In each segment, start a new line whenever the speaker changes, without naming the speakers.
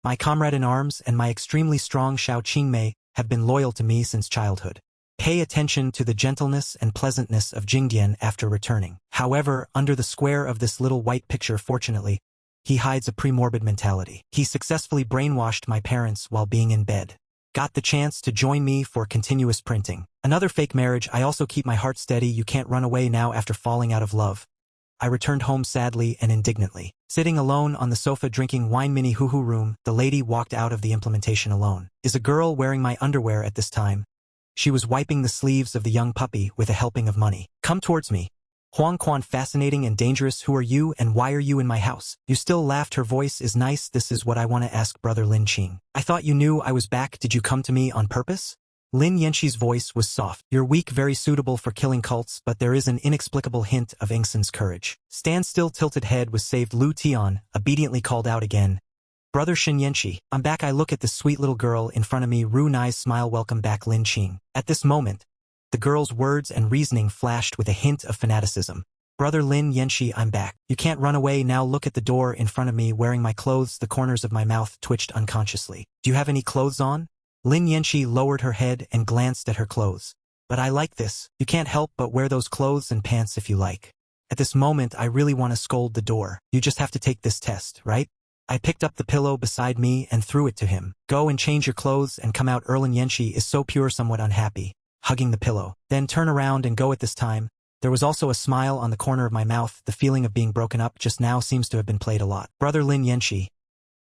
My comrade in arms and my extremely strong Xiao Qingmei have been loyal to me since childhood. Pay attention to the gentleness and pleasantness of Jingdian after returning. However, under the square of this little white picture, fortunately, he hides a pre-morbid mentality. He successfully brainwashed my parents while being in bed. Got the chance to join me for continuous printing. Another fake marriage. I also keep my heart steady. You can't run away now after falling out of love. I returned home sadly and indignantly. Sitting alone on the sofa drinking wine. Mini hoo-hoo room, the lady walked out of the implementation alone. Is a girl wearing my underwear at this time? She was wiping the sleeves of the young puppy with a helping of money. Come towards me. Huang Quan, fascinating and dangerous. Who are you and why are you in my house? You still laughed. Her voice is nice. This is what I want to ask Brother Lin Qing. I thought you knew I was back. Did you come to me on purpose? Lin Yanxi's voice was soft. You're weak, very suitable for killing cults, but there is an inexplicable hint of Ingsen's courage. Stand still. Tilted head was saved. Lu Tian obediently called out again. Brother Shin Yanxi, I'm back. I look at the sweet little girl in front of me. Ru Nai's smile. Welcome back, Lin Qing. At this moment, the girl's words and reasoning flashed with a hint of fanaticism. Brother Lin Yanxi, I'm back. You can't run away now. Look at the door in front of me wearing my clothes. The corners of my mouth twitched unconsciously. Do you have any clothes on? Lin Yanxi lowered her head and glanced at her clothes. But I like this. You can't help but wear those clothes and pants if you like. At this moment, I really want to scold the door. You just have to take this test, right? I picked up the pillow beside me and threw it to him. Go and change your clothes and come out. Erlin Yanxi is so pure, somewhat unhappy, hugging the pillow. Then turn around and go. At this time, there was also a smile on the corner of my mouth. The feeling of being broken up just now seems to have been played a lot. Brother Lin Yanxi,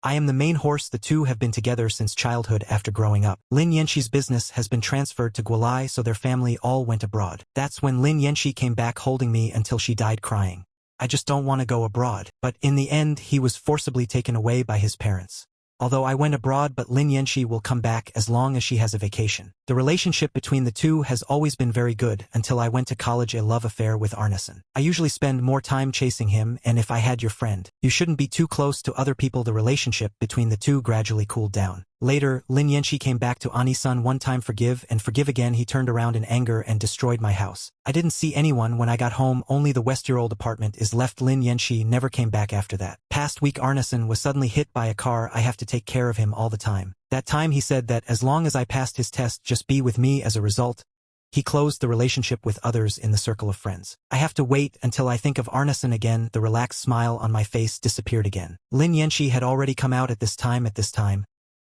I am the main horse. The two have been together since childhood after growing up. Lin Yanxi's business has been transferred to Guilai, so their family all went abroad. That's when Lin Yanxi came back holding me until she died crying. I just don't want to go abroad. But in the end, he was forcibly taken away by his parents. Although I went abroad, but Lin Yanxi will come back as long as she has a vacation. The relationship between the two has always been very good until I went to college. A love affair with Arneson. I usually spend more time chasing him, and if I had your friend, you shouldn't be too close to other people. The relationship between the two gradually cooled down. Later, Lin Yanxi came back to Anisun one time. Forgive and forgive again. He turned around in anger and destroyed my house. I didn't see anyone when I got home. Only the West-year-old apartment is left. Lin Yanxi never came back after that. Past week, Arneson was suddenly hit by a car. I have to take care of him all the time. That time he said that as long as I passed his test, just be with me. As a result, he closed the relationship with others in the circle of friends. I have to wait until I think of Arneson again. The relaxed smile on my face disappeared again. Lin Yanxi had already come out at this time.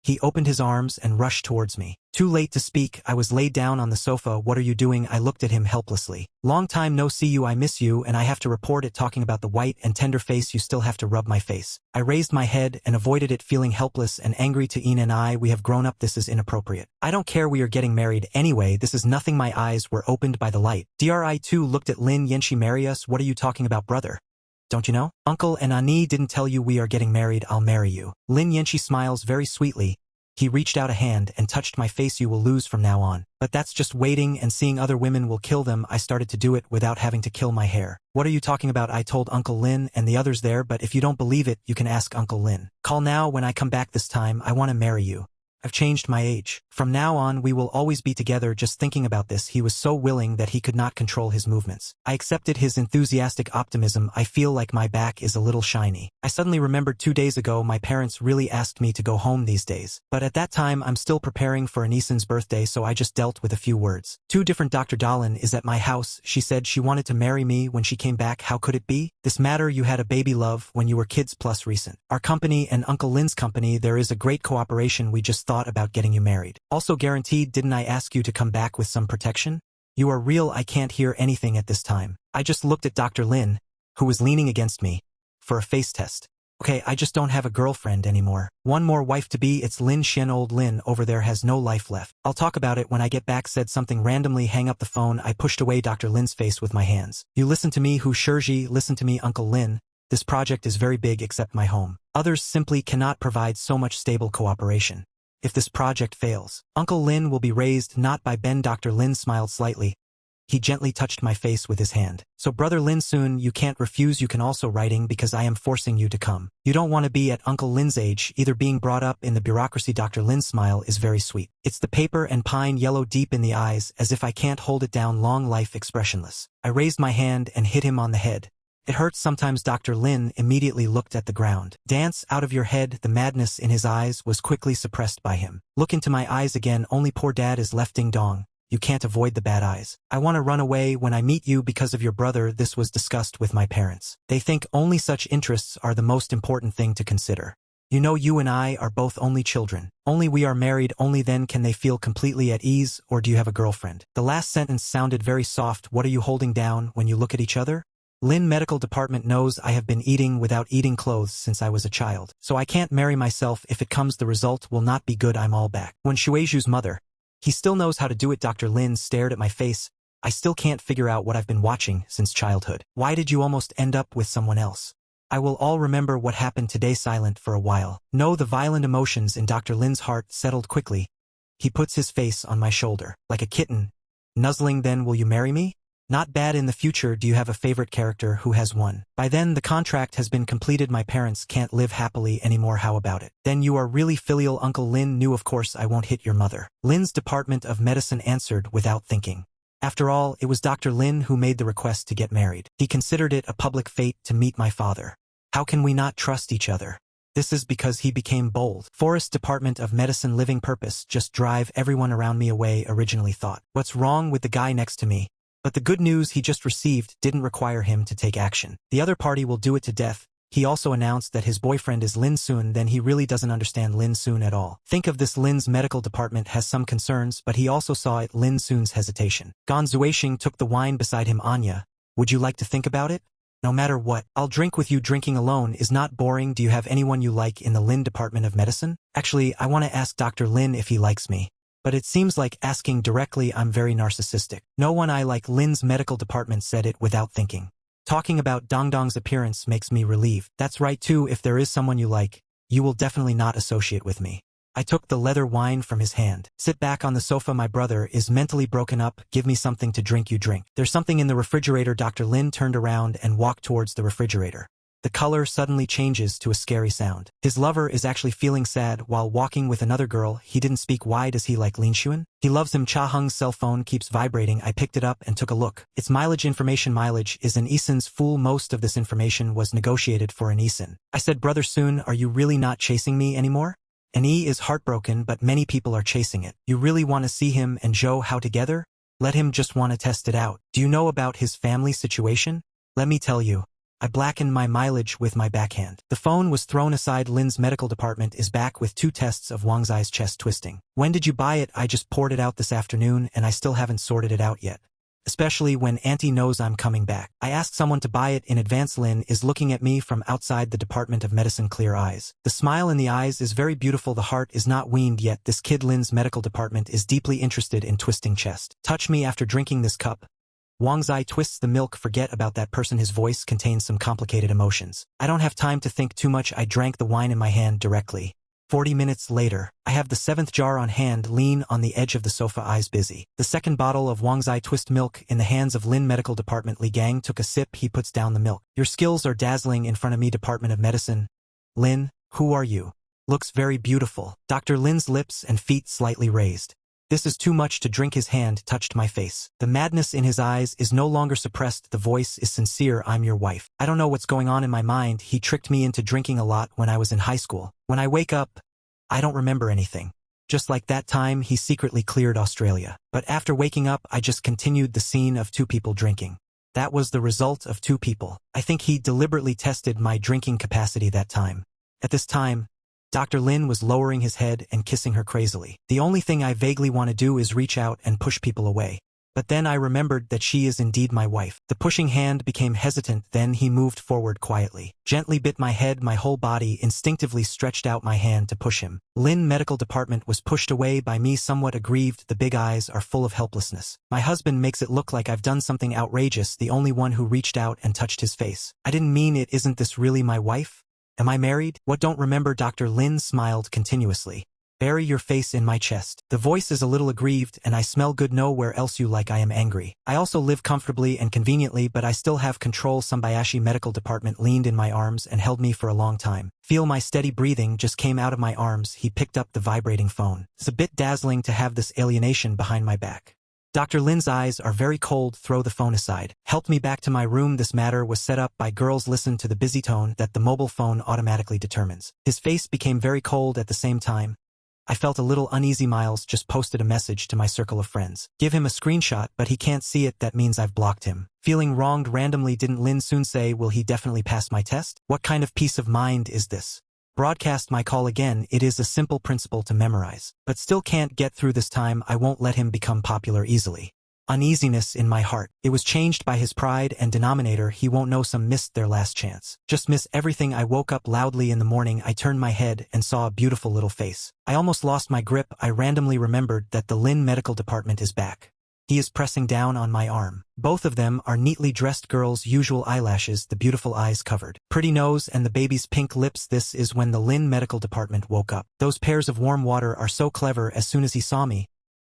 He opened his arms and rushed towards me. Too late to speak. I was laid down on the sofa. What are you doing? I looked at him helplessly. Long time no see you. I miss you and I have to report it. Talking about the white and tender face. You still have to rub my face. I raised my head and avoided it, feeling helpless and angry. To Ian and I, we have grown up. This is inappropriate. I don't care. We are getting married anyway. This is nothing. My eyes were opened by the light. Dri too looked at Lin Yanxi. Marry us? What are you talking about, brother? Don't you know? Uncle and Ani didn't tell you we are getting married. I'll marry you. Lin Yanxi smiles very sweetly. He reached out a hand and touched my face. You will lose from now on. But that's just waiting and seeing. Other women will kill them. I started to do it without having to kill my hair. What are you talking about? I told Uncle Lin and the others there, but if you don't believe it, you can ask Uncle Lin. Call now. When I come back this time, I want to marry you. I've changed my age. From now on, we will always be together. Just thinking about this, he was so willing that he could not control his movements. I accepted his enthusiastic optimism. I feel like my back is a little shiny. I suddenly remembered 2 days ago my parents really asked me to go home these days. But at that time, I'm still preparing for Anisan's birthday, so I just dealt with a few words. Two different. Dr. Dalin is at my house. She said she wanted to marry me when she came back. How could it be? This matter, you had a baby love when you were kids plus recent. Our company and Uncle Lin's company, there is a great cooperation. We just thought about getting you married. Also guaranteed. Didn't I ask you to come back with some protection? You are real. I can't hear anything at this time. I just looked at Dr. Lin, who was leaning against me, for a face test. Okay, I just don't have a girlfriend anymore. One more wife to be. It's Lin Shin. Old Lin over there has no life left. I'll talk about it when I get back. Said something randomly. Hang up the phone. I pushed away Dr. Lin's face with my hands. You listen to me. Hu Shirji, listen to me. Uncle Lin, this project is very big except my home. Others simply cannot provide so much stable cooperation. If this project fails, Uncle Lin will be raised not by Ben. Dr. Lin smiled slightly. He gently touched my face with his hand. So Brother Lin, soon you can't refuse. You can also writing because I am forcing you to come. You don't want to be at Uncle Lin's age, either being brought up in the bureaucracy. Dr. Lin's smile is very sweet. It's the paper and pine yellow deep in the eyes, as if I can't hold it down. Long life expressionless. I raised my hand and hit him on the head. It hurts sometimes. Dr. Lin immediately looked at the ground. Dance out of your head. The madness in his eyes was quickly suppressed by him. Look into my eyes again. Only poor dad is left. Ding dong. You can't avoid the bad eyes. I want to run away when I meet you because of your brother. This was discussed with my parents. They think only such interests are the most important thing to consider. You know, you and I are both only children. Only we are married. Only then can they feel completely at ease. Or do you have a girlfriend? The last sentence sounded very soft. What are you holding down when you look at each other? Lin Medical Department knows I have been eating without eating clothes since I was a child. So I can't marry myself. If it comes, the result will not be good. I'm all back. When Shueishu's mother, he still knows how to do it. Dr. Lin stared at my face. I still can't figure out what I've been watching since childhood. Why did you almost end up with someone else? I will all remember what happened today. Silent for a while. No, the violent emotions in Dr. Lin's heart settled quickly. He puts his face on my shoulder, like a kitten, nuzzling. Then will you marry me? Not bad. In the future, do you have a favorite character? Who has one? By then the contract has been completed. My parents can't live happily anymore. How about it? Then you are really filial. Uncle Lin knew. Of course I won't hit your mother. Lin's Department of Medicine answered without thinking. After all, it was Dr. Lin who made the request to get married. He considered it a public fate to meet my father. How can we not trust each other? This is because he became bold. Forest Department of Medicine. Living purpose, just drive everyone around me away. Originally thought, what's wrong with the guy next to me? But the good news he just received didn't require him to take action. The other party will do it to death. He also announced that his boyfriend is Lin Soon. Then he really doesn't understand Lin Soon at all. Think of this. Lin's medical department has some concerns, but he also saw it. Lin Soon's hesitation. Gan Zuisheng took the wine beside him. Anya, would you like to think about it? No matter what, I'll drink with you. Drinking alone is not boring. Do you have anyone you like in the Lin Department of Medicine? Actually, I want to ask Dr. Lin if he likes me. But it seems like asking directly. I'm very narcissistic. No one I like. Lin's medical department said it without thinking. Talking about Dongdong's appearance makes me relieved. That's right too. If there is someone you like, you will definitely not associate with me. I took the leather wine from his hand. Sit back on the sofa. My brother is mentally broken up. Give me something to drink. You drink. There's something in the refrigerator. Dr. Lin turned around and walked towards the refrigerator. The color suddenly changes to a scary sound. His lover is actually feeling sad while walking with another girl. He didn't speak. Why does he like Lin Xuan? He loves him. Cha Hung's cell phone keeps vibrating. I picked it up and took a look. It's mileage information. Mileage is an Easun's fool. Most of this information was negotiated for an Easun. I said, Brother Soon, are you really not chasing me anymore? An E is heartbroken, but many people are chasing it. You really want to see him and Zhou how together? Let him just want to test it out. Do you know about his family situation? Let me tell you. I blackened my mileage with my backhand. The phone was thrown aside. Lin's medical department is back with 2 tests of Wang Zai's chest twisting. When did you buy it? I just poured it out this afternoon and I still haven't sorted it out yet. Especially when Auntie knows I'm coming back. I asked someone to buy it in advance. Lin is looking at me from outside the Department of Medicine. Clear eyes. The smile in the eyes is very beautiful. The heart is not weaned yet. This kid. Lin's medical department is deeply interested in twisting chest. Touch me after drinking this cup. Wang Zai twists the milk. Forget about that person. His voice contains some complicated emotions. I don't have time to think too much. I drank the wine in my hand directly. 40 minutes later, I have the 7th jar on hand. Lean on the edge of the sofa, eyes busy. The 2nd bottle of Wang Zai twist milk in the hands of Lin Medical Department. Li Gang took a sip. He puts down the milk. Your skills are dazzling in front of me. Department of Medicine. Lin, who are you? Looks very beautiful. Dr. Lin's lips and feet slightly raised. This is too much to drink. His hand touched my face. The madness in his eyes is no longer suppressed. The voice is sincere. I'm your wife. I don't know what's going on in my mind. He tricked me into drinking a lot when I was in high school. When I wake up, I don't remember anything. Just like that time he secretly cleared Australia. But after waking up, I just continued the scene of 2 people drinking. That was the result of 2 people. I think he deliberately tested my drinking capacity that time. At this time, Dr. Lin was lowering his head and kissing her crazily. The only thing I vaguely want to do is reach out and push people away. But then I remembered that she is indeed my wife. The pushing hand became hesitant. Then he moved forward quietly, gently bit my head. My whole body instinctively stretched out my hand to push him. Lin Medical Department was pushed away by me, somewhat aggrieved. The big eyes are full of helplessness. My husband makes it look like I've done something outrageous, the only one who reached out and touched his face. I didn't mean it. Isn't this really my wife? Am I married? What, don't remember? Dr. Lin smiled continuously. Bury your face in my chest. The voice is a little aggrieved, and I smell good. Nowhere else you like. I am angry. I also live comfortably and conveniently, but I still have control. Sambayashi Medical Department leaned in my arms and held me for a long time. Feel my steady breathing just came out of my arms. He picked up the vibrating phone. It's a bit dazzling to have this alienation behind my back. Dr. Lin's eyes are very cold. Throw the phone aside. Helped me back to my room. This matter was set up by girls. Listen to the busy tone that the mobile phone automatically determines. His face became very cold at the same time. I felt a little uneasy. Miles just posted a message to my circle of friends. Give him a screenshot, but he can't see it. That means I've blocked him. Feeling wronged randomly. Didn't Lin soon say, will he definitely pass my test? What kind of peace of mind is this? Broadcast my call again. It is a simple principle to memorize. But still can't get through this time. I won't let him become popular easily. Uneasiness in my heart. It was changed by his pride and denominator. He won't know some missed their last chance. Just miss everything. I woke up loudly in the morning. I turned my head and saw a beautiful little face. I almost lost my grip. I randomly remembered that the Lin medical department is back. He is pressing down on my arm. Both of them are neatly dressed girls, usual eyelashes, the beautiful eyes covered, pretty nose and the baby's pink lips. This is when the Lin medical department woke up. Those pairs of warm water are so clever. As soon as he saw me,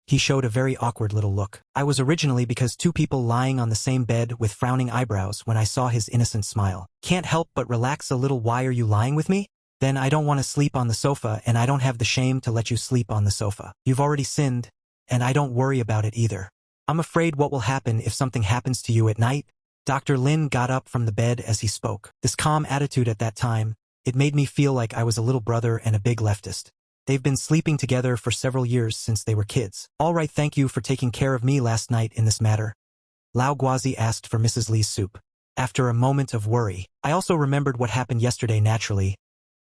he showed a very awkward little look. I was originally because two people lying on the same bed with frowning eyebrows. When I saw his innocent smile, can't help but relax a little. Why are you lying with me? Then I don't want to sleep on the sofa, and I don't have the shame to let you sleep on the sofa. You've already sinned, and I don't worry about it either. I'm afraid what will happen if something happens to you at night. Dr. Lin got up from the bed as he spoke. This calm attitude at that time, it made me feel like I was a little brother and a big leftist. They've been sleeping together for several years since they were kids. All right, thank you for taking care of me last night in this matter. Lao Guazi asked for Mrs. Li's soup. After a moment of worry, I also remembered what happened yesterday. Naturally,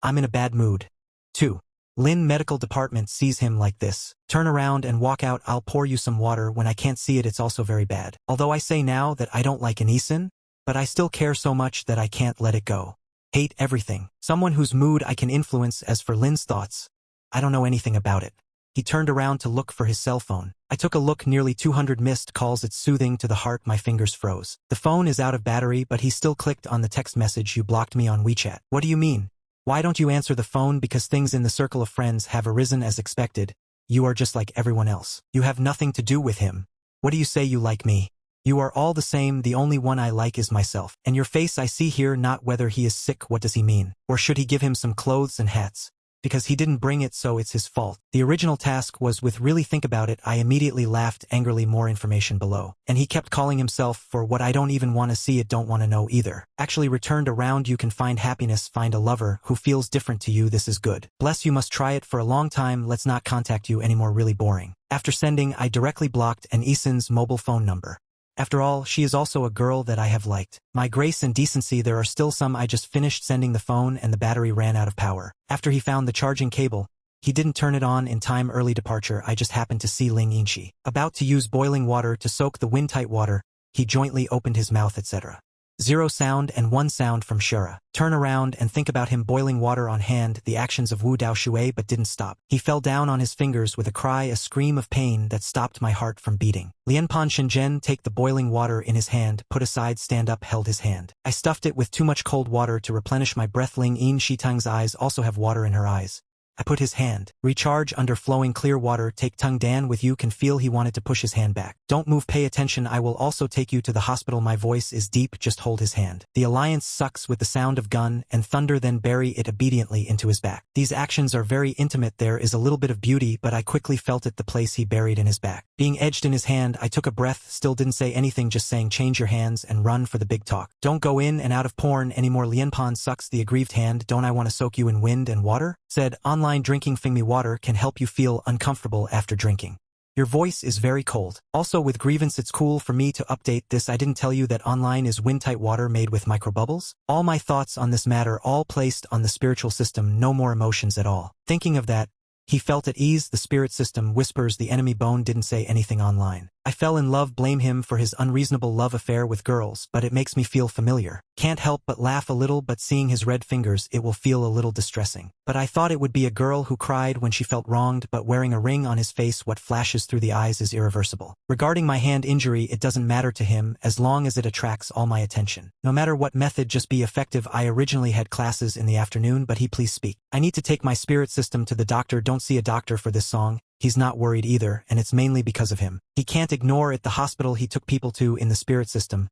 I'm in a bad mood. 2. Lin medical department sees him like this. Turn around and walk out. I'll pour you some water. When I can't see it, it's also very bad. Although I say now that I don't like an Isin, but I still care so much that I can't let it go. Hate everything. Someone whose mood I can influence. As for Lin's thoughts, I don't know anything about it. He turned around to look for his cell phone. I took a look. Nearly 200 missed calls. It's soothing to the heart. My fingers froze. The phone is out of battery, but he still clicked on the text message. You blocked me on WeChat. What do you mean? Why don't you answer the phone? Because things in the circle of friends have arisen as expected. You are just like everyone else. You have nothing to do with him. What do you say you like me? You are all the same. The only one I like is myself. And your face I see here, not whether he is sick. What does he mean? Or should he give him some clothes and hats? Because he didn't bring it, so it's his fault. The original task was with really think about it. I immediately laughed angrily. More information below. And he kept calling himself for what I don't even want to see it, don't want to know either. Actually returned around. You can find happiness, find a lover who feels different to you. This is good. Bless you must try it for a long time. Let's not contact you anymore. Really boring. After sending, I directly blocked an Isin's mobile phone number. After all, she is also a girl that I have liked. My grace and decency, there are still some. I just finished sending the phone and the battery ran out of power. After he found the charging cable, he didn't turn it on in time. Early departure. I just happened to see Ling Yinshi about to use boiling water to soak the windtight water. He jointly opened his mouth, etc. 0 sound and 1 sound from Shura. Turn around and think about him. Boiling water on hand. The actions of Wu Dao Shui, but didn't stop. He fell down on his fingers with a cry, a scream of pain that stopped my heart from beating. Lianpan Shenzhen take the boiling water in his hand, put aside, stand up, held his hand. I stuffed it with too much cold water to replenish my breath. Ling Yin Shitang's eyes also have water in her eyes. I put his hand. Recharge under flowing clear water. Take Tung Dan with you. Can feel he wanted to push his hand back. Don't move, pay attention. I will also take you to the hospital. My voice is deep. Just hold his hand. The alliance sucks with the sound of gun and thunder, then bury it obediently into his back. These actions are very intimate. There is a little bit of beauty, but I quickly felt it, the place he buried in his back. Being edged in his hand, I took a breath, still didn't say anything, just saying change your hands and run for the big talk. Don't go in and out of porn anymore. Lianpan sucks the aggrieved hand. Don't I want to soak you in wind and water? Said online drinking Fingmi water can help you feel uncomfortable after drinking. Your voice is very cold. Also with grievance, it's cool for me to update this. I didn't tell you that online is windtight water made with microbubbles. All my thoughts on this matter all placed on the spiritual system, no more emotions at all. Thinking of that, he felt at ease. The spirit system whispers the enemy bone didn't say anything online. I fell in love. Blame him for his unreasonable love affair with girls, but it makes me feel familiar. Can't help but laugh a little, but seeing his red fingers, it will feel a little distressing. But I thought it would be a girl who cried when she felt wronged, but wearing a ring on his face, what flashes through the eyes is irreversible. Regarding my hand injury, it doesn't matter to him as long as it attracts all my attention. No matter what method, just be effective. I originally had classes in the afternoon, but he please speak. I need to take my spirit system to the doctor. Don't see a doctor for this song. He's not worried either, and it's mainly because of him. He can't ignore it. The hospital he took people to in the spirit system.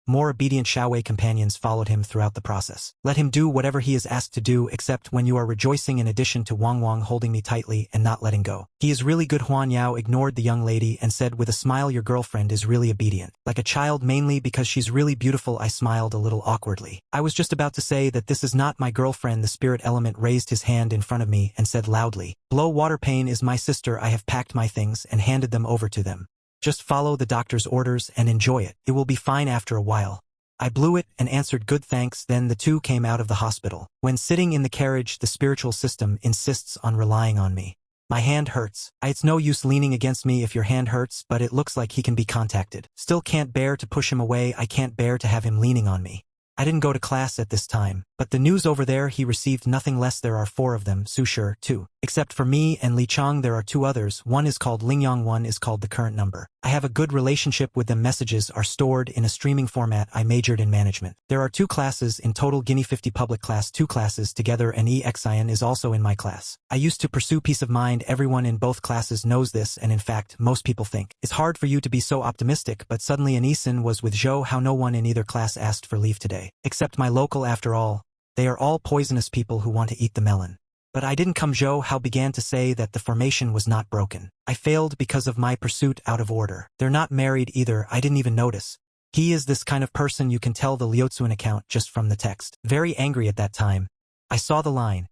More obedient Xiaowei companions followed him throughout the process. Let him do whatever he is asked to do except when you are rejoicing, in addition to Wang Wang holding me tightly and not letting go. He is really good. Huan Yao ignored the young lady and said with a smile, your girlfriend is really obedient. Like a child, mainly because she's really beautiful. I smiled a little awkwardly. I was just about to say that this is not my girlfriend. The spirit element raised his hand in front of me and said loudly, Blow Water Pain is my sister. I have packed my things and handed them over to them. Just follow the doctor's orders and enjoy it. It will be fine after a while. I blew it and answered good thanks. Then the two came out of the hospital. When sitting in the carriage, the spiritual system insists on relying on me. My hand hurts. It's no use leaning against me if your hand hurts, but it looks like he can be contacted. Still can't bear to push him away. I can't bear to have him leaning on me. I didn't go to class at this time, but the news over there, he received nothing less. There are 4 of them, Susher, 2. Except for me and Li Chang, there are 2 others. One is called Lingyang, one is called the current number. I have a good relationship with them. Messages are stored in a streaming format. I majored in management. There are 2 classes in total, Guinea 50 public class, 2 classes together, and Exian is also in my class. I used to pursue peace of mind. Everyone in both classes knows this, and in fact, most people think it's hard for you to be so optimistic, but suddenly Anisin was with Zhou. How no one in either class asked for leave today. Except my local. After all, they are all poisonous people who want to eat the melon. But I didn't come. Zhou Hao began to say that the formation was not broken. I failed because of my pursuit out of order. They're not married either. I didn't even notice. He is this kind of person, you can tell the Liuzuan account just from the text. Very angry at that time. I saw the line.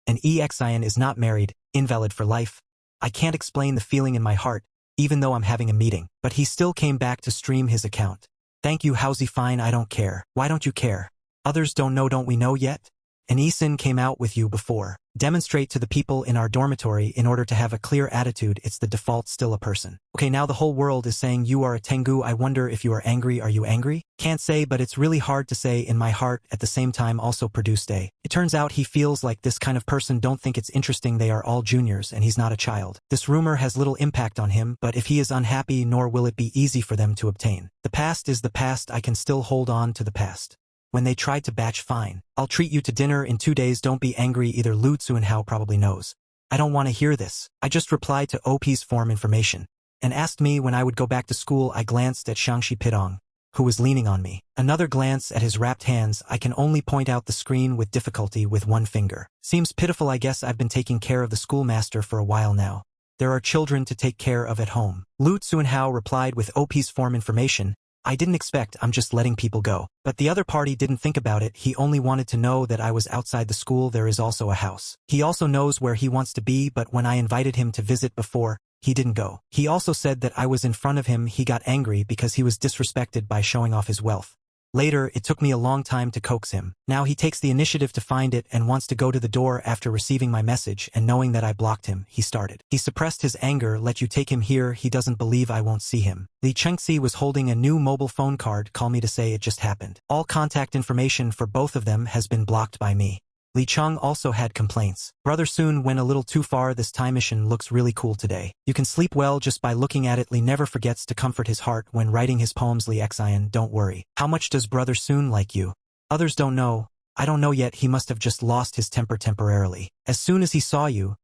An Exian is not married, invalid for life. I can't explain the feeling in my heart, even though I'm having a meeting. But he still came back to stream his account. Thank you, Howsy. Fine, I don't care. Why don't you care? Others don't know. Don't we know yet? An Isin came out with you before. Demonstrate to the people in our dormitory in order to have a clear attitude. It's the default. Still a person. Okay, now the whole world is saying you are a Tengu. I wonder if you are angry. Are you angry? Can't say, but it's really hard to say. In my heart, at the same time also produced a. It turns out he feels like this kind of person. Don't think it's interesting. They are all juniors and he's not a child. This rumor has little impact on him, but if he is unhappy, nor will it be easy for them to obtain. The past is the past. I can still hold on to the past. When they tried to batch, fine. I'll treat you to dinner in 2 days. Don't be angry either. Lu Tsuanhao probably knows. I don't want to hear this. I just replied to OP's form information and asked me when I would go back to school. I glanced at Shangxi Pidong, who was leaning on me. Another glance at his wrapped hands. I can only point out the screen with difficulty with one finger. Seems pitiful. I guess I've been taking care of the schoolmaster for a while now. There are children to take care of at home. Lu Tsuanhao replied with OP's form information. I didn't expect. I'm just letting people go. But the other party didn't think about it. He only wanted to know that I was outside the school. There is also a house. He also knows where he wants to be, but when I invited him to visit before, he didn't go. He also said that I was in front of him. He got angry because he was disrespected by showing off his wealth. Later, it took me a long time to coax him. Now he takes the initiative to find it and wants to go to the door after receiving my message and knowing that I blocked him. He started. He suppressed his anger. Let you take him here. He doesn't believe I won't see him. Li Chengxi was holding a new mobile phone card. Call me to say it just happened. All contact information for both of them has been blocked by me. Li Cheng also had complaints. Brother Soon went a little too far. This time mission looks really cool today. You can sleep well just by looking at it. Li never forgets to comfort his heart when writing his poems. Li Xian, don't worry. How much does Brother Soon like you? Others don't know. I don't know yet. He must have just lost his temper temporarily. As soon as he saw you,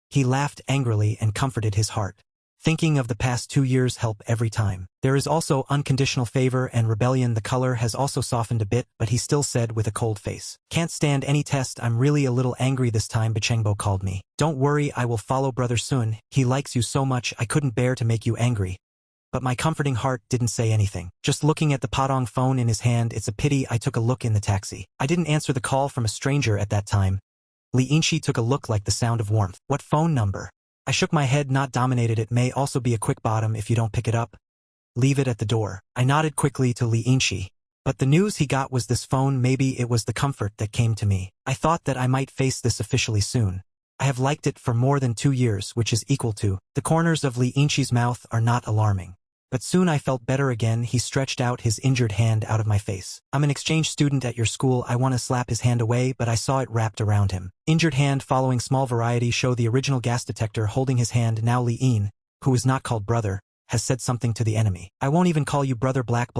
he laughed angrily and comforted his heart. Thinking of the past 2 years help every time. There is also unconditional favor and rebellion. The color has also softened a bit, but he still said with a cold face. Can't stand any test. I'm really a little angry this time. Bichengbo called me. Don't worry, I will follow Brother Sun. He likes you so much. I couldn't bear to make you angry. But my comforting heart didn't say anything. Just looking at the Padong phone in his hand, it's a pity. I took a look in the taxi. I didn't answer the call from a stranger at that time. Li Inchi took a look like the sound of warmth. What phone number? I shook my head. Not dominated. It may also be a quick bottom if you don't pick it up. Leave it at the door. I nodded quickly to Li Inchi. But the news he got was this phone. Maybe it was the comfort that came to me. I thought that I might face this officially soon. I have liked it for more than 2 years, which is equal to. The corners of Li Inchi's mouth are not alarming. But soon I felt better again. He stretched out his injured hand out of my face. I'm an exchange student at your school. I want to slap his hand away, but I saw it wrapped around him. Injured hand following small variety show the original gas detector holding his hand. Now Li In, who is not called brother, has said something to the enemy. I won't even call you brother. Black.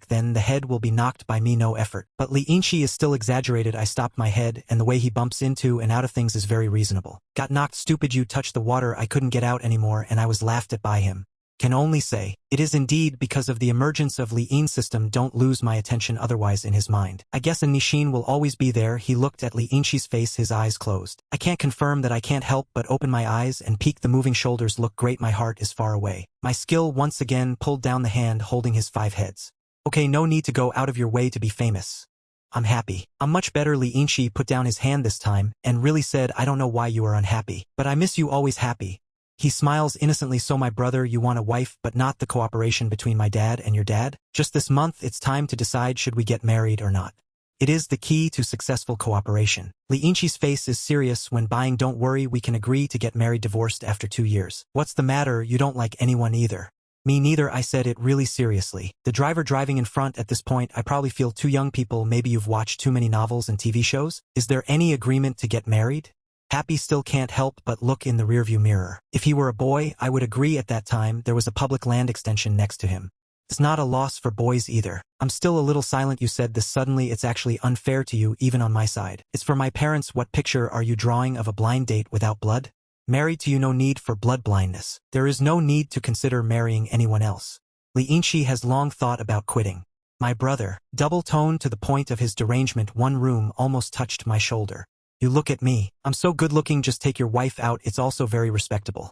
Then the head will be knocked by me. No effort. But Li Inchi is still exaggerated. I stopped my head, and the way he bumps into and out of things is very reasonable. Got knocked. Stupid. You touched the water. I couldn't get out anymore, and I was laughed at by him. Can only say, it is indeed because of the emergence of Li'in's system don't lose my attention otherwise in his mind. I guess a Nishin will always be there. He looked at Li'inchi's face, his eyes closed. I can't confirm that I can't help but open my eyes and peek. The moving shoulders look great. My heart is far away. My skill once again pulled down the hand holding his 5 heads. Okay, no need to go out of your way to be famous. I'm happy. I'm much better. Li'inchi put down his hand this time and really said, I don't know why you are unhappy, but I miss you always happy. He smiles innocently. So my brother, you want a wife but not the cooperation between my dad and your dad? Just this month it's time to decide should we get married or not. It is the key to successful cooperation. Li'inchi's face is serious. When buying, don't worry, we can agree to get married divorced after 2 years. What's the matter? You don't like anyone either? Me neither. I said it really seriously. The driver driving in front. At this point I probably feel too young. People, maybe you've watched too many novels and TV shows. Is there any agreement to get married? Happy still can't help but look in the rearview mirror. If he were a boy, I would agree. At that time, there was a public land extension next to him. It's not a loss for boys either. I'm still a little silent. You said this suddenly. It's actually unfair to you, even on my side. It's for my parents. What picture are you drawing of a blind date without blood? Married to you, no need for blood blindness. There is no need to consider marrying anyone else. Li'inchi has long thought about quitting. My brother, double toned to the point of his derangement. One room almost touched my shoulder. You look at me. I'm so good looking. Just take your wife out. It's also very respectable.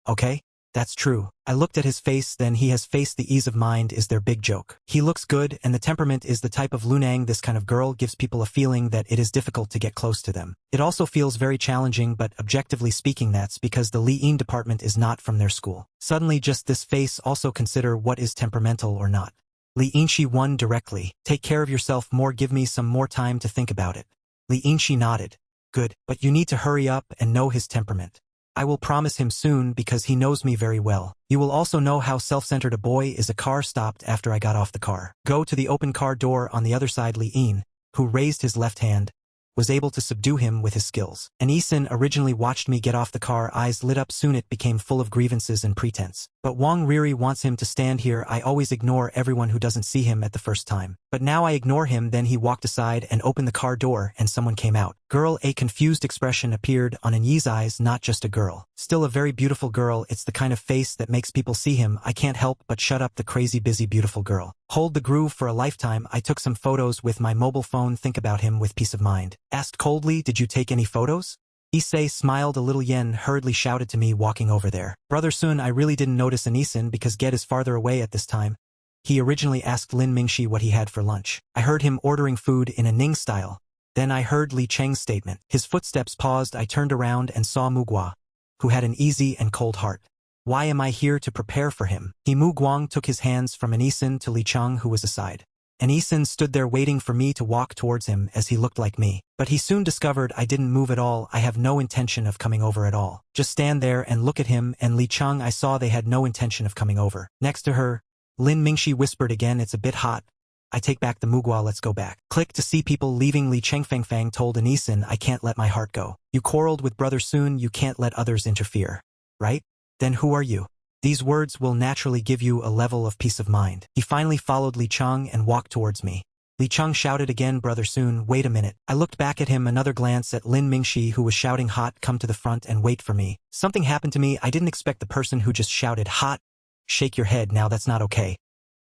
Okay? That's true. I looked at his face. Then he has faced the ease of mind is their big joke. He looks good and the temperament is the type of Lunang. This kind of girl gives people a feeling that it is difficult to get close to them. It also feels very challenging, but objectively speaking that's because the Li'in department is not from their school. Suddenly just this face. Also consider what is temperamental or not. Li'inchi won directly. Take care of yourself more. Give me some more time to think about it. Li'inchi nodded. Good, but you need to hurry up and know his temperament. I will promise him soon because he knows me very well. You will also know how self-centered a boy is. A car stopped after I got off the car. Go to the open car door on the other side. Li'in, who raised his left hand, was able to subdue him with his skills. And Isin originally watched me get off the car. Eyes lit up. Soon it became full of grievances and pretense. But Wang Riri wants him to stand here. I always ignore everyone who doesn't see him at the first time. But now I ignore him. Then he walked aside and opened the car door and someone came out. Girl. A confused expression appeared on Anyi's eyes. Not just a girl. Still a very beautiful girl. It's the kind of face that makes people see him. I can't help but shut up. The crazy busy beautiful girl. Hold the groove for a lifetime. I took some photos with my mobile phone. Think about him with peace of mind. Asked coldly, did you take any photos? Issei smiled a little. Yen hurriedly shouted to me walking over there. Brother Sun, I really didn't notice Anisin because Get is farther away at this time. He originally asked Lin Mingxi what he had for lunch. I heard him ordering food in a Ning style. Then I heard Li Cheng's statement. His footsteps paused. I turned around and saw Mugua, who had an easy and cold heart. Why am I here to prepare for him? Mu Guang took his hands from Anisin to Li Cheng, who was aside. Anisin stood there waiting for me to walk towards him as he looked like me. But he soon discovered I didn't move at all. I have no intention of coming over at all. Just stand there and look at him. And Li Cheng, I saw they had no intention of coming over. Next to her, Lin Mingxi whispered again, it's a bit hot. I take back the Mugua, let's go back. Click to see people leaving. Li Chengfengfang told Anisin, I can't let my heart go. You quarreled with Brother Sun, you can't let others interfere. Right? Then who are you? These words will naturally give you a level of peace of mind. He finally followed Li Cheng and walked towards me. Li Cheng shouted again, Brother Sun, wait a minute. I looked back at him, another glance at Lin Mingxi, who was shouting hot, come to the front and wait for me. Something happened to me. I didn't expect the person who just shouted hot. Shake your head now, that's not okay.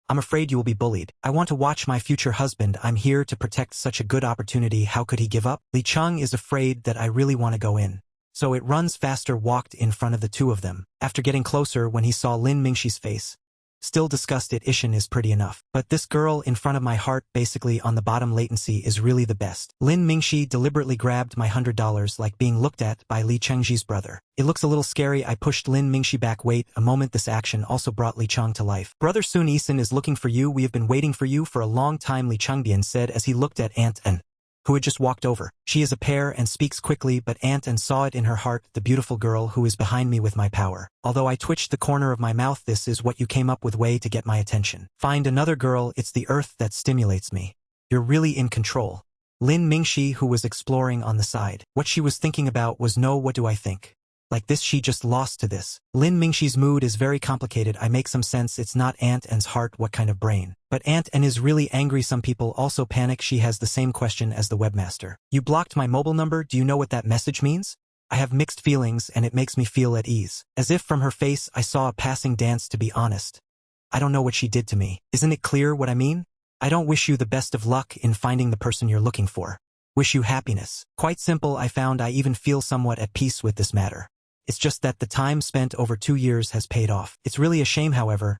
I'm afraid you will be bullied. I want to watch my future husband. I'm here to protect such a good opportunity. How could he give up? Li Cheng is afraid that I really want to go in. So it runs faster, walked in front of the two of them. After getting closer, when he saw Lin Mingxi's face, still disgusted, Ishin is pretty enough. But this girl in front of my heart, basically on the bottom, latency is really the best. Lin Mingxi deliberately grabbed my $100 like being looked at by Li Chengji's brother. It looks a little scary. I pushed Lin Mingxi back. Wait a moment, this action also brought Li Cheng to life. Brother Sun, Isin is looking for you. We have been waiting for you for a long time, Li Chengbian said as he looked at Aunt An, who had just walked over. She is a pair and speaks quickly, but Aunt An saw it in her heart, the beautiful girl who is behind me with my power. Although I twitched the corner of my mouth, this is what you came up with, way to get my attention. Find another girl, it's the earth that stimulates me. You're really in control. Lin Mingxi, who was exploring on the side. What she was thinking about was no, what do I think? Like this, she just lost to this. Lin Mingxi's mood is very complicated. I make some sense. It's not Aunt An's heart, what kind of brain? But Aunt An is really angry. Some people also panic. She has the same question as the webmaster. You blocked my mobile number. Do you know what that message means? I have mixed feelings and it makes me feel at ease. As if from her face I saw a passing dance. To be honest, I don't know what she did to me. Isn't it clear what I mean? I don't wish you the best of luck in finding the person you're looking for. Wish you happiness. Quite simple. I found I even feel somewhat at peace with this matter. It's just that the time spent over 2 years has paid off. It's really a shame, however.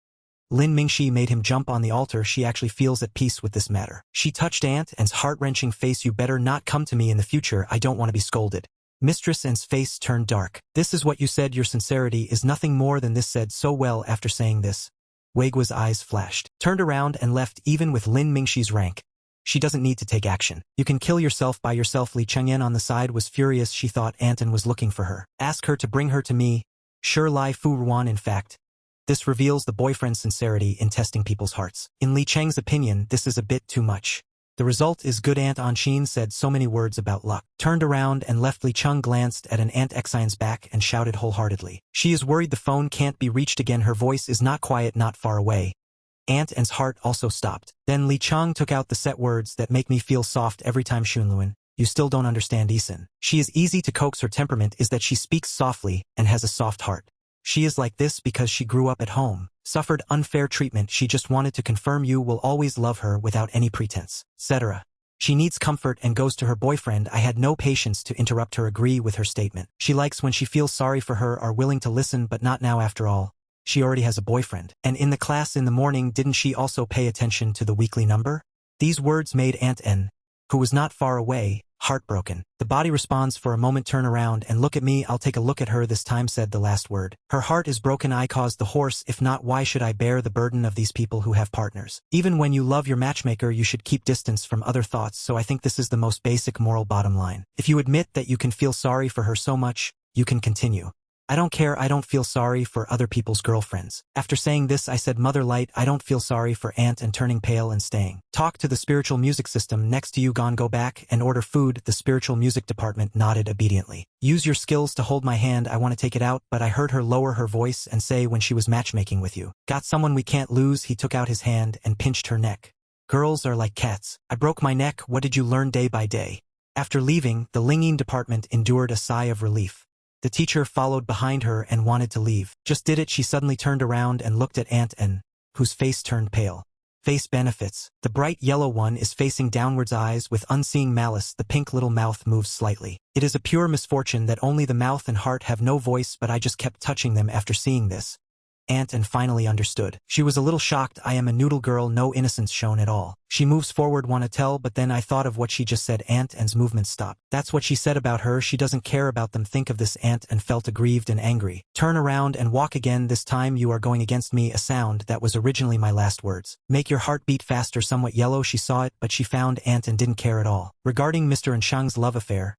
Lin Mingxi made him jump on the altar. She actually feels at peace with this matter. She touched Aunt An's heart-wrenching face. You better not come to me in the future. I don't want to be scolded. Mistress An's face turned dark. This is what you said. Your sincerity is nothing more than this. Said so well. After saying this, Weigua's eyes flashed, turned around and left. Even with Lin Mingxi's rank, she doesn't need to take action. You can kill yourself by yourself. Li Chengyan on the side was furious. She thought Anton was looking for her. Ask her to bring her to me. Sure, Lai Fu Ruan. In fact, this reveals the boyfriend's sincerity in testing people's hearts. In Li Cheng's opinion, this is a bit too much. The result is good. Aunt Anshin said so many words about luck, turned around and left. Li Cheng glanced at an Aunt Xian's back and shouted wholeheartedly. She is worried the phone can't be reached again. Her voice is not quiet, not far away. Aunt An's heart also stopped. Then Li Cheng took out the set words that make me feel soft every time. Xunluan, you still don't understand Isin. She is easy to coax. Her temperament is that she speaks softly and has a soft heart. She is like this because she grew up at home, suffered unfair treatment. She just wanted to confirm you will always love her without any pretense, etc. She needs comfort and goes to her boyfriend. I had no patience to interrupt her. Agree with her statement. She likes when she feels sorry for her, are willing to listen, but not now. After all, she already has a boyfriend. And in the class in the morning, didn't she also pay attention to the weekly number? These words made Aunt N, who was not far away, heartbroken. The body responds for a moment. Turn around and look at me. I'll take a look at her this time. Said the last word. Her heart is broken. I caused the horse. If not, why should I bear the burden of these people who have partners? Even when you love your matchmaker, you should keep distance from other thoughts. So I think this is the most basic moral bottom line. If you admit that you can feel sorry for her so much, you can continue. I don't care. I don't feel sorry for other people's girlfriends. After saying this, I said, Mother Light, I don't feel sorry for Aunt and turning pale and staying. Talk to the spiritual music system next to you. Gone. Go back and order food. The spiritual music department nodded obediently. Use your skills to hold my hand. I want to take it out, but I heard her lower her voice and say when she was matchmaking with you. Got someone we can't lose. He took out his hand and pinched her neck. Girls are like cats. I broke my neck. What did you learn day by day? After leaving, the Linging department endured a sigh of relief. The teacher followed behind her and wanted to leave. Just did it. She suddenly turned around and looked at Aunt N, whose face turned pale. Face benefits. The bright yellow one is facing downwards, eyes with unseeing malice. The pink little mouth moves slightly. It is a pure misfortune that only the mouth and heart have no voice, but I just kept touching them. After seeing this, Aunt N finally understood. She was a little shocked. I am a noodle girl, no innocence shown at all. She moves forward, want to tell, but then I thought of what she just said. Aunt N's movement stopped. That's what she said about her. She doesn't care about them. Think of this. Aunt N felt aggrieved and angry. Turn around and walk again. This time you are going against me. A sound that was originally my last words. Make your heart beat faster. Somewhat yellow. She saw it, but she found Aunt N didn't care at all. Regarding Mr. Nshang's love affair,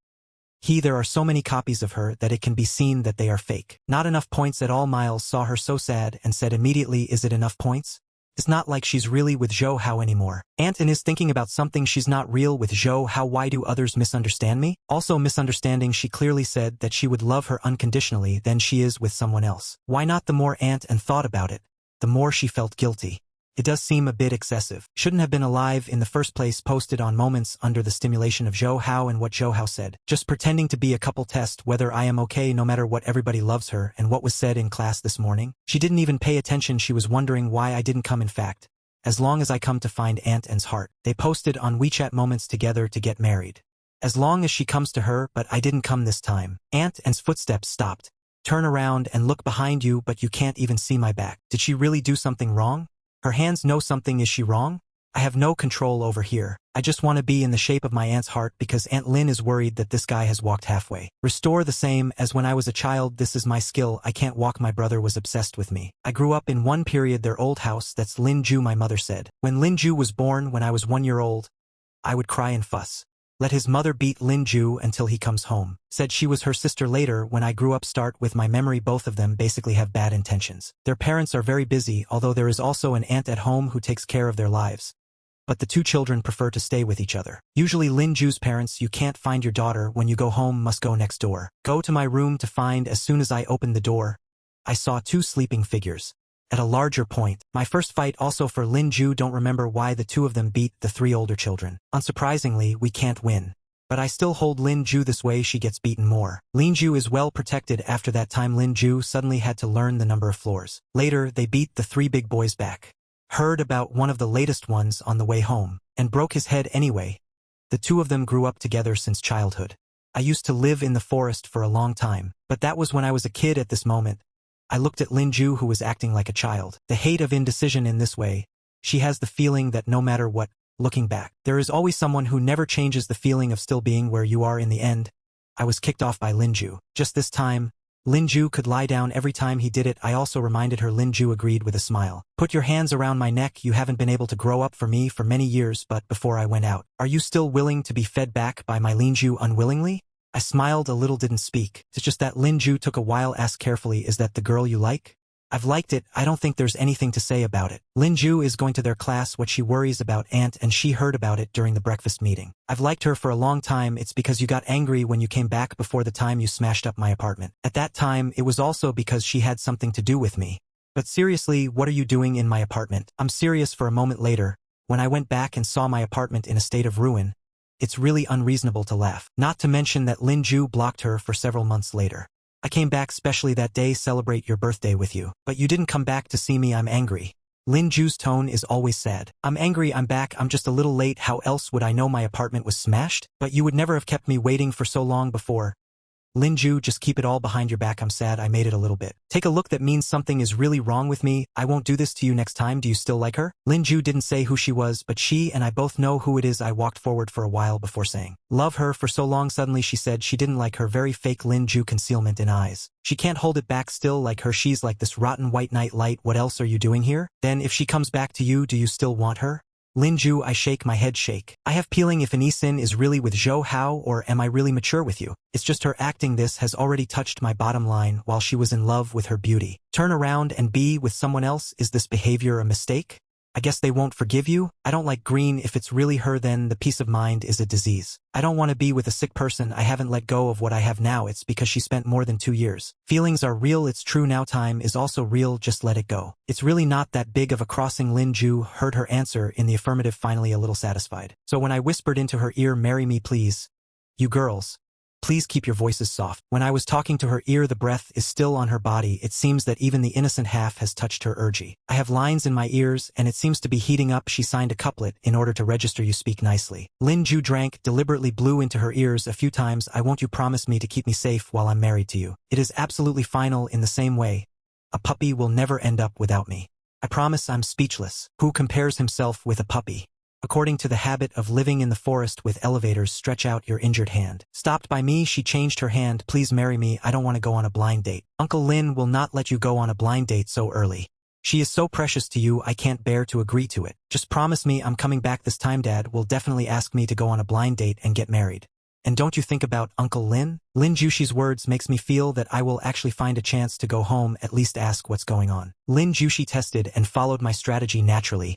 there are so many copies of her that it can be seen that they are fake. Not enough points at all. Miles saw her so sad and said immediately, is it enough points? It's not like she's really with Zhou Hao anymore. Aunt N is thinking about something. She's not real with Zhou Hao. Why do others misunderstand me? Also misunderstanding. She clearly said that she would love her unconditionally than she is with someone else. Why not? The more Aunt N thought about it, the more she felt guilty. It does seem a bit excessive. Shouldn't have been alive in the first place. Posted on moments under the stimulation of Zhou Hao and what Zhou Hao said. Just pretending to be a couple. Test whether I am okay no matter what. Everybody loves her. And what was said in class this morning? She didn't even pay attention. She was wondering why I didn't come. In fact, as long as I come to find Aunt N's heart. They posted on WeChat moments together to get married. As long as she comes to her, but I didn't come this time. Aunt N's footsteps stopped. Turn around and look behind you, but you can't even see my back. Did she really do something wrong? Her hands know something. Is she wrong? I have no control over here. I just want to be in the shape of my aunt's heart because Aunt Lin is worried that this guy has walked halfway. Restore the same as when I was a child. This is my skill. I can't walk. My brother was obsessed with me. I grew up in one period their old house. That's Lin Ju. My mother said. When Lin Ju was born when I was 1 year old, I would cry and fuss. Let his mother beat Lin Ju until he comes home. Said she was her sister. Later, when I grew up, start with my memory. Both of them basically have bad intentions. Their parents are very busy, although there is also an aunt at home who takes care of their lives. But the two children prefer to stay with each other. Usually Lin Ju's parents, you can't find your daughter when you go home, must go next door. Go to my room to find. As soon as I opened the door, I saw 2 sleeping figures. At a larger point, my first fight also for Lin Ju. Don't remember why the two of them beat the 3 older children. Unsurprisingly, we can't win. But I still hold Lin Ju this way she gets beaten more. Lin Ju is well protected. After that time Lin Ju suddenly had to learn the number of floors. Later, they beat the 3 big boys back. Heard about one of the latest ones on the way home, and broke his head anyway. The 2 of them grew up together since childhood. I used to live in the forest for a long time, but that was when I was a kid. At this moment, I looked at Lin Ju, who was acting like a child. The hate of indecision in this way. She has the feeling that no matter what, looking back, there is always someone who never changes, the feeling of still being where you are in the end. I was kicked off by Lin Ju. Just this time, Lin Ju could lie down every time he did it. I also reminded her. Lin Ju agreed with a smile. Put your hands around my neck. You haven't been able to grow up for me for many years, but before I went out, are you still willing to be fed back by my Lin Ju unwillingly? I smiled a little, didn't speak. It's just that Lin Ju took a while, asked carefully, is that the girl you like? I've liked it. I don't think there's anything to say about it. Lin Ju is going to their class. What she worries about aunt, and she heard about it during the breakfast meeting. I've liked her for a long time. It's because you got angry when you came back before the time you smashed up my apartment. At that time, it was also because she had something to do with me. But seriously, what are you doing in my apartment? I'm serious. For a moment later, when I went back and saw my apartment in a state of ruin, it's really unreasonable to laugh. Not to mention that Lin Ju blocked her for several months later. I came back specially that day, celebrate your birthday with you. But you didn't come back to see me. I'm angry. Lin Ju's tone is always sad. I'm angry. I'm back. I'm just a little late. How else would I know my apartment was smashed? But you would never have kept me waiting for so long before. Lin Ju, just keep it all behind your back. I'm sad I made it a little bit. Take a look, that means something is really wrong with me. I won't do this to you next time. Do you still like her? Lin Ju didn't say who she was, but she and I both know who it is. I walked forward for a while before saying, love her for so long. Suddenly she said she didn't like her. Very fake Lin Ju, concealment in eyes. She can't hold it back. Still like her. She's like this rotten white night light. What else are you doing here? Then if she comes back to you, do you still want her? Lin Ju, I shake my head. Shake. I have peeling if Anisin is really with Zhou Hao, or am I really mature with you? It's just her acting. This has already touched my bottom line. While she was in love with her beauty, turn around and be with someone else. Is this behavior a mistake? I guess they won't forgive you? I don't like green. If it's really her, then the peace of mind is a disease. I don't want to be with a sick person. I haven't let go of what I have now. It's because she spent more than 2 years. Feelings are real. It's true now. Time is also real. Just let it go. It's really not that big of a crossing. Lin Ju heard her answer in the affirmative, finally a little satisfied. So when I whispered into her ear, marry me please. You girls, please keep your voices soft. When I was talking to her ear, the breath is still on her body. It seems that even the innocent half has touched her urge. I have lines in my ears, and it seems to be heating up. She signed a couplet in order to register. You speak nicely. Lin Ju drank, deliberately blew into her ears a few times. I won't you promise me to keep me safe while I'm married to you? It is absolutely final. In the same way, a puppy will never end up without me. I promise. I'm speechless. Who compares himself with a puppy? According to the habit of living in the forest with elevators, stretch out your injured hand. Stopped by me, she changed her hand. Please marry me. I don't want to go on a blind date. Uncle Lin will not let you go on a blind date so early. She is so precious to you. I can't bear to agree to it. Just promise me I'm coming back this time. Dad will definitely ask me to go on a blind date and get married. And don't you think about Uncle Lin? Lin Jushi's words makes me feel that I will actually find a chance to go home, at least ask what's going on. Lin Jushi tested and followed my strategy naturally.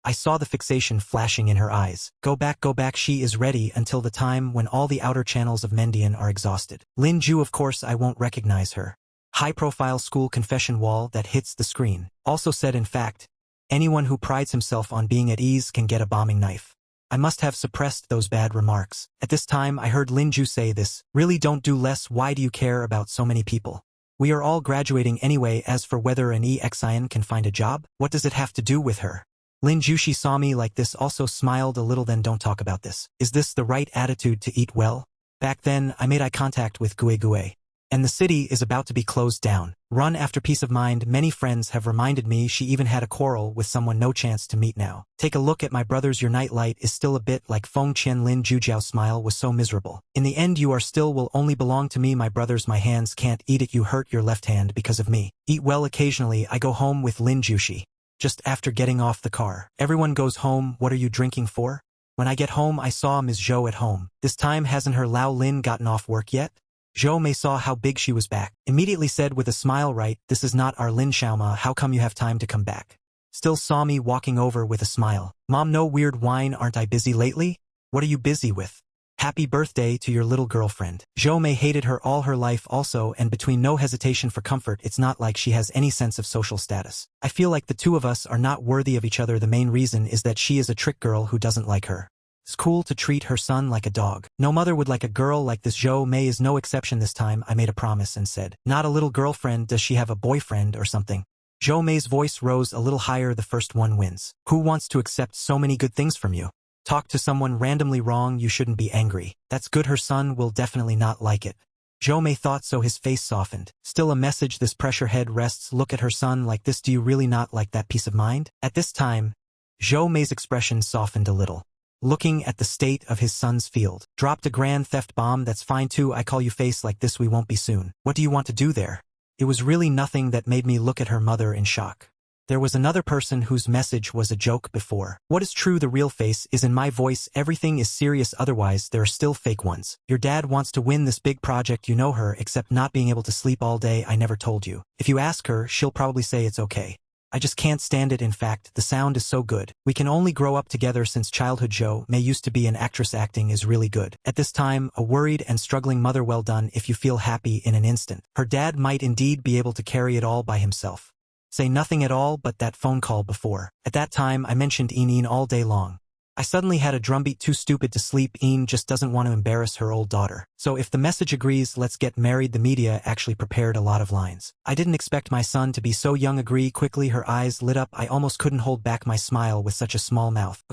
I saw the fixation flashing in her eyes. Go back, go back. She is ready until the time when all the outer channels of Mendian are exhausted. Lin Ju, of course I won't recognize her. High-profile school confession wall that hits the screen. Also said, in fact, anyone who prides himself on being at ease can get a bombing knife. I must have suppressed those bad remarks. At this time I heard Lin Ju say this. Really, don't do less. Why do you care about so many people? We are all graduating anyway. As for whether an EXIN can find a job, what does it have to do with her? Lin Jushi saw me like this, also smiled a little. Then don't talk about this. Is this the right attitude to eat well? Back then, I made eye contact with Gue Gue. And the city is about to be closed down. Run after peace of mind. Many friends have reminded me she even had a quarrel with someone. No chance to meet now. Take a look at my brothers. Your nightlight is still a bit like Feng Qian. Lin Jujiao's smile was so miserable. In the end you are still will only belong to me. My brothers, my hands can't eat it. You hurt your left hand because of me. Eat well occasionally. I go home with Lin Jushi. Just after getting off the car. Everyone goes home. What are you drinking for? When I get home I saw Ms. Zhou at home. This time hasn't her Lao Lin gotten off work yet? Zhou Mei saw how big she was back. Immediately said with a smile, right, this is not our Lin Xiaoma. How come you have time to come back? Still saw me walking over with a smile. Mom, no weird whine. Aren't I busy lately? What are you busy with? Happy birthday to your little girlfriend. Zhou Mei hated her all her life also, and between no hesitation for comfort, it's not like she has any sense of social status. I feel like the two of us are not worthy of each other. The main reason is that she is a trick girl who doesn't like her. It's cool to treat her son like a dog. No mother would like a girl like this. Jo May is no exception. This time I made a promise and said, not a little girlfriend. Does she have a boyfriend or something? Jo May's voice rose a little higher. The first one wins. Who wants to accept so many good things from you? Talk to someone randomly wrong. You shouldn't be angry. That's good. Her son will definitely not like it. Jo May thought so. His face softened. Still a message. This pressure head rests. Look at her son like this. Do you really not like that peace of mind? At this time, Jo May's expression softened a little. Looking at the state of his son's field. Dropped a grand theft bomb. That's fine too. I call you face like this. We won't be soon. What do you want to do there? It was really nothing. That made me look at her mother in shock. There was another person whose message was a joke before. What is true? The real face is in my voice. Everything is serious. Otherwise, there are still fake ones. Your dad wants to win this big project. You know her, except not being able to sleep all day. I never told you. If you ask her, she'll probably say it's okay. I just can't stand it. In fact, the sound is so good. We can only grow up together since childhood. Jo May used to be an actress. Acting is really good. At this time, a worried and struggling mother. Well done. If you feel happy in an instant. Her dad might indeed be able to carry it all by himself. Say nothing at all but that phone call before. At that time, I mentioned Een all day long. I suddenly had a drumbeat. Too stupid to sleep. Een just doesn't want to embarrass her old daughter. So if the message agrees, let's get married. The media actually prepared a lot of lines. I didn't expect my son to be so young. Agree quickly. Her eyes lit up. I almost couldn't hold back my smile with such a small mouth.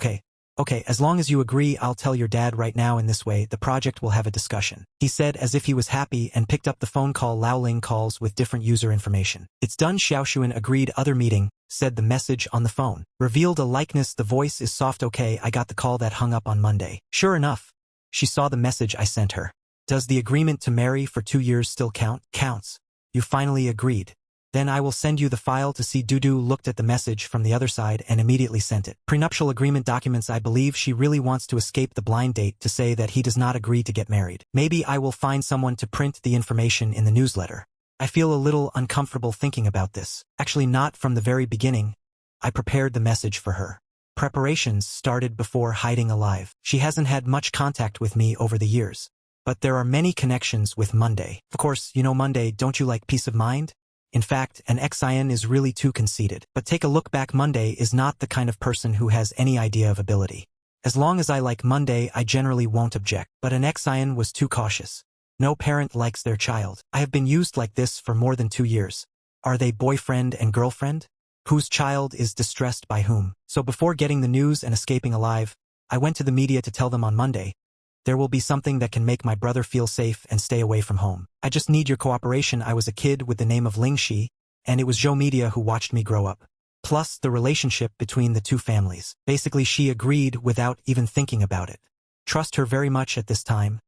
Okay, as long as you agree, I'll tell your dad right now. In this way, the project will have a discussion. He said as if he was happy and picked up the phone call. Lao Ling calls with different user information. It's done. Xiaoshuan agreed. Other meeting, said the message on the phone. Revealed a likeness. The voice is soft. Okay, I got the call that hung up on Monday. Sure enough. She saw the message I sent her. Does the agreement to marry for 2 years still count? Counts. You finally agreed. Then I will send you the file to see. Dudu looked at the message from the other side and immediately sent it. Prenuptial agreement documents. I believe she really wants to escape the blind date to say that he does not agree to get married. Maybe I will find someone to print the information in the newsletter. I feel a little uncomfortable thinking about this. Actually, not from the very beginning. I prepared the message for her. Preparations started before hiding alive. She hasn't had much contact with me over the years. But there are many connections with Monday. Of course, you know Monday. Don't you like peace of mind? In fact, an Xian is really too conceited. But take a look back. Monday is not the kind of person who has any idea of ability. As long as I like Monday, I generally won't object. But an Xian was too cautious. No parent likes their child. I have been used like this for more than 2 years. Are they boyfriend and girlfriend? Whose child is distressed by whom? So before getting the news and escaping alive, I went to the media to tell them on Monday, there will be something that can make my brother feel safe and stay away from home. I just need your cooperation. I was a kid with the name of Ling Shi, and it was Zhou Media who watched me grow up. Plus the relationship between the two families. Basically, she agreed without even thinking about it. Trust her very much at this time.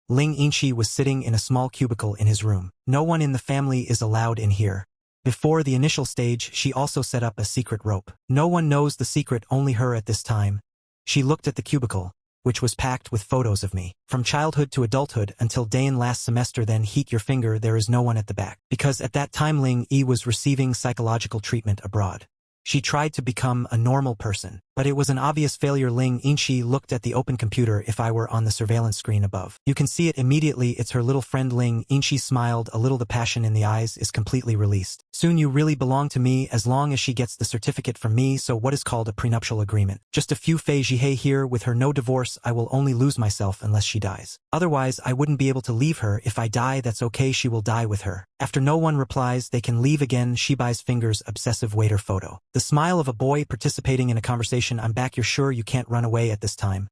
Ling Yinshi was sitting in a small cubicle in his room. No one in the family is allowed in here. Before the initial stage, she also set up a secret rope. No one knows the secret, only her at this time. She looked at the cubicle, which was packed with photos of me. From childhood to adulthood until Dayan last semester. Then heat your finger. There is no one at the back. Because at that time Ling Yi was receiving psychological treatment abroad. She tried to become a normal person, but it was an obvious failure. Ling Yinshi looked at the open computer. If I were on the surveillance screen above, you can see it immediately. It's her little friend Ling Yinshi smiled a little. The passion in the eyes is completely released. Soon you really belong to me as long as she gets the certificate from me. So what is called a prenuptial agreement. Just a few Fei Jihei here. With her no divorce, I will only lose myself unless she dies. Otherwise, I wouldn't be able to leave her. If I die, that's okay. She will die with her. After no one replies, they can leave again. Shibai fingers obsessive waiter photo. The smile of a boy participating in a conversation. I'm back. You're sure you can't run away at this time?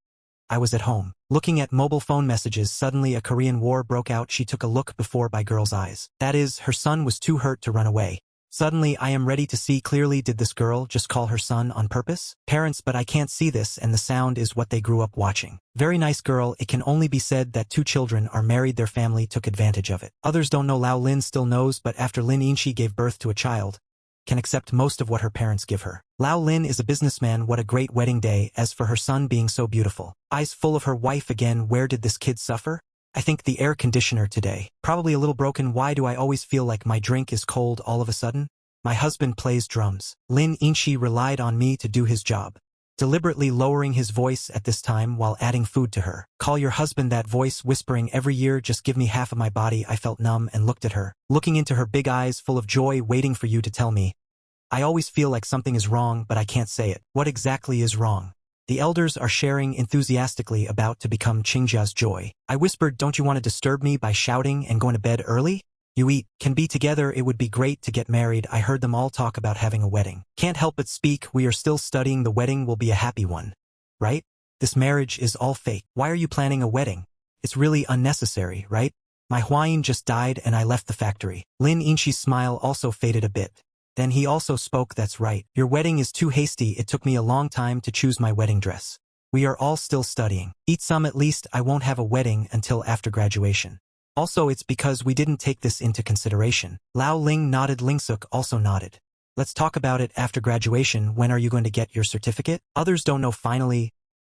I was at home. Looking at mobile phone messages. Suddenly a Korean war broke out. She took a look before by girl's eyes. That is, her son was too hurt to run away. Suddenly I am ready to see clearly. Did this girl just call her son on purpose? Parents, but I can't see this, and the sound is what they grew up watching. Very nice girl. It can only be said that 2 children are married. Their family took advantage of it. Others don't know. Lao Lin still knows, but after Lin Yinshi gave birth to a child, can accept most of what her parents give her. Lao Lin is a businessman. What a great wedding day. As for her son being so beautiful, eyes full of her wife again. Where did this kid suffer? I think the air conditioner today. Probably a little broken. Why do I always feel like my drink is cold all of a sudden? My husband plays drums. Lin Yinshi relied on me to do his job. Deliberately lowering his voice at this time while adding food to her. Call your husband. That voice whispering every year. Just give me half of my body. I felt numb and looked at her, looking into her big eyes full of joy, waiting for you to tell me. I always feel like something is wrong, but I can't say it. What exactly is wrong? The elders are sharing enthusiastically about to become Qingjia's joy. I whispered, don't you want to disturb me by shouting and going to bed early? You eat, can be together, it would be great to get married. I heard them all talk about having a wedding. Can't help but speak, we are still studying, the wedding will be a happy one. Right? This marriage is all fake. Why are you planning a wedding? It's really unnecessary, right? My Huayin just died and I left the factory. Lin Yingqi's smile also faded a bit. Then he also spoke, that's right. Your wedding is too hasty, it took me a long time to choose my wedding dress. We are all still studying. Eat some at least, I won't have a wedding until after graduation. Also it's because we didn't take this into consideration. Lao Ling nodded, Lingsuk also nodded. Let's talk about it after graduation, when are you going to get your certificate? Others don't know finally.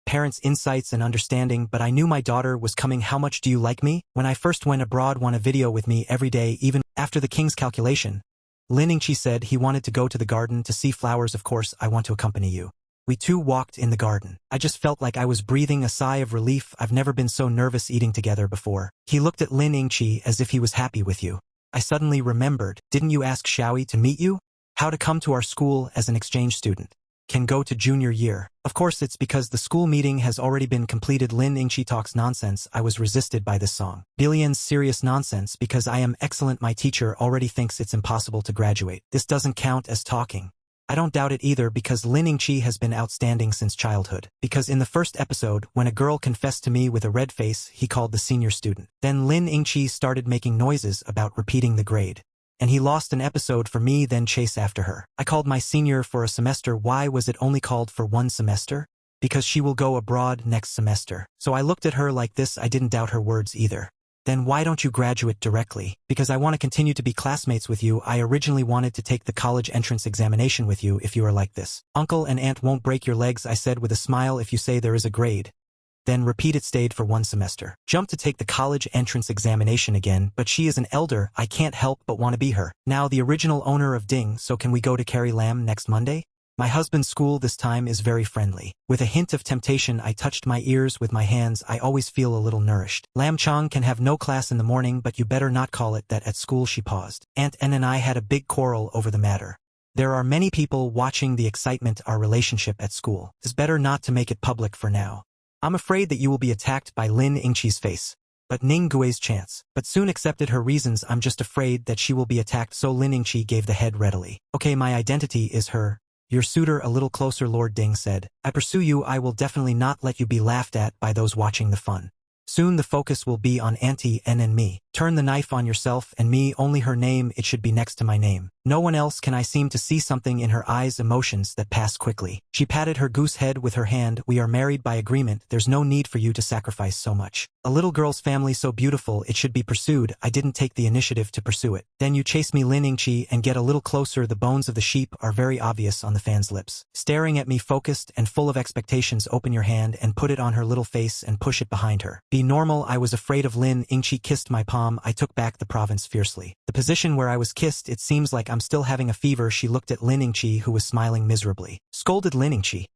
Parents' insights and understanding, but I knew my daughter was coming. How much do you like me? When I first went abroad, want a video with me every day, even after the king's calculation. Lin Yingqi said he wanted to go to the garden to see flowers. Of course, I want to accompany you. We two walked in the garden. I just felt like I was breathing a sigh of relief. I've never been so nervous eating together before. He looked at Lin Yingqi as if he was happy with you. I suddenly remembered, didn't you ask Xiaoyi to meet you? How to come to our school as an exchange student? Can go to junior year. Of course it's because the school meeting has already been completed. Lin Yingqi talks nonsense. I was resisted by this song. Billions serious nonsense because I am excellent. My teacher already thinks it's impossible to graduate. This doesn't count as talking. I don't doubt it either because Lin Yingqi has been outstanding since childhood. Because in the first episode, when a girl confessed to me with a red face, he called the senior student. Then Lin Yingqi started making noises about repeating the grade. And he lost an episode for me, then chase after her. I called my senior for a semester. Why was it only called for 1 semester? Because she will go abroad next semester. So I looked at her like this. I didn't doubt her words either. Then why don't you graduate directly? Because I want to continue to be classmates with you. I originally wanted to take the college entrance examination with you if you are like this. Uncle and aunt won't break your legs, I said with a smile. If you say there is a grade, then repeat it. Stayed for 1 semester. Jumped to take the college entrance examination again, but she is an elder. I can't help but want to be her. Now the original owner of Ding, so can we go to Carrie Lam next Monday? My husband's school this time is very friendly. With a hint of temptation, I touched my ears with my hands. I always feel a little nourished. Lam Chang can have no class in the morning, but you better not call it that at school. She paused. Aunt N and I had a big quarrel over the matter. There are many people watching the excitement our relationship at school. It's better not to make it public for now. I'm afraid that you will be attacked by Lin Yingqi's face. But Ning Gui's chance. But soon accepted her reasons. I'm just afraid that she will be attacked. So Lin Yingqi gave the head readily. Okay, my identity is her. Your suitor. A little closer, Lord Ding said. I pursue you. I will definitely not let you be laughed at by those watching the fun. Soon the focus will be on Auntie N and me. Turn the knife on yourself and me. Only her name, it should be next to my name. No one else. Can I seem to see something in her eyes, emotions that pass quickly. She patted her goose head with her hand. We are married by agreement. There's no need for you to sacrifice so much. A little girl's family so beautiful, it should be pursued. I didn't take the initiative to pursue it. Then you chase me, Lin Yingqi, and get a little closer. The bones of the sheep are very obvious on the fan's lips. Staring at me, focused and full of expectations. Open your hand and put it on her little face and push it behind her. Be normal. I was afraid of Lin Yingqi kissed my palm. I took back the province fiercely. The position where I was kissed, it seems like I'm still having a fever. She looked at Lin Yingqi, who was smiling miserably. Scolded Lin Yingqi.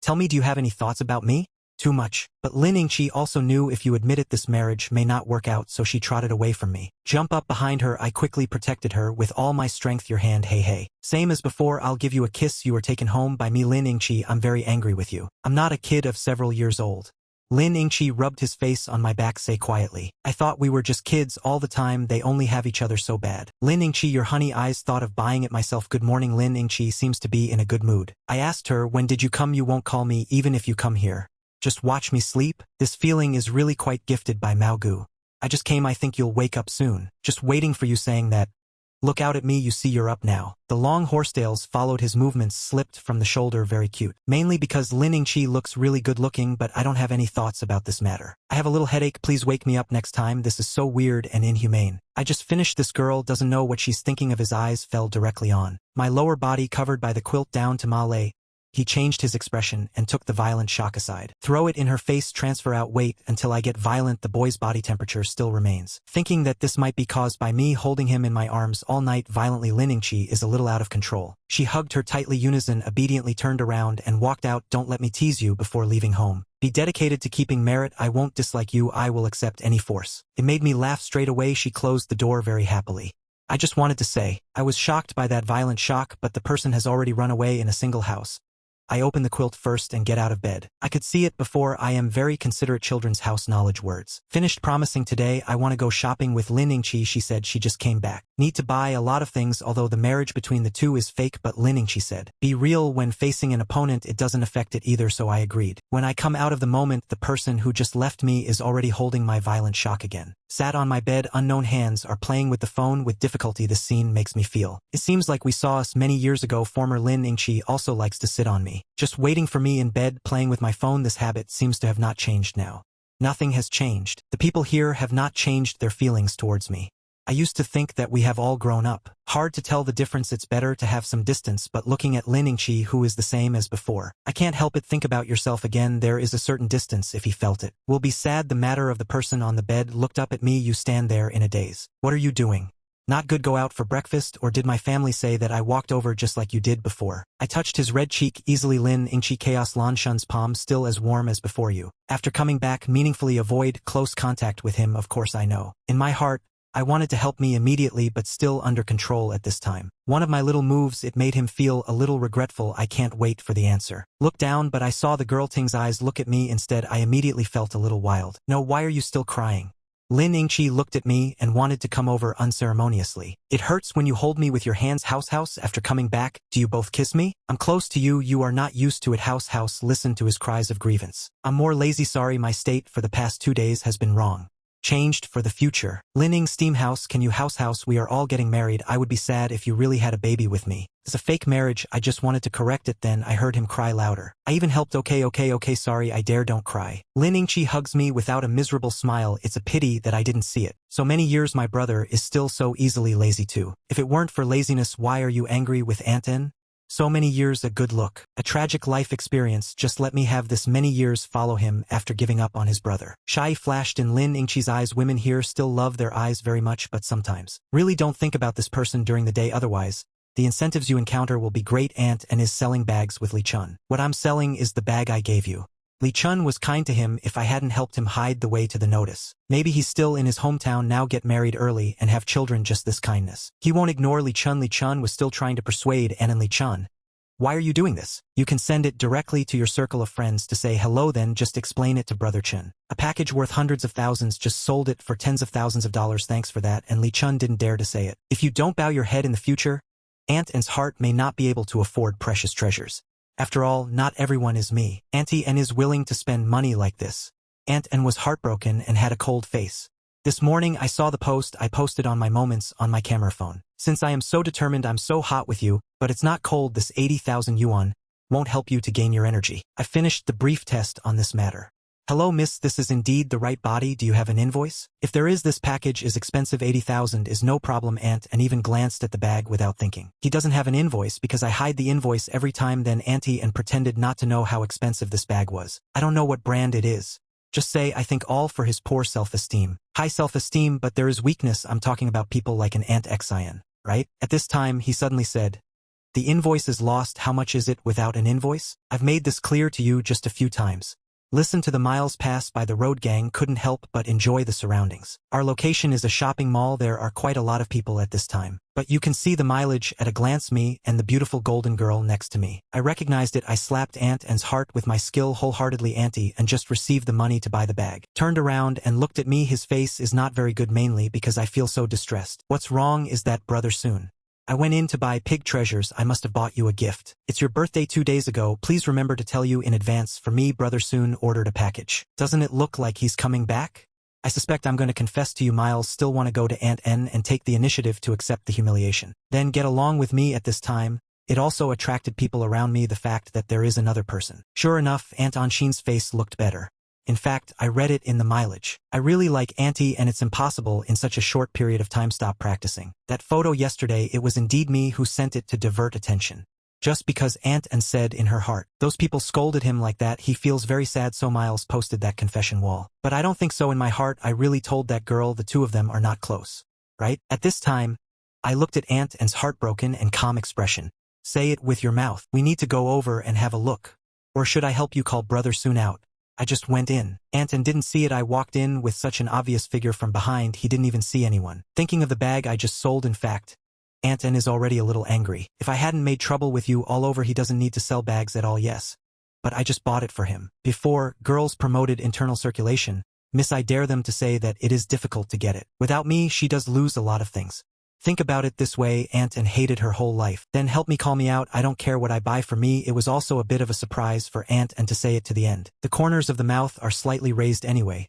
Tell me, do you have any thoughts about me? Too much. But Lin Yingqi also knew if you admit it, this marriage may not work out, so she trotted away from me. Jump up behind her. I quickly protected her with all my strength. Your hand. Hey hey. Same as before. I'll give you a kiss. You are taken home by me, Lin Yingqi. I'm very angry with you. I'm not a kid of several years old. Lin Yingqi rubbed his face on my back. Say quietly. I thought we were just kids all the time. They only have each other so bad. Lin Yingqi, your honey eyes. Thought of buying it myself. Good morning. Lin Yingqi seems to be in a good mood. I asked her, when did you come? You won't call me even if you come here. Just watch me sleep. This feeling is really quite gifted by Mao Gu. I just came. I think you'll wake up soon. Just waiting for you, saying that. Look out at me. You see, you're up now. The long horsetails followed his movements, slipped from the shoulder. Very cute. Mainly because Lin Yingqi looks really good looking, but I don't have any thoughts about this matter. I have a little headache. Please wake me up next time. This is so weird and inhumane. I just finished. This girl doesn't know what she's thinking of. His eyes fell directly on my lower body, covered by the quilt down to Malay. He changed his expression and took the violent shock aside. Throw it in her face. Transfer out. Wait until I get violent. The boy's body temperature still remains. Thinking that this might be caused by me holding him in my arms all night violently. Lin Yingqi is a little out of control. She hugged her tightly. Unison obediently turned around and walked out. Don't let me tease you before leaving home. Be dedicated to keeping merit. I won't dislike you. I will accept any force. It made me laugh straight away. She closed the door very happily. I just wanted to say, I was shocked by that violent shock, but the person has already run away in a single house. I open the quilt first and get out of bed. I could see it before. I am very considerate. Children's house knowledge words. Finished promising today I want to go shopping with Lin Yingqi. She said she just came back. Need to buy a lot of things, although the marriage between the two is fake, but Lin Yingqi said, be real. When facing an opponent it doesn't affect it either, so I agreed. When I come out of the moment, the person who just left me is already holding my violent shock again. Sat on my bed, unknown hands are playing with the phone with difficulty. This scene makes me feel. It seems like we saw us many years ago. Former Lin Yingqi also likes to sit on me, just waiting for me in bed, playing with my phone. This habit seems to have not changed now. Nothing has changed. The people here have not changed their feelings towards me. I used to think that we have all grown up. Hard to tell the difference. It's better to have some distance, but looking at Lin Yingqi, who is the same as before, I can't help it. Think about yourself again. There is a certain distance. If he felt it, will be sad. The matter of the person on the bed looked up at me. You stand there in a daze. What are you doing? Not good. Go out for breakfast, or did my family say that I walked over just like you did before? I touched his red cheek easily. Lin Yingqi. Chaos. Lan Shun's palm still as warm as before. You. After coming back, meaningfully avoid close contact with him. Of course I know. In my heart, I wanted to help me immediately, but still under control at this time. One of my little moves, it made him feel a little regretful. I can't wait for the answer. Look down, but I saw the girl Ting's eyes look at me instead. I immediately felt a little wild. No, why are you still crying? Lin Yingqi looked at me and wanted to come over unceremoniously. It hurts when you hold me with your hands. House. After coming back, do you both kiss me? I'm close to you. You are not used to it. House. Listen to his cries of grievance. I'm more lazy. Sorry, my state for the past 2 days has been wrong. Changed for the future. Lin Ying. Steam house. Can you house? We are all getting married. I would be sad if you really had a baby with me. It's a fake marriage. I just wanted to correct it. Then I heard him cry louder. I even helped. Okay, sorry, I dare. Don't cry. Lin Yingqi hugs me without a miserable smile. It's a pity that I didn't see it. So many years. My brother is still so easily lazy too. If it weren't for laziness, why are you angry with Aunt N? So many years. A good look. A tragic life experience. Just let me have this many years. Follow him after giving up on his brother. Shy flashed in Lin Yingqi's eyes. Women here still love their eyes very much, but sometimes. Really don't think about this person during the day, otherwise the incentives you encounter will be great. Aunt N is selling bags with Li Chun. What I'm selling is the bag I gave you. Li Chun was kind to him. If I hadn't helped him hide the way to the notice, maybe he's still in his hometown now. Get married early and have children. Just this kindness. He won't ignore Li Chun. Li Chun was still trying to persuade Ann and Li Chun. Why are you doing this? You can send it directly to your circle of friends to say hello, then just explain it to Brother Chen. A package worth hundreds of thousands, just sold it for tens of thousands of dollars. Thanks for that. And Li Chun didn't dare to say it. If you don't bow your head in the future, Aunt N's heart may not be able to afford precious treasures. After all, not everyone is me. Auntie N is willing to spend money like this. Aunt N was heartbroken and had a cold face. This morning I saw the post I posted on my moments on my camera phone. Since I am so determined, I'm so hot with you, but it's not cold. This 80,000 yuan won't help you to gain your energy. I finished the brief test on this matter. Hello miss, this is indeed the right body. Do you have an invoice? If there is, this package is expensive. 80,000 is no problem. Aunt and even glanced at the bag without thinking. He doesn't have an invoice because I hide the invoice every time. Then Auntie and pretended not to know how expensive this bag was. I don't know what brand it is. Just say I think all for his poor self-esteem. High self-esteem, but there is weakness. I'm talking about people like an Aunt Xian, right? At this time he suddenly said, the invoice is lost. How much is it without an invoice? I've made this clear to you just a few times. Listen to the miles passed by. The road gang couldn't help but enjoy the surroundings. Our location is a shopping mall. There are quite a lot of people at this time, but you can see the mileage at a glance. Me and the beautiful golden girl next to me. I recognized it. I slapped Aunt N's heart with my skill wholeheartedly. Auntie and just received the money to buy the bag. Turned around and looked at me. His face is not very good, mainly because I feel so distressed. What's wrong is that Brother Soon. I went in to buy pig treasures. I must have bought you a gift. It's your birthday 2 days ago. Please remember to tell you in advance. For me, Brother Soon ordered a package. Doesn't it look like he's coming back? I suspect I'm going to confess to you. Miles still want to go to Aunt N and take the initiative to accept the humiliation. Then get along with me at this time. It also attracted people around me, the fact that there is another person. Sure enough, Aunt Anshin's face looked better. In fact, I read it in the mileage. I really like Auntie and it's impossible in such a short period of time. Stop practicing. That photo yesterday, it was indeed me who sent it to divert attention. Just because Aunt N said in her heart, those people scolded him like that, he feels very sad, so Miles posted that confession wall. But I don't think so. In my heart, I really told that girl the two of them are not close. Right? At this time, I looked at Aunt N's heartbroken and calm expression. Say it with your mouth. We need to go over and have a look. Or should I help you call Brother Soon out? I just went in. Aunt N didn't see it. I walked in with such an obvious figure from behind. He didn't even see anyone. Thinking of the bag I just sold, in fact, Aunt is already a little angry. If I hadn't made trouble with you all over, he doesn't need to sell bags at all, yes. But I just bought it for him. Before, girls promoted internal circulation. Miss, I dare them to say that it is difficult to get it. Without me, she does lose a lot of things. Think about it this way, Aunt hated her whole life. Then help me call me out, I don't care what I buy for me. It was also a bit of a surprise for Aunt to say it to the end. The corners of the mouth are slightly raised anyway.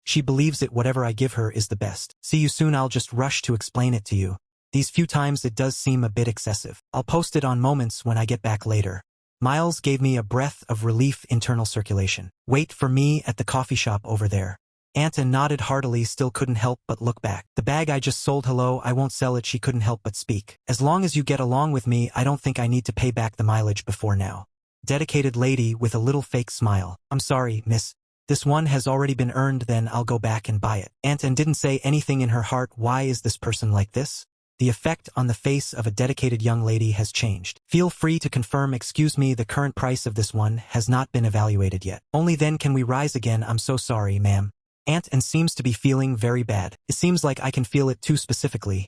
She believes it whatever I give her is the best. See you soon, I'll just rush to explain it to you. These few times it does seem a bit excessive. I'll post it on moments when I get back later. Miles gave me a breath of relief. Internal circulation. Wait for me at the coffee shop over there. Aunt nodded heartily, still couldn't help but look back. The bag I just sold, hello, I won't sell it, she couldn't help but speak. As long as you get along with me, I don't think I need to pay back the mileage before now. Dedicated lady with a little fake smile. I'm sorry, miss. This one has already been earned, then I'll go back and buy it. Aunt didn't say anything in her heart. Why is this person like this? The effect on the face of a dedicated young lady has changed. Feel free to confirm. Excuse me, the current price of this one has not been evaluated yet. Only then can we rise again. I'm so sorry, ma'am. Aunt seems to be feeling very bad. It seems like I can feel it too specifically.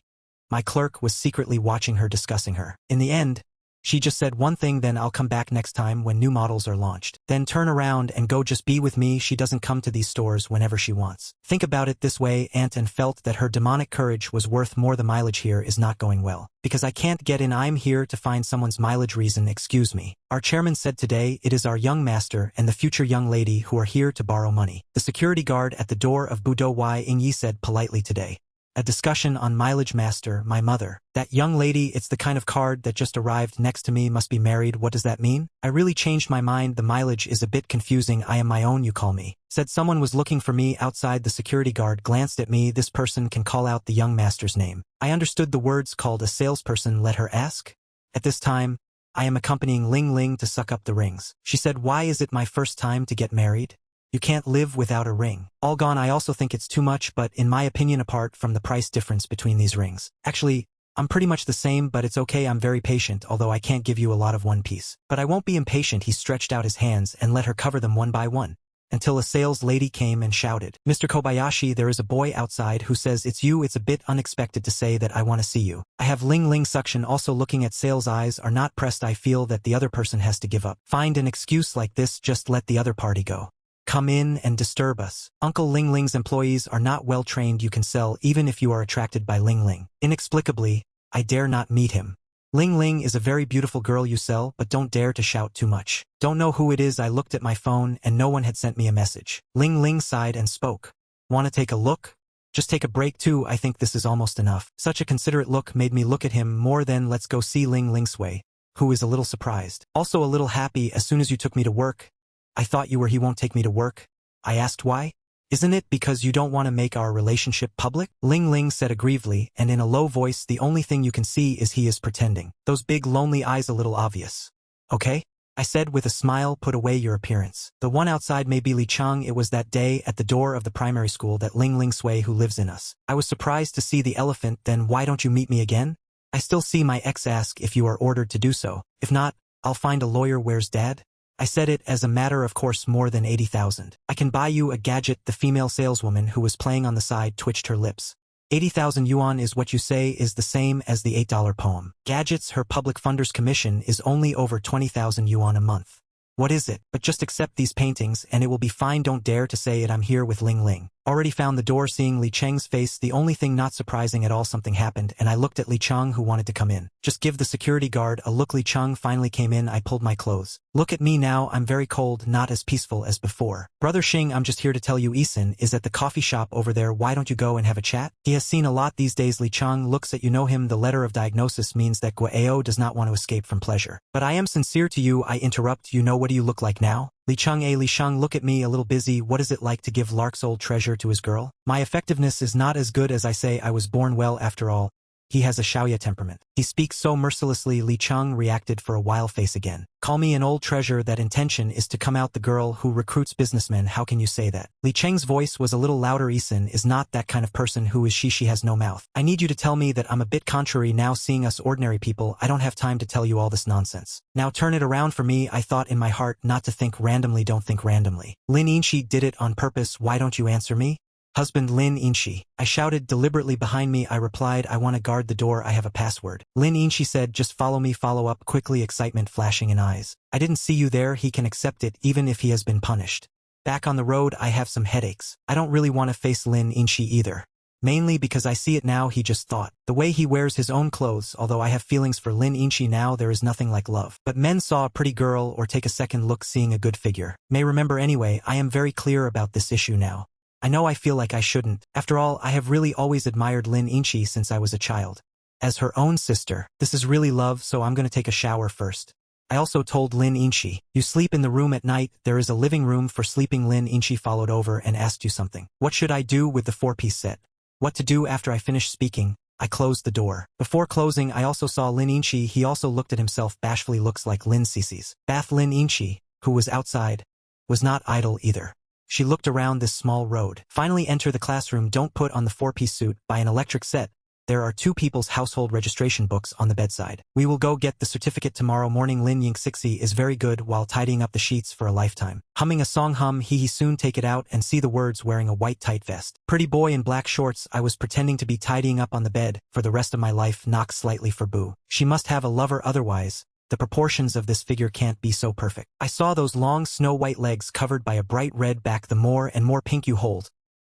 My clerk was secretly watching her, discussing her. In the end, she just said one thing, then I'll come back next time when new models are launched. Then turn around and go, just be with me. She doesn't come to these stores whenever she wants. Think about it this way, Aunt felt that her demonic courage was worth more. The mileage here is not going well. Because I can't get in, I'm here to find someone's mileage. Reason, excuse me. Our chairman said today it is our young master and the future young lady who are here to borrow money. The security guard at the door of Budo Y Ingyi said politely today. A discussion on mileage, master, my mother. That young lady, it's the kind of card that just arrived next to me, must be married. What does that mean? I really changed my mind. The mileage is a bit confusing. I am my own, you call me. Said someone was looking for me outside. The security guard glanced at me. This person can call out the young master's name. I understood the words. Called a salesperson, let her ask. At this time, I am accompanying Ling Ling to suck up the rings. She said, why is it my first time to get married? You can't live without a ring. All gone. I also think it's too much, but in my opinion, apart from the price difference between these rings. Actually, I'm pretty much the same, but it's okay. I'm very patient, although I can't give you a lot of one piece. But I won't be impatient. He stretched out his hands and let her cover them one by one, until a sales lady came and shouted, Mr. Kobayashi, there is a boy outside who says it's you. It's a bit unexpected to say that. I want to see you. I have Ling Ling suction also looking at sales. Eyes are not pressed. I feel that the other person has to give up. Find an excuse like this, just let the other party go. Come in and disturb us. Uncle Ling Ling's employees are not well trained. You can sell even if you are attracted by Ling Ling. Inexplicably, I dare not meet him. Ling Ling is a very beautiful girl you sell, but don't dare to shout too much. Don't know who it is. I looked at my phone and no one had sent me a message. Ling Ling sighed and spoke. Want to take a look? Just take a break too. I think this is almost enough. Such a considerate look made me look at him more. Than let's go see Ling Ling sway, who is a little surprised. Also a little happy. As soon as you took me to work, I thought you were. He won't take me to work? I asked why. Isn't it because you don't want to make our relationship public? Ling Ling said aggrievedly, and in a low voice, the only thing you can see is he is pretending. Those big lonely eyes a little obvious. Okay? I said with a smile, put away your appearance. The one outside may be Li Chang. It was that day at the door of the primary school that Ling Ling Sui who lives in us. I was surprised to see the elephant. Then why don't you meet me again? I still see my ex. Ask if you are ordered to do so. If not, I'll find a lawyer. Where's dad? I said it as a matter of course. More than 80,000. I can buy you a gadget. The female saleswoman who was playing on the side twitched her lips. 80,000 yuan is what you say is the same as the $8 poem. Gadgets. Her public funder's commission is only over 20,000 yuan a month. What is it? But just accept these paintings and it will be fine. Don't dare to say it. I'm here with Ling Ling. Already found the door. Seeing Li Cheng's face, the only thing not surprising at all, something happened, and I looked at Li Cheng who wanted to come in. Just give the security guard a look. Li Cheng finally came in. I pulled my clothes. Look at me now. I'm very cold, not as peaceful as before. Brother Xing, I'm just here to tell you Isin is at the coffee shop over there. Why don't you go and have a chat? He has seen a lot these days. Li Cheng looks at you. Know him. The letter of diagnosis means that Guao does not want to escape from pleasure. But I am sincere to you. I interrupt. You know what do you look like now? Li Cheng, Li Sheng, look at me a little busy. What is it like to give Lark's old treasure to his girl? My effectiveness is not as good as I say. I was born well after all. He has a Shaoya temperament. He speaks so mercilessly. Li Cheng reacted for a while. Face again. Call me an old treasure. That intention is to come out the girl who recruits businessmen. How can you say that? Li Cheng's voice was a little louder. Isin is not that kind of person. Who is she? She has no mouth. I need you to tell me that. I'm a bit contrary now. Seeing us ordinary people, I don't have time to tell you all this nonsense. Now turn it around for me. I thought in my heart not to think randomly. Don't think randomly. Lin Yinshi did it on purpose. Why don't you answer me? Husband Lin Inchi. I shouted deliberately behind me. I replied, I want to guard the door, I have a password. Lin Inchi said, just follow me, follow up quickly, excitement flashing in eyes. I didn't see you there, he can accept it even if he has been punished. Back on the road, I have some headaches. I don't really want to face Lin Inchi either. Mainly because I see it now, he just thought. The way he wears his own clothes, although I have feelings for Lin Inchi now, there is nothing like love. But men saw a pretty girl or take a second look seeing a good figure. May remember anyway, I am very clear about this issue now. I know I feel like I shouldn't. After all, I have really always admired Lin Inchi since I was a child. As her own sister, this is really love, so I'm gonna take a shower first. I also told Lin Inchi, you sleep in the room at night, there is a living room for sleeping. Lin Inchi followed over and asked you something. What should I do with the 4-piece set? What to do after I finished speaking, I closed the door. Before closing, I also saw Lin Inchi. He also looked at himself bashfully, looks like Lin Cece's bath. Lin Inchi, who was outside, was not idle either. She looked around this small road. Finally enter the classroom, don't put on the 4-piece suit, buy an electric set. There are 2 people's household registration books on the bedside. We will go get the certificate tomorrow morning. Lin Yingxixi is very good while tidying up the sheets for a lifetime. Humming a song, hum, he soon take it out and see the words, wearing a white tight vest. Pretty boy in black shorts, I was pretending to be tidying up on the bed, for the rest of my life, knock slightly for boo. She must have a lover otherwise. The proportions of this figure can't be so perfect. I saw those long snow-white legs covered by a bright red back. The more and more pink you hold,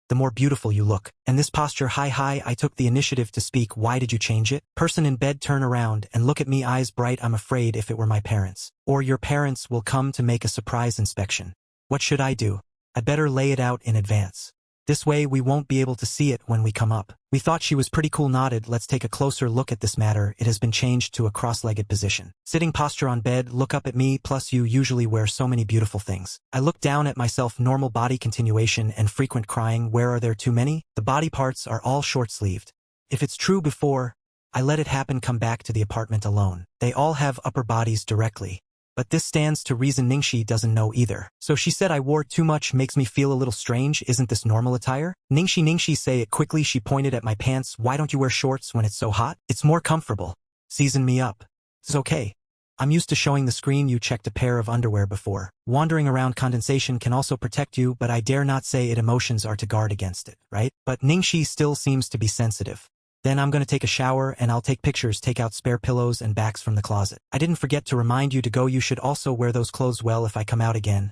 the more beautiful you look. And this posture, hi, I took the initiative to speak. Why did you change it? Person in bed, turn around and look at me, eyes bright. I'm afraid if it were my parents, or your parents will come to make a surprise inspection. What should I do? I better lay it out in advance. This way we won't be able to see it when we come up. We thought she was pretty cool, nodded. Let's take a closer look at this matter. It has been changed to a cross-legged position. Sitting posture on bed, look up at me, plus you usually wear so many beautiful things. I look down at myself, normal body continuation and frequent crying. Where are there too many? The body parts are all short-sleeved. If it's true before, I let it happen, come back to the apartment alone. They all have upper bodies directly. But this stands to reason Ningxi doesn't know either. So she said I wore too much, makes me feel a little strange. Isn't this normal attire? Ningxi say it quickly. She pointed at my pants. Why don't you wear shorts when it's so hot? It's more comfortable. Season me up. It's okay. I'm used to showing the screen. You checked a pair of underwear before. Wandering around, condensation can also protect you, but I dare not say it. Emotions are to guard against it, right? But Ningxi still seems to be sensitive. Then I'm gonna take a shower and I'll take pictures, take out spare pillows and backs from the closet. I didn't forget to remind you to go. You should also wear those clothes well. If I come out again,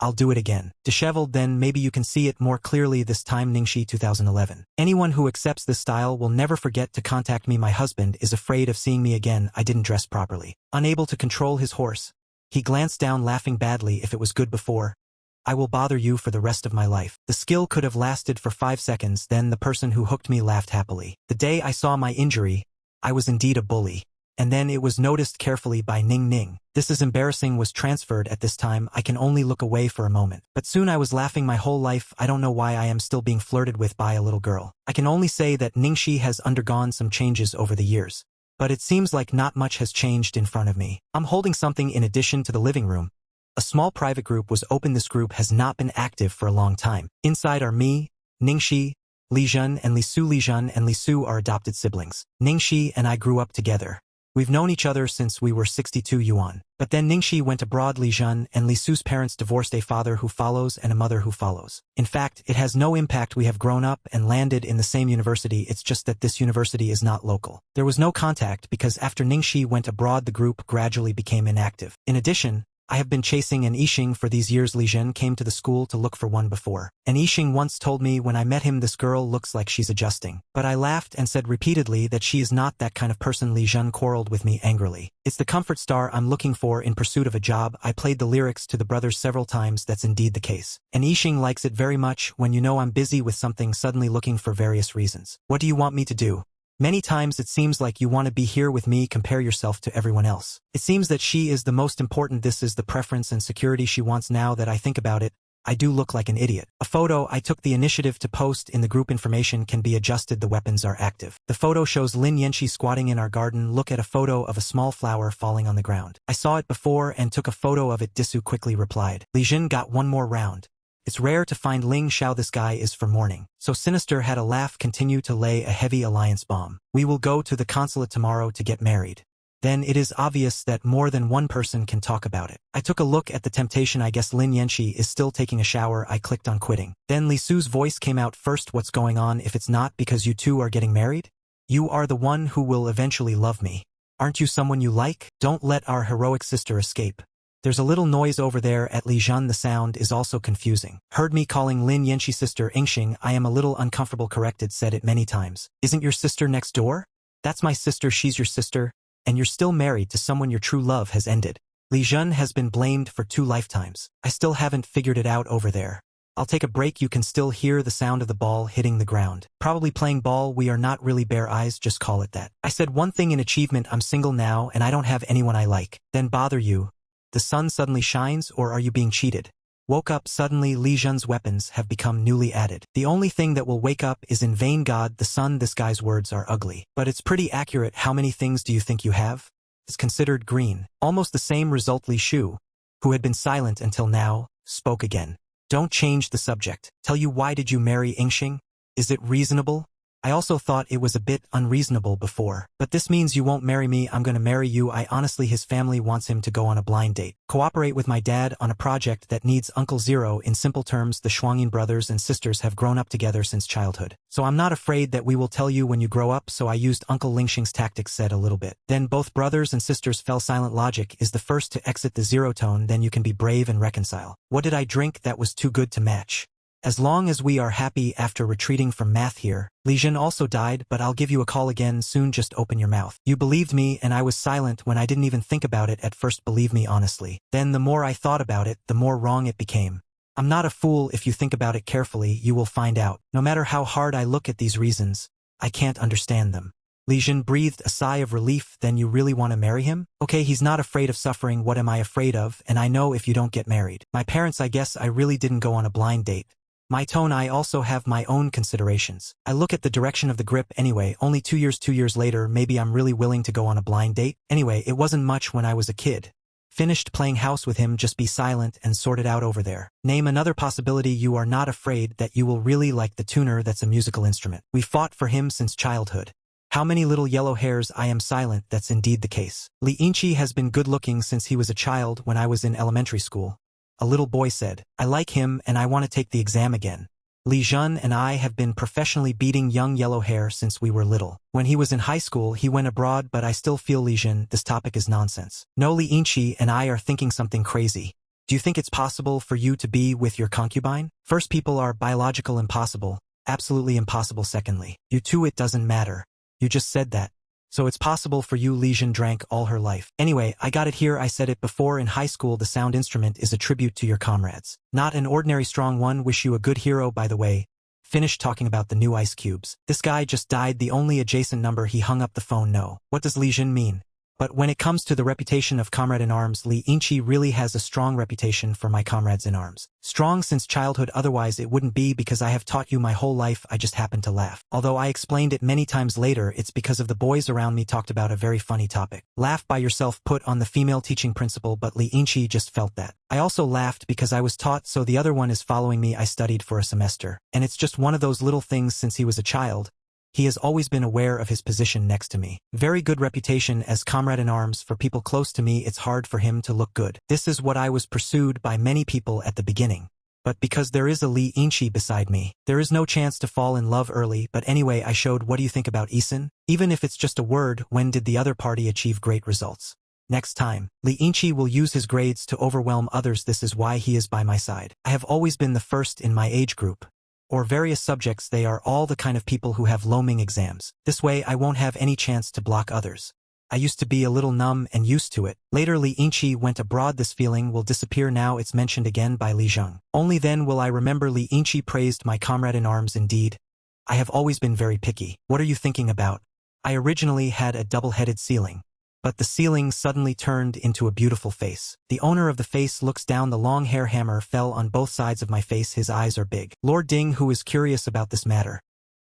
I'll do it again. Disheveled, then maybe you can see it more clearly this time. Ningxi 2011. Anyone who accepts this style will never forget to contact me. My husband is afraid of seeing me again. I didn't dress properly. Unable to control his horse, he glanced down, laughing badly. If it was good before, I will bother you for the rest of my life. The skill could have lasted for 5 seconds, then the person who hooked me laughed happily. The day I saw my injury, I was indeed a bully. And then it was noticed carefully by Ning Ning. This is embarrassing, was transferred at this time. I can only look away for a moment. But soon I was laughing my whole life. I don't know why I am still being flirted with by a little girl. I can only say that Ningxi has undergone some changes over the years. But it seems like not much has changed in front of me. I'm holding something in addition to the living room. A small private group was open. This group has not been active for a long time. Inside are me, Ningxi, Li Zhen and Li Su. Li Zhen and Li Su are adopted siblings. Ningxi and I grew up together. We've known each other since we were 62 yuan. But then Ningxi went abroad. Li Zhen and Li Su's parents divorced, a father who follows and a mother who follows. In fact, it has no impact. We have grown up and landed in the same university. It's just that this university is not local. There was no contact because after Ningxi went abroad, the group gradually became inactive. In addition, I have been chasing an Yixing for these years. Li Zhen came to the school to look for one before. An Yixing once told me when I met him, this girl looks like she's adjusting. But I laughed and said repeatedly that she is not that kind of person. Li Zhen quarreled with me angrily. It's the comfort star I'm looking for in pursuit of a job. I played the lyrics to the brothers several times. That's indeed the case. An Yixing likes it very much when you know I'm busy with something, suddenly looking for various reasons. What do you want me to do? Many times it seems like you want to be here with me, compare yourself to everyone else. It seems that she is the most important. This is the preference and security she wants. Now that I think about it, I do look like an idiot. A photo I took the initiative to post in the group. Information can be adjusted. The weapons are active. The photo shows Lin Yanxi squatting in our garden. Look at a photo of a small flower falling on the ground. I saw it before and took a photo of it. Disu quickly replied. Li Jin got one more round. It's rare to find Ling Xiao. This guy is for mourning. So Sinister had a laugh. Continue to lay a heavy alliance bomb. We will go to the consulate tomorrow to get married. then it is obvious that more than one person can talk about it. I took a look at the temptation. I guess Lin Yanqi is still taking a shower. I clicked on quitting. Then Li Su's voice came out. First, what's going on if it's not because you two are getting married? You are the one who will eventually love me. Aren't you someone you like? Don't let our heroic sister escape. There's a little noise over there at Li Zhan. The sound is also confusing. Heard me calling Lin Yanqi sister Ingxing. I am a little uncomfortable. Corrected, said it many times. Isn't your sister next door? That's my sister. She's your sister. And you're still married to someone your true love has ended. Li Zhan has been blamed for 2 lifetimes. I still haven't figured it out over there. I'll take a break. You can still hear the sound of the ball hitting the ground. Probably playing ball. We are not really bare eyes, just call it that. I said one thing in achievement. I'm single now and I don't have anyone I like. Then bother you. The sun suddenly shines, or are you being cheated? Woke up suddenly. Li Zhan's weapons have become newly added. The only thing that will wake up is in vain. God, the sun. This guy's words are ugly. But it's pretty accurate. How many things do you think you have? It's considered green. Almost the same result. Li Shu, who had been silent until now, spoke again. Don't change the subject. Tell you, why did you marry Ingxing? Is it reasonable? I also thought it was a bit unreasonable before. But this means you won't marry me. I'm gonna marry you. I honestly, his family wants him to go on a blind date. Cooperate with my dad on a project that needs Uncle Zero. In simple terms, the Shuangyin brothers and sisters have grown up together since childhood. So I'm not afraid that we will tell you when you grow up. So I used Uncle Lingxing's tactics, said a little bit. Then both brothers and sisters fell silent. Logic is the first to exit the zero tone. Then you can be brave and reconcile. What did I drink that was too good to match? As long as we are happy. After retreating from math here, Li Zhan also died, but I'll give you a call again soon. Just open your mouth. You believed me and I was silent when I didn't even think about it at first. Believe me honestly. Then the more I thought about it, the more wrong it became. I'm not a fool. If you think about it carefully, you will find out. No matter how hard I look at these reasons, I can't understand them. Li Zhan breathed a sigh of relief. Then you really want to marry him? Okay, he's not afraid of suffering. What am I afraid of? And I know if you don't get married. My parents. I guess I really didn't go on a blind date. My tone. I also have my own considerations. I look at the direction of the grip. Anyway, only 2 years later, maybe I'm really willing to go on a blind date. Anyway, it wasn't much when I was a kid. Finished playing house with him. Just be silent and sort it out over there. Name another possibility. You are not afraid that you will really like the tuner. That's a musical instrument. We fought for him since childhood. How many little yellow hairs? I am silent. That's indeed the case. Li Yanqi has been good looking since he was a child. When I was in elementary school, a little boy said, I like him and I want to take the exam again. Li Zhan and I have been professionally beating young yellow hair since we were little. When he was in high school, he went abroad, but I still feel. Li Zhan, this topic is nonsense. No, Li Yanqi and I are thinking something crazy. Do you think it's possible for you to be with your concubine? First, people are biological. Impossible. Absolutely impossible. Secondly, you two, it doesn't matter. You just said that. So it's possible for you. Li Zhan drank all her life. Anyway, I got it here. I said it before. In high school, the sound instrument is a tribute to your comrades. Not an ordinary strong one. Wish you a good hero. By the way, finished talking about the new ice cubes. This guy just died. The only adjacent number. He hung up the phone. No. What does Li Zhan mean? But when it comes to the reputation of comrade-in-arms, Li Yanqi really has a strong reputation for my comrades-in-arms. Strong since childhood, otherwise it wouldn't be, because I have taught you my whole life. I just happened to laugh. Although I explained it many times later, it's because of the boys around me talked about a very funny topic. Laugh by yourself, put on the female teaching principle, but Li Yanqi just felt that. I also laughed because I was taught, so the other one is following me. I studied for a semester. And it's just one of those little things. Since he was a child, he has always been aware of his position next to me. Very good reputation as comrade-in-arms. For people close to me, it's hard for him to look good. This is what I was pursued by many people at the beginning. But because there is a Li Yanqi beside me, there is no chance to fall in love early. But anyway, I showed. What do you think about Isin? Even if it's just a word, when did the other party achieve great results? Next time, Li Yanqi will use his grades to overwhelm others. This is why he is by my side. I have always been the first in my age group, or various subjects. They are all the kind of people who have low Ming exams. This way I won't have any chance to block others. I used to be a little numb and used to it. Later Li Yanqi went abroad. This feeling will disappear now it's mentioned again by Li Zhang. Only then will I remember. Li Yanqi praised my comrade-in-arms. Indeed, I have always been very picky. What are you thinking about? I originally had a double-headed ceiling, but the ceiling suddenly turned into a beautiful face. The owner of the face looks down. The long hair hammer fell on both sides of my face. His eyes are big. Lord Ding, who is curious about this matter.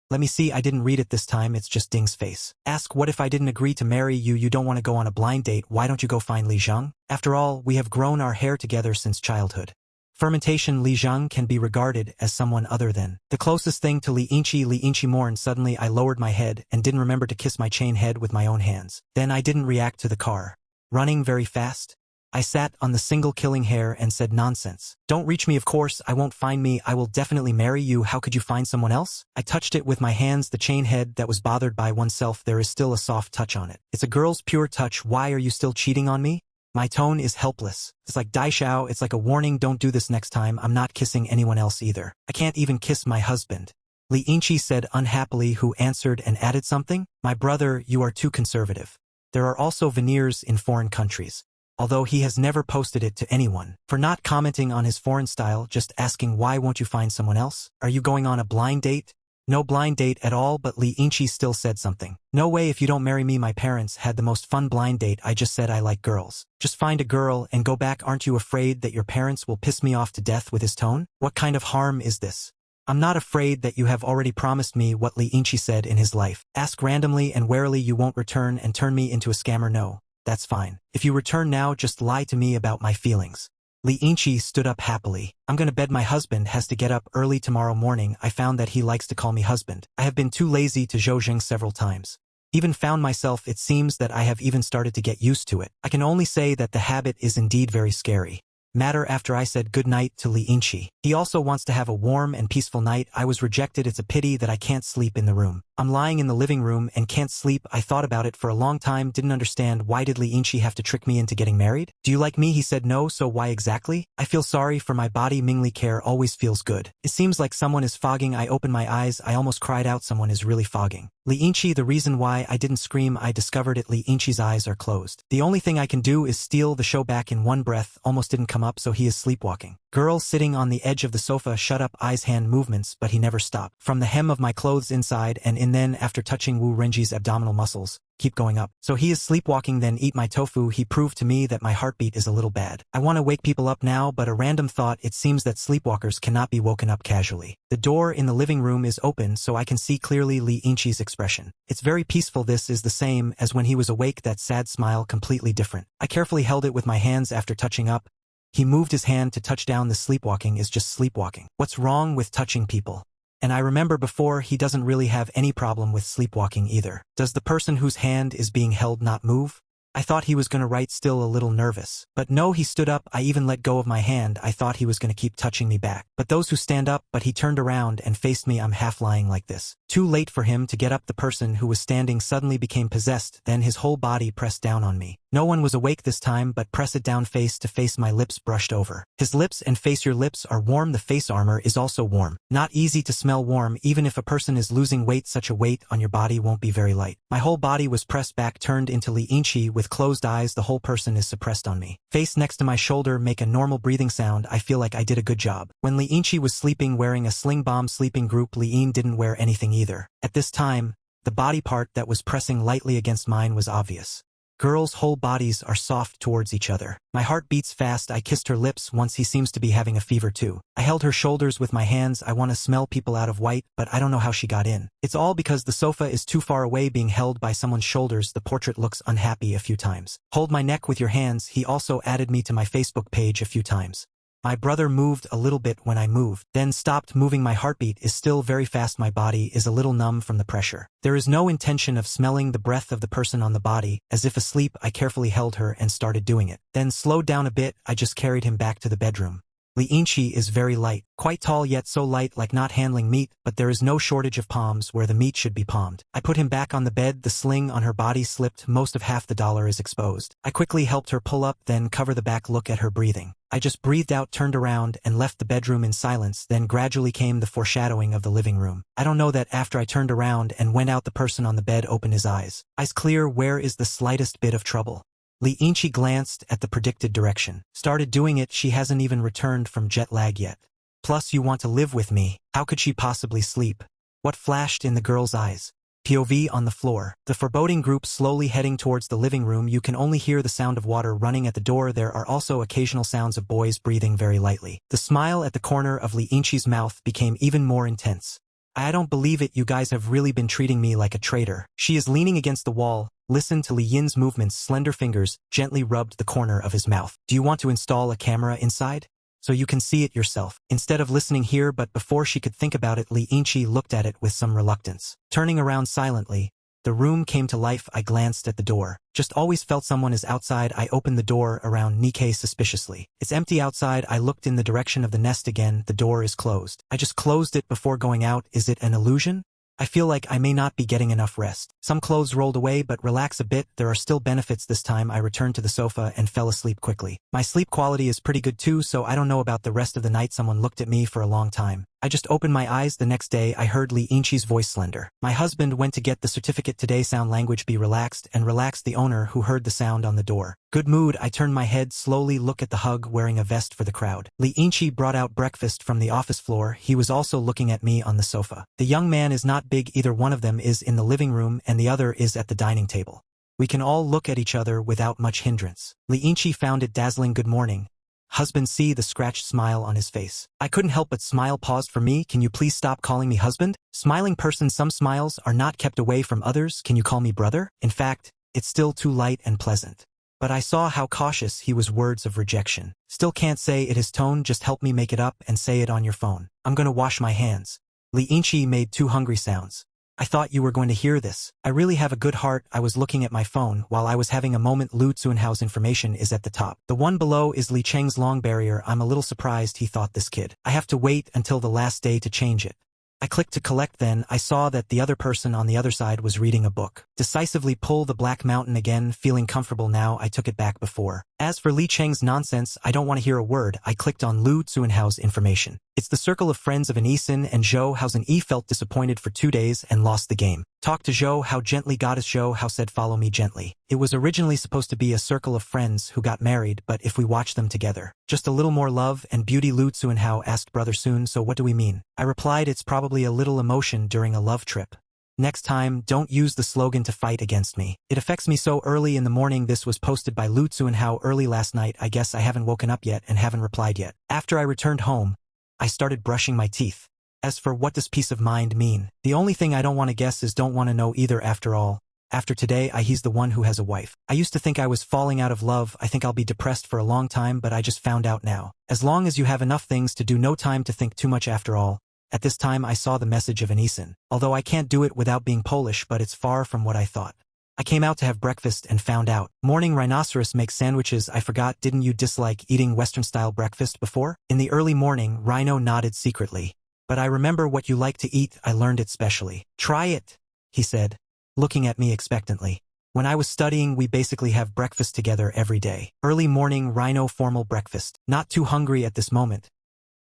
Let me see. I didn't read it this time. It's just Ding's face. Ask, what if I didn't agree to marry you? You don't want to go on a blind date. Why don't you go find Li Zhang? After all, we have grown our hair together since childhood. fermentation Li Zhang can be regarded as someone other than the closest thing to Li Inchi mourned. Suddenly I lowered my head and didn't remember to kiss my chain head with my own hands. Then I didn't react to the car running very fast. I sat on the single killing hair and said, nonsense. Don't reach me, of course, I won't find me, I will definitely marry you, how could you find someone else? I touched it with my hands, the chain head that was bothered by oneself, there is still a soft touch on it. It's a girl's pure touch, why are you still cheating on me? My tone is helpless. It's like Dai Xiao, it's like a warning, don't do this next time, I'm not kissing anyone else either. I can't even kiss my husband. Li Inchi said unhappily, who answered and added something? My brother, you are too conservative. There are also veneers in foreign countries. Although he has never posted it to anyone. For not commenting on his foreign style, just asking why won't you find someone else? Are you going on a blind date? No blind date at all, but Li Inchi still said something. No way, if you don't marry me, my parents had the most fun blind date, I just said I like girls. Just find a girl and go back, aren't you afraid that your parents will piss me off to death with his tone? What kind of harm is this? I'm not afraid that you have already promised me what Li Inchi said in his life. Ask randomly and warily, you won't return and turn me into a scammer, no. That's fine. If you return now, just lie to me about my feelings. Li Inchi stood up happily. I'm gonna bed, my husband has to get up early tomorrow morning. I found that he likes to call me husband. I have been too lazy to zhozheng several times. Even found myself, it seems that I have even started to get used to it. I can only say that the habit is indeed very scary. Matter after I said good night to Li Inchi. He also wants to have a warm and peaceful night. I was rejected, it's a pity that I can't sleep in the room. I'm lying in the living room and can't sleep. I thought about it for a long time, didn't understand why did Li Inchi have to trick me into getting married? Do you like me? He said no, so why exactly? I feel sorry for my body, Mingli care always feels good. It seems like someone is fogging. I opened my eyes, I almost cried out, someone is really fogging. Li Inchi, the reason why I didn't scream, I discovered it, Li Inchi's eyes are closed. The only thing I can do is steal the show back in one breath, almost didn't come up, so he is sleepwalking. Girl sitting on the edge of the sofa, shut up, eyes hand movements, but he never stopped. From the hem of my clothes inside and in, then after touching Wu Renji's abdominal muscles, keep going up. So he is sleepwalking, then eat my tofu. He proved to me that my heartbeat is a little bad. I want to wake people up now, but a random thought, it seems that sleepwalkers cannot be woken up casually. The door in the living room is open so I can see clearly Li Inchi's expression. It's very peaceful, this is the same as when he was awake, that sad smile, completely different. I carefully held it with my hands after touching up. He moved his hand to touch down. The sleepwalking is just sleepwalking. What's wrong with touching people? And I remember before, he doesn't really have any problem with sleepwalking either. Does the person whose hand is being held not move? I thought he was gonna write, still a little nervous. But no, he stood up. I even let go of my hand. I thought he was gonna keep touching me back. But those who stand up, but he turned around and faced me. I'm half lying like this. Too late for him to get up. The person who was standing suddenly became possessed, then his whole body pressed down on me. No one was awake this time, but press it down face to face. My lips brushed over his lips and face. Your lips are warm. The face armor is also warm. Not easy to smell warm. Even if a person is losing weight, such a weight on your body won't be very light. My whole body was pressed back, turned into Li Inchi with closed eyes. The whole person is suppressed on me. Face next to my shoulder, make a normal breathing sound. I feel like I did a good job. When Li Inchi was sleeping wearing a sling bomb sleeping group, Li In didn't wear anything either. At this time, the body part that was pressing lightly against mine was obvious. Girls' whole bodies are soft towards each other. My heart beats fast. I kissed her lips once. He seems to be having a fever too. I held her shoulders with my hands. I want to smell people out of white, but I don't know how she got in. It's all because the sofa is too far away, being held by someone's shoulders. The portrait looks unhappy a few times. Hold my neck with your hands. He also added me to my Facebook page a few times. My brother moved a little bit when I moved, then stopped moving. My heartbeat is still very fast. My body is a little numb from the pressure. There is no intention of smelling the breath of the person on the body. As if asleep, I carefully held her and started doing it. Then slowed down a bit. I just carried him back to the bedroom. Li Inchi is very light, quite tall, yet so light like not handling meat, but there is no shortage of palms where the meat should be palmed. I put him back on the bed. The sling on her body slipped. Most of half the dollar is exposed. I quickly helped her pull up, then cover the back. Look at her breathing. I just breathed out, turned around, and left the bedroom in silence. Then gradually came the foreshadowing of the living room. I don't know that after I turned around and went out, the person on the bed opened his eyes. Eyes clear. Where is the slightest bit of trouble? Li Inchi glanced at the predicted direction. Started doing it. She hasn't even returned from jet lag yet. Plus, you want to live with me. How could she possibly sleep? What flashed in the girl's eyes? POV on the floor. The foreboding group slowly heading towards the living room. You can only hear the sound of water running at the door. There are also occasional sounds of boys breathing very lightly. The smile at the corner of Li Inchi's mouth became even more intense. I don't believe it. You guys have really been treating me like a traitor. She is leaning against the wall. Listen to Li Yin's movements. Slender fingers gently rubbed the corner of his mouth. Do you want to install a camera inside? so you can see it yourself. Instead of listening here, but before she could think about it, Li Yingqi looked at it with some reluctance. Turning around silently, the room came to life. I glanced at the door. Just always felt someone is outside. I opened the door around Nikkei suspiciously. It's empty outside. I looked in the direction of the nest again. The door is closed. I just closed it before going out. Is it an illusion? I feel like I may not be getting enough rest. Some clothes rolled away, but relax a bit. There are still benefits this time. I returned to the sofa and fell asleep quickly. My sleep quality is pretty good too, so I don't know about the rest of the night. Someone looked at me for a long time. I just opened my eyes. The next day, I heard Li Yingqi's voice. Slender. My husband went to get the certificate today. Sound language. Be relaxed and relaxed. The owner, who heard the sound on the door. Good mood. I turned my head slowly. Look at the hug wearing a vest for the crowd. Li Yingqi brought out breakfast from the office floor. He was also looking at me on the sofa. The young man is not big. Either one of them is in the living room and the other is at the dining table. We can all look at each other without much hindrance. Li Yingqi found it dazzling. Good morning, husband. See the scratched smile on his face. I couldn't help but smile. Paused. For me, can you please stop calling me husband? Smiling person. Some smiles are not kept away from others. Can you call me brother? In fact, it's still too light and pleasant. But I saw how cautious he was. Words of rejection. Still can't say it. His tone. Just help me make it up and say it on your phone. I'm gonna wash my hands. Li Yingqi made two hungry sounds. I thought you were going to hear this. I really have a good heart. I was looking at my phone while I was having a moment. Lu Tsunhao's information is at the top. The one below is Li Cheng's long barrier. I'm a little surprised he thought this kid. I have to wait until the last day to change it. I clicked to collect. Then I saw that the other person on the other side was reading a book. Decisively pull the black mountain again, feeling comfortable now. I took it back before. As for Li Cheng's nonsense, I don't want to hear a word. I clicked on Lu Tsunhao's information. It's the circle of friends of Anisin and Zhou Hao's. An E felt disappointed for 2 days and lost the game. Talked to Zhou Hao gently. Goddess Zhou Hao said follow me gently. It was originally supposed to be a circle of friends who got married, but if we watch them together, just a little more love and beauty. Lu Tsunhao asked brother soon, so what do we mean? I replied it's probably a little emotion during a love trip. Next time, don't use the slogan to fight against me. It affects me so early in the morning. This was posted by Lu Tsunhao early last night. I guess I haven't woken up yet and haven't replied yet. After I returned home, I started brushing my teeth. As for what does peace of mind mean? The only thing I don't want to guess is don't want to know either. After all, after today, he's the one who has a wife. I used to think I was falling out of love. I think I'll be depressed for a long time, but I just found out now. As long as you have enough things to do, no time to think too much. After all, at this time I saw the message of Anisin. Although I can't do it without being Polish, but it's far from what I thought. I came out to have breakfast and found out. Morning. Rhinoceros makes sandwiches. I forgot. Didn't you dislike eating Western-style breakfast before? In the early morning, Rhino nodded secretly. But I remember what you like to eat. I learned it specially. Try it, he said, looking at me expectantly. When I was studying, we basically have breakfast together every day. Early morning, Rhino formal breakfast. Not too hungry at this moment.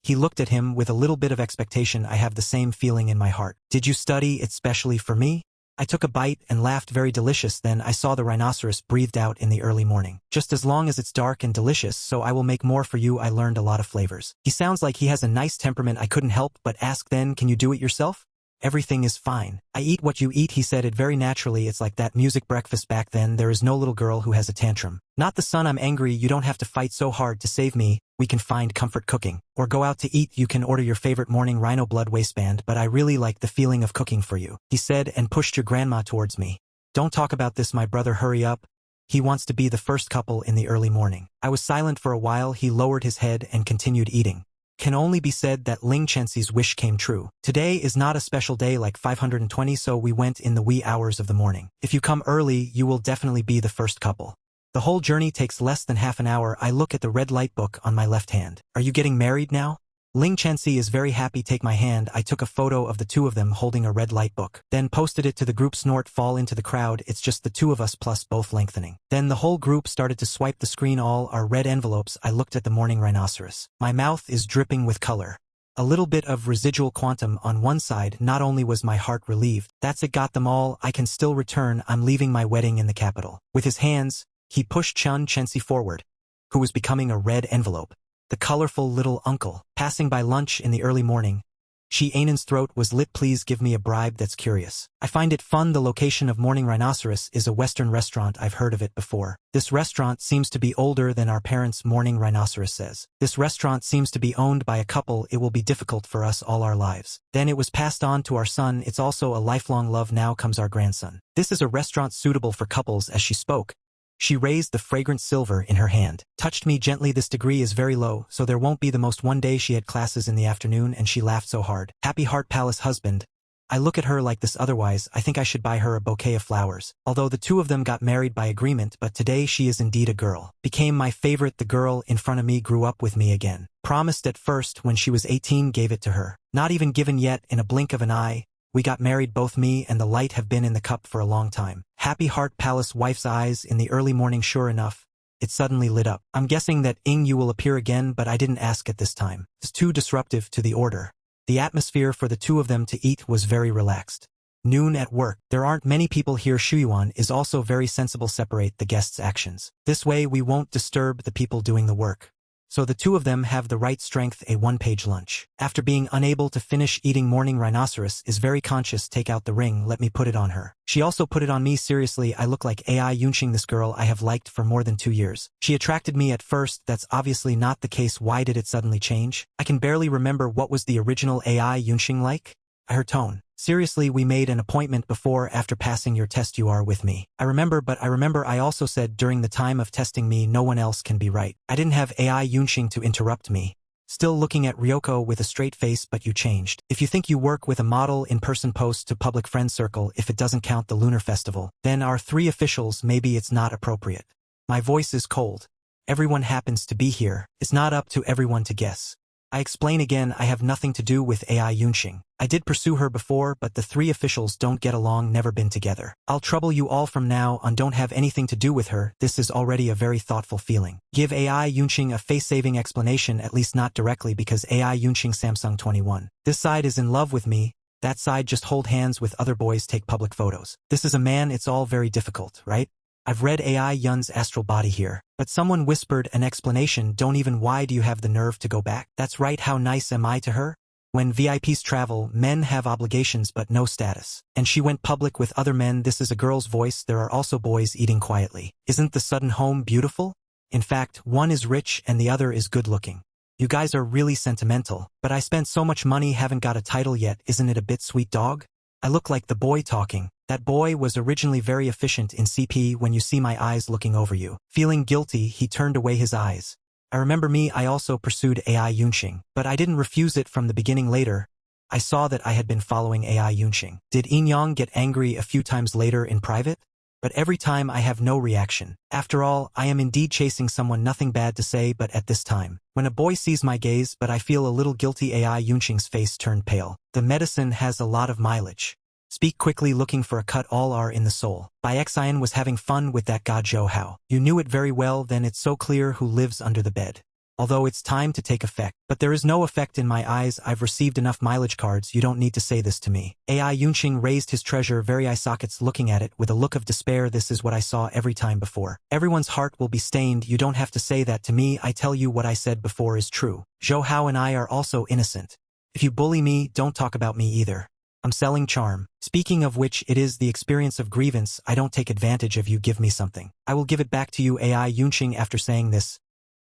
He looked at him with a little bit of expectation. I have the same feeling in my heart. Did you study it specially for me? I took a bite and laughed. Very delicious. Then I saw the rhinoceros breathed out in the early morning. Just as long as it's dark and delicious, so I will make more for you. I learned a lot of flavors. He sounds like he has a nice temperament. I couldn't help but ask then, can you do it yourself? Everything is fine. I eat what you eat, he said it very naturally. It's like that music breakfast back then. There is no little girl who has a tantrum. Not the son. I'm angry. You don't have to fight so hard to save me. We can find comfort cooking. Or go out to eat. You can order your favorite morning rhino blood waistband, but I really like the feeling of cooking for you, he said and pushed your grandma towards me. Don't talk about this, my brother. Hurry up. He wants to be the first couple in the early morning. I was silent for a while. He lowered his head and continued eating. Can only be said that Ling Chenxi's wish came true. Today is not a special day like 520, so we went in the wee hours of the morning. If you come early, you will definitely be the first couple. The whole journey takes less than half an hour. I look at the red light book on my left hand. Are you getting married now? Ling Chenxi is very happy. Take my hand. I took a photo of the two of them holding a red light book. Then posted it to the group. Snort fall into the crowd. It's just the two of us plus both lengthening. Then the whole group started to swipe the screen. All our red envelopes. I looked at the morning rhinoceros. My mouth is dripping with color. A little bit of residual quantum on one side. Not only was my heart relieved. That's it. Got them all. I can still return. I'm leaving my wedding in the capital. With his hands, he pushed Chun Chenxi forward, who was becoming a red envelope. The colorful little uncle, passing by lunch in the early morning. Shi Ainan's throat was lit. Please give me a bribe. That's curious. I find it fun. The location of Morning Rhinoceros is a Western restaurant. I've heard of it before. This restaurant seems to be older than our parents'. Morning Rhinoceros says. This restaurant seems to be owned by a couple. It will be difficult for us all our lives. Then it was passed on to our son. It's also a lifelong love. Now comes our grandson. This is a restaurant suitable for couples. As she spoke, She raised the fragrant silver in her hand, touched me gently. This degree is very low, so there won't be the most. One day she had classes in the afternoon and she laughed so hard. Happy Heart Palace husband. I look at her like this, otherwise I think I should buy her a bouquet of flowers. Although the two of them got married by agreement, but today she is indeed a girl. Became my favorite. The girl in front of me grew up with me again. Promised at first when she was 18, gave it to her. Not even given yet, in a blink of an eye. We got married, both me and the light have been in the cup for a long time. Happy Heart Palace wife's eyes in the early morning. Sure enough, it suddenly lit up. I'm guessing that you will appear again, but I didn't ask at this time. It's too disruptive to the order. The atmosphere for the two of them to eat was very relaxed. Noon at work. There aren't many people here. Shuyuan is also very sensible. Separate the guests' actions. This way we won't disturb the people doing the work. So the two of them have the right strength. A one-page lunch. After being unable to finish eating morning, Rhinoceros is very conscious. Take out the ring, let me put it on her. She also put it on me. Seriously, I look like AI Yunxing, this girl I have liked for more than 2 years. She attracted me at first. That's obviously not the case. Why did it suddenly change? I can barely remember. What was the original AI Yunxing like? Her tone. Seriously, we made an appointment before. After passing your test you are with me. I remember I also said during the time of testing me no one else can be right. I didn't have AI Yunxing to interrupt me. Still looking at Ryoko with a straight face. But you changed. If you think you work with a model in person, post to public friend circle. If it doesn't count the lunar festival, then our 3 officials, maybe it's not appropriate. My voice is cold. Everyone happens to be here. It's not up to everyone to guess. I explain again, I have nothing to do with AI Yunxing. I did pursue her before, but the 3 officials don't get along, never been together. I'll trouble you all from now on. Don't have anything to do with her. This is already a very thoughtful feeling. Give AI Yunxing a face-saving explanation, at least not directly, because AI Yunxing Samsung 21. This side is in love with me. That side just hold hands with other boys, take public photos. This is a man, it's all very difficult, right? I've read AI Yun's astral body here, but someone whispered an explanation. Don't even. Why do you have the nerve to go back? That's right, how nice am I to her? When VIPs travel, men have obligations but no status. And she went public with other men. This is a girl's voice. There are also boys eating quietly. Isn't the sudden home beautiful? In fact, one is rich and the other is good looking. You guys are really sentimental, but I spent so much money, haven't got a title yet. Isn't it a bit sweet, dog? I look like the boy talking. That boy was originally very efficient in CP. When you see my eyes looking over you. Feeling guilty, he turned away his eyes. I remember me, I also pursued AI Yunxing, but I didn't refuse it from the beginning. Later, I saw that I had been following AI Yunxing. Did Inyang get angry a few times later in private? But every time I have no reaction. After all, I am indeed chasing someone, nothing bad to say, but at this time, when a boy sees my gaze, but I feel a little guilty. AI Yunxing's face turned pale. The medicine has a lot of mileage. Speak quickly, looking for a cut. All are in the soul. By Xian was having fun with that god Zhou Hao. You knew it very well, then it's so clear who lives under the bed. Although it's time to take effect. But there is no effect in my eyes. I've received enough mileage cards. You don't need to say this to me. AI Yunxing raised his treasure very eye sockets, looking at it with a look of despair. This is what I saw every time before. Everyone's heart will be stained. You don't have to say that to me. I tell you what I said before is true. Zhou Hao and I are also innocent. If you bully me, don't talk about me either. I'm selling charm. Speaking of which, it is the experience of grievance. I don't take advantage of you. Give me something. I will give it back to you. AI Yunxing. After saying this,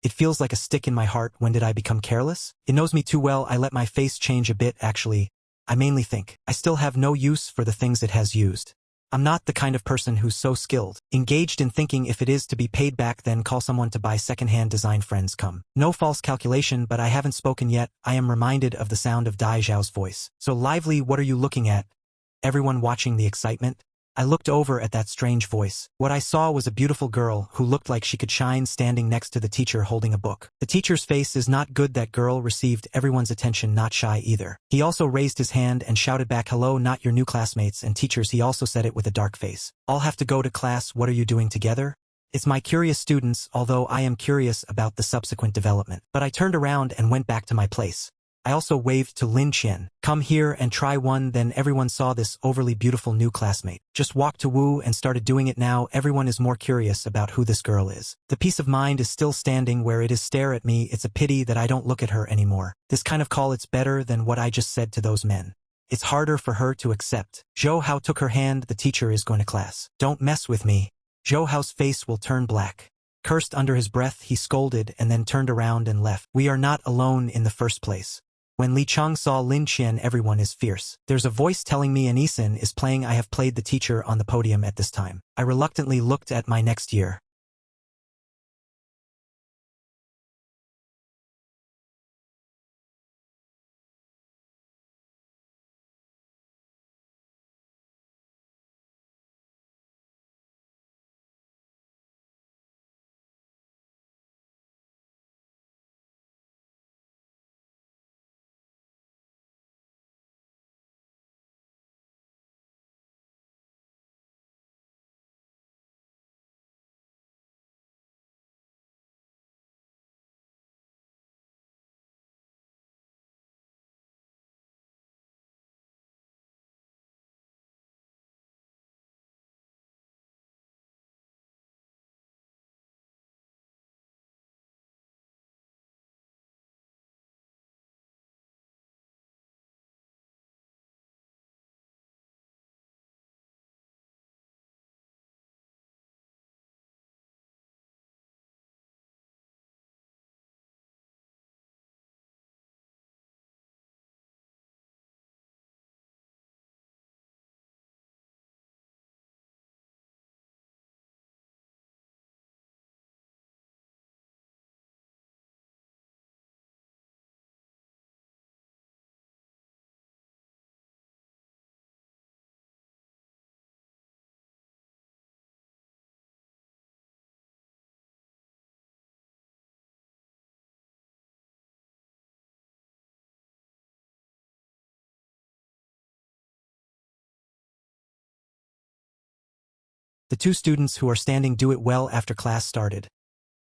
it feels like a stick in my heart. When did I become careless? It knows me too well. I let my face change a bit. Actually, I mainly think I still have no use for the things it has used. I'm not the kind of person who's so skilled, engaged in thinking. If it is to be paid back, then call someone to buy second-hand design. Friends come. No false calculation, but I haven't spoken yet. I am reminded of the sound of Dai Zhao's voice. So lively. What are you looking at? Everyone watching the excitement? I looked over at that strange voice. What I saw was a beautiful girl who looked like she could shine, standing next to the teacher holding a book. The teacher's face is not good. That girl received everyone's attention, not shy either. He also raised his hand and shouted back, hello, not your new classmates and teachers. He also said it with a dark face. All have to go to class. What are you doing together? It's my curious students, although I am curious about the subsequent development. But I turned around and went back to my place. I also waved to Lin Qian. Come here and try one. Then everyone saw this overly beautiful new classmate. Just walked to Wu and started doing it. Now everyone is more curious about who this girl is. The peace of mind is still standing where it is. Stare at me. It's a pity that I don't look at her anymore. This kind of call, it's better than what I just said to those men. It's harder for her to accept. Zhou Hao took her hand. The teacher is going to class. Don't mess with me. Zhou Hao's face will turn black. Cursed under his breath, he scolded and then turned around and left. We are not alone in the first place. When Li Chang saw Lin Qian, everyone is fierce. There's a voice telling me an Isin is playing. I have played the teacher on the podium at this time. I reluctantly looked at my next year. The two students who are standing do it well after class started.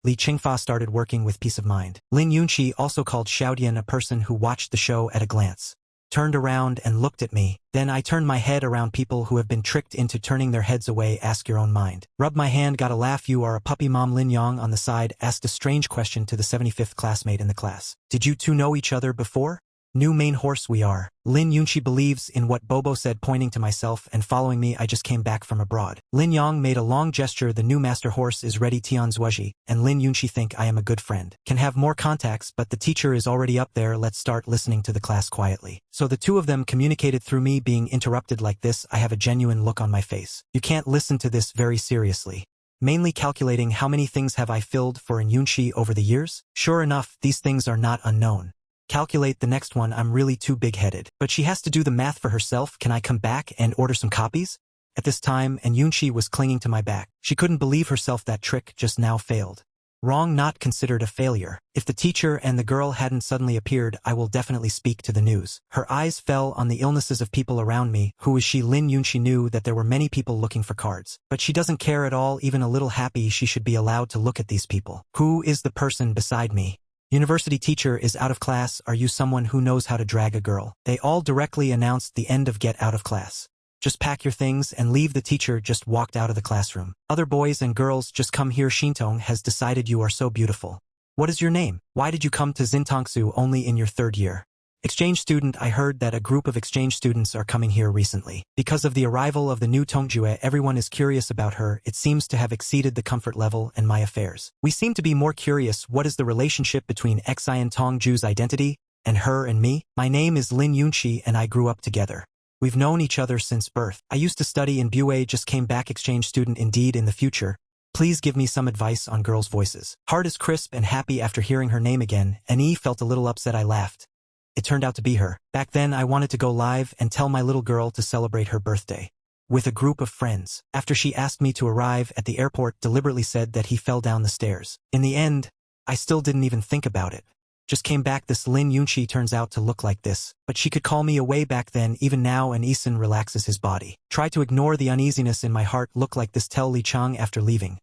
Li Qingfa started working with peace of mind. Lin Yunqi, also called Xiaodian, a person who watched the show at a glance, turned around and looked at me. Then I turned my head around. People who have been tricked into turning their heads away, ask your own mind. Rub my hand, got a laugh. You are a puppy. Mom Lin Yang on the side asked a strange question to the 75th classmate in the class. Did you two know each other before? New main horse we are. Lin Yunqi believes in what Bobo said, pointing to myself and following me. I just came back from abroad. Lin Yang made a long gesture. The new master horse is ready. Tian Zhuoji and Lin Yunqi think I am a good friend. Can have more contacts, but the teacher is already up there. Let's start listening to the class quietly. So the two of them communicated through me. Being interrupted like this, I have a genuine look on my face. You can't listen to this very seriously. Mainly calculating how many things have I filled for in Yunqi over the years? Sure enough, these things are not unknown. Calculate the next one. I'm really too big-headed. But she has to do the math for herself. Can I come back and order some copies? At this time, and Yunqi was clinging to my back. She couldn't believe herself. That trick just now failed. Wrong, not considered a failure. If the teacher and the girl hadn't suddenly appeared, I will definitely speak to the news. Her eyes fell on the illnesses of people around me. Who is she? Lin Yunqi knew that there were many people looking for cards. But she doesn't care at all, even a little happy. She should be allowed to look at these people. Who is the person beside me? University teacher is out of class. Are you someone who knows how to drag a girl? They all directly announced the end of get out of class. Just pack your things and leave. The teacher just walked out of the classroom. Other boys and girls, just come here. Shintong has decided you are so beautiful. What is your name? Why did you come to Xintongsu only in your third year? Exchange student. I heard that a group of exchange students are coming here recently. Because of the arrival of the new Tongjue, everyone is curious about her. It seems to have exceeded the comfort level and my affairs. We seem to be more curious. What is the relationship between Xian Tongju's identity and her and me? My name is Lin Yunqi and I grew up together. We've known each other since birth. I used to study in Bue, just came back. Exchange student. Indeed, in the future, please give me some advice on girls' voices. Heart is crisp and happy after hearing her name again. Annie felt a little upset. I laughed. It turned out to be her. Back then I wanted to go live and tell my little girl to celebrate her birthday with a group of friends. After she asked me to arrive at the airport, deliberately said that he fell down the stairs. In the end, I still didn't even think about it. Just came back. This Lin Yunqi turns out to look like this, but she could call me away back then. Even now, an Isin relaxes his body. Try to ignore the uneasiness in my heart. Look like this. Tell Li Chang. After leaving,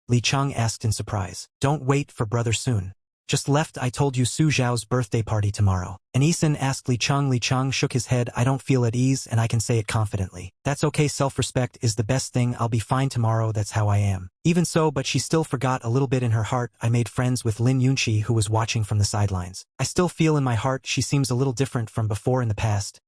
Li Chang asked in surprise, don't wait for brother soon. Just left. I told you Su Zhao's birthday party tomorrow. And Isin asked Li Chang. Li Chang shook his head. I don't feel at ease and I can say it confidently. That's okay. Self-respect is the best thing. I'll be fine tomorrow. That's how I am. Even so, but she still forgot a little bit in her heart. I made friends with Lin Yunqi, who was watching from the sidelines. I still feel in my heart she seems a little different from before in the past.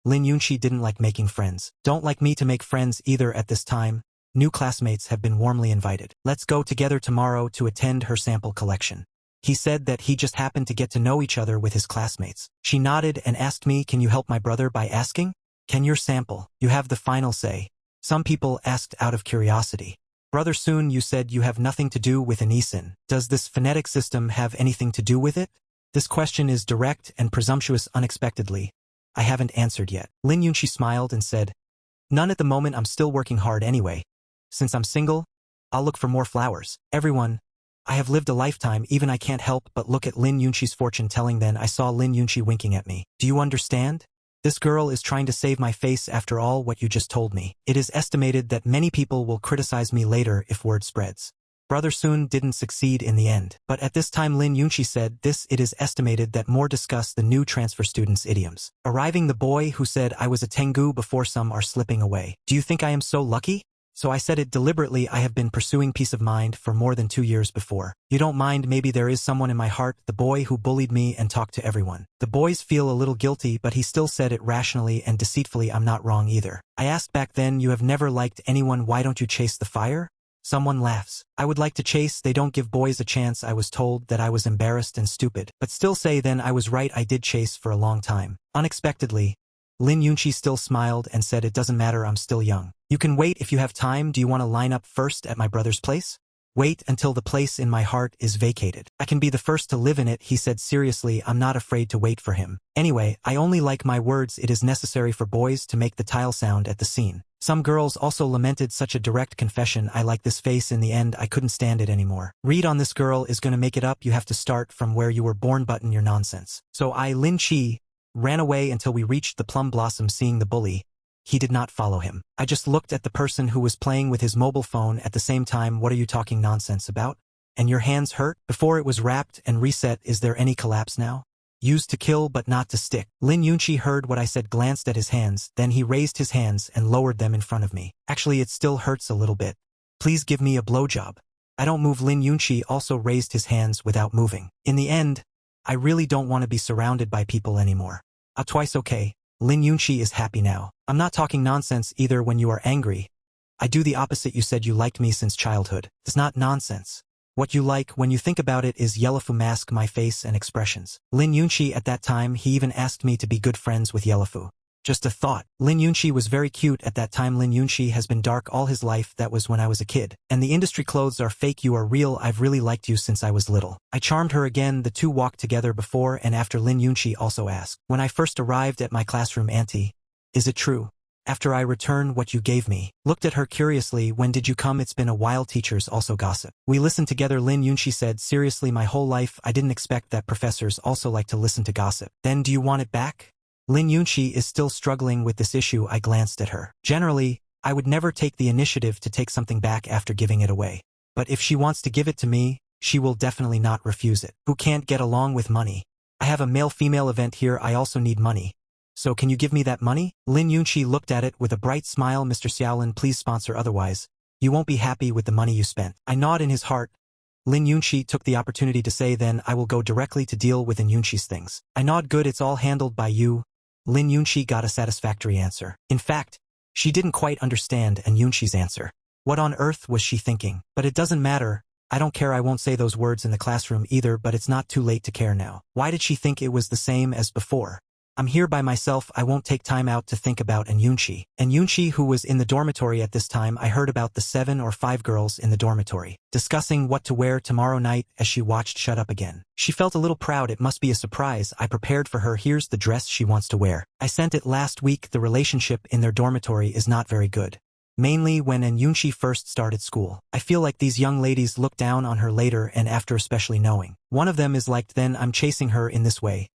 Lin Yunqi didn't like making friends. Don't like me to make friends either at this time. New classmates have been warmly invited. Let's go together tomorrow to attend her sample collection. He said that he just happened to get to know each other with his classmates. She nodded and asked me, can you help my brother by asking? Can your sample? You have the final say. Some people asked out of curiosity. Brother Soon, you said you have nothing to do with an Isin. Does this phonetic system have anything to do with it? This question is direct and presumptuous. Unexpectedly, I haven't answered yet. Lin Yunqi smiled and said, none at the moment. I'm still working hard anyway. Since I'm single, I'll look for more flowers. Everyone, I have lived a lifetime. Even I can't help but look at Lin Yunqi's fortune-telling. Then I saw Lin Yunqi winking at me. Do you understand? This girl is trying to save my face after all what you just told me. It is estimated that many people will criticize me later if word spreads. Brother Soon didn't succeed in the end. But at this time Lin Yunqi said this. It is estimated that more discuss the new transfer students' idioms. Arriving the boy who said I was a Tengu before. Some are slipping away. Do you think I am so lucky? So I said it deliberately. I have been pursuing peace of mind for more than 2 years before. You don't mind? Maybe there is someone in my heart, the boy who bullied me and talked to everyone. The boys feel a little guilty, but he still said it rationally and deceitfully. I'm not wrong either. I asked back then, you have never liked anyone, why don't you chase the fire? Someone laughs. I would like to chase, they don't give boys a chance. I was told that I was embarrassed and stupid, but still say then I was right. I did chase for a long time. Unexpectedly, Lin Yunqi still smiled and said, it doesn't matter, I'm still young. You can wait if you have time. Do you want to line up first at my brother's place? Wait until the place in my heart is vacated. I can be the first to live in it, he said seriously. I'm not afraid to wait for him. Anyway, I only like my words. It is necessary for boys to make the tile sound at the scene. Some girls also lamented such a direct confession. I like this face. In the end, I couldn't stand it anymore. Read on this girl is gonna make it up. You have to start from where you were born. Button your nonsense. So I, Lin Chi, ran away until we reached the plum blossom. Seeing the bully, he did not follow him. I just looked at the person who was playing with his mobile phone at the same time. What are you talking nonsense about? And your hands hurt? Before it was wrapped and reset, is there any collapse now? Used to kill but not to stick. Lin Yunqi heard what I said, glanced at his hands, then he raised his hands and lowered them in front of me. Actually, it still hurts a little bit. Please give me a blowjob. I don't move. Lin Yunqi also raised his hands without moving. In the end, I really don't want to be surrounded by people anymore. Twice okay. Lin Yunqi is happy now. I'm not talking nonsense either. When you are angry, I do the opposite. You said you liked me since childhood. It's not nonsense. What you like, when you think about it, is Yellowfu mask my face and expressions. Lin Yunqi at that time, he even asked me to be good friends with Yellowfu. Just a thought. Lin Yunqi was very cute at that time. Lin Yunqi has been dark all his life. That was when I was a kid. And the industry clothes are fake. You are real. I've really liked you since I was little. I charmed her again. The two walked together before and after. Lin Yunqi also asked, when I first arrived at my classroom, Auntie, is it true? After I return what you gave me. Looked at her curiously. When did you come? It's been a while. Teachers also gossip. We listened together. Lin Yunqi said, seriously, my whole life I didn't expect that professors also like to listen to gossip. Then do you want it back? Lin Yunqi is still struggling with this issue. I glanced at her. Generally, I would never take the initiative to take something back after giving it away. But if she wants to give it to me, she will definitely not refuse it. Who can't get along with money? I have a male-female event here. I also need money. So can you give me that money? Lin Yunqi looked at it with a bright smile. Mr. Xiaolin, please sponsor, otherwise you won't be happy with the money you spent. I nod in his heart. Lin Yunqi took the opportunity to say, then I will go directly to deal with Lin Yunqi's things. I nod. Good, it's all handled by you. Lin Yunqi got a satisfactory answer. In fact, she didn't quite understand Lin Yunqi's answer. What on earth was she thinking? But it doesn't matter. I don't care. I won't say those words in the classroom either, but it's not too late to care now. Why did she think it was the same as before? I'm here by myself. I won't take time out to think about Lin Yunqi. Lin Yunqi, who was in the dormitory at this time, I heard about the 7 or 5 girls in the dormitory discussing what to wear tomorrow night as she watched Shut Up Again. She felt a little proud. It must be a surprise I prepared for her. Here's the dress she wants to wear. I sent it last week. The relationship in their dormitory is not very good. Mainly when Lin Yunqi first started school. I feel like these young ladies look down on her later and after, especially knowing one of them is liked. Then I'm chasing her in this way.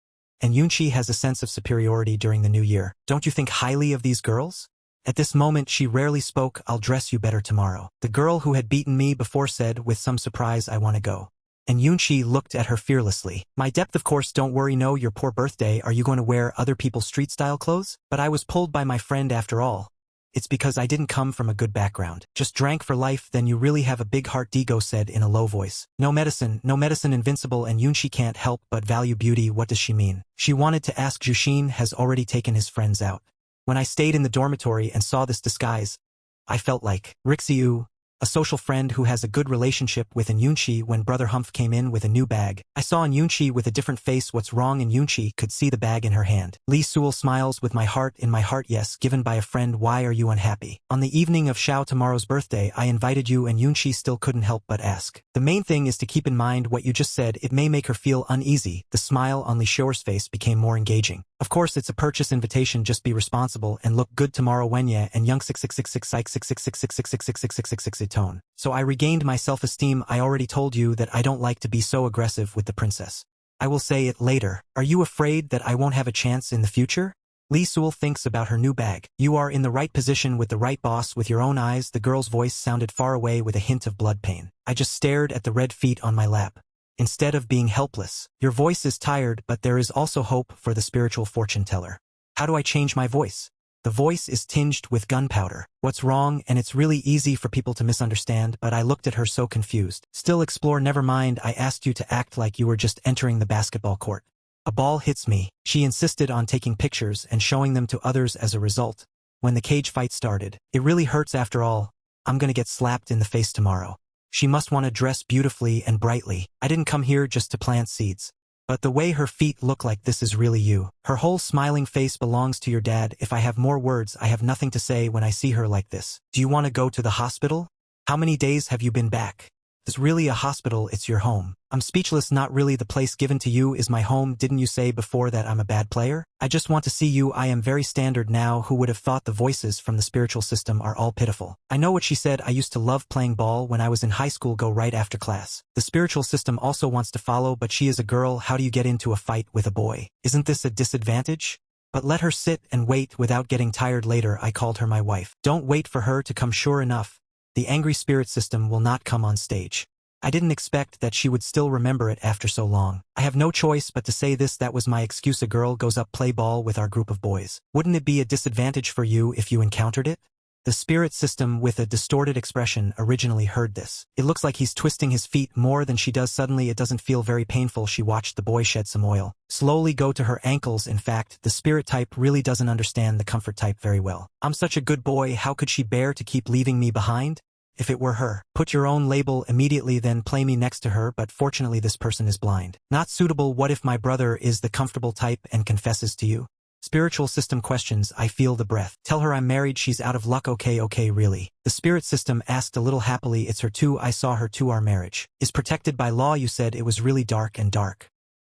And Yunqi has a sense of superiority during the new year. Don't you think highly of these girls? At this moment she rarely spoke. I'll dress you better tomorrow. The girl who had beaten me before said with some surprise, I want to go. And Yunqi looked at her fearlessly. My depth, of course. Don't worry. No, your poor birthday. Are you going to wear other people's street-style clothes? But I was pulled by my friend after all. It's because I didn't come from a good background. Just drank for life. Then you really have a big heart, Digo said in a low voice. No medicine, invincible. And Yunqi can't help but value beauty. What does she mean? She wanted to ask. Jushin has already taken his friends out. When I stayed in the dormitory and saw this disguise, I felt like Rixiu, a social friend who has a good relationship with Lin Yunqi. When Brother Humph came in with a new bag, I saw Lin Yunqi with a different face. What's wrong? Lin Yunqi could see the bag in her hand. Li Suel smiles with my heart in my heart. Yes, given by a friend. Why are you unhappy? On the evening of Xiao tomorrow's birthday, I invited you and Yunqi still couldn't help but ask. The main thing is to keep in mind what you just said. It may make her feel uneasy. The smile on Li Xiao's face became more engaging. Of course, it's a purchase invitation. Just be responsible and look good tomorrow. Wenya and Young 6666 Psych 66666666666 tone. So I regained my self-esteem. I already told you that I don't like to be so aggressive with the princess. I will say it later. Are you afraid that I won't have a chance in the future? Li Suel thinks about her new bag. You are in the right position with the right boss with your own eyes. The girl's voice sounded far away with a hint of blood pain. I just stared at the red feet on my lap. Instead of being helpless, your voice is tired, but there is also hope for the spiritual fortune teller. How do I change my voice? The voice is tinged with gunpowder. What's wrong? And it's really easy for people to misunderstand, but I looked at her so confused. Still explore. Never mind. I asked you to act like you were just entering the basketball court. A ball hits me. She insisted on taking pictures and showing them to others as a result. When the cage fight started, it really hurts after all. I'm gonna get slapped in the face tomorrow. She must want to dress beautifully and brightly. I didn't come here just to plant seeds. But the way her feet look like this is really you. Her whole smiling face belongs to your dad. If I have more words, I have nothing to say when I see her like this. Do you want to go to the hospital? How many days have you been back? It's really a hospital, it's your home. I'm speechless. Not really. The place given to you is my home. Didn't you say before that I'm a bad player? I just want to see you. I am very standard now. Who would have thought the voices from the spiritual system are all pitiful? I know what she said. I used to love playing ball when I was in high school. Go right after class. The spiritual system also wants to follow, but she is a girl. How do you get into a fight with a boy? Isn't this a disadvantage? But let her sit and wait without getting tired later. I called her my wife. Don't wait for her to come, sure enough. The angry spirit system will not come on stage. I didn't expect that she would still remember it after so long. I have no choice but to say this, that was my excuse. A girl goes up play ball with our group of boys. Wouldn't it be a disadvantage for you if you encountered it? The spirit system with a distorted expression originally heard this. It looks like he's twisting his feet more than she does. Suddenly it doesn't feel very painful. She watched the boy shed some oil slowly go to her ankles. In fact, the spirit type really doesn't understand the comfort type very well. I'm such a good boy, how could she bear to keep leaving me behind? If it were her, put your own label immediately, then play me next to her, but fortunately this person is blind. Not suitable. What if my brother is the comfortable type and confesses to you? Spiritual system questions. I feel the breath. Tell her I'm married, she's out of luck. Okay, really? The spirit system asked a little happily. It's her too, I saw her too. Our marriage is protected by law. You said it was really dark.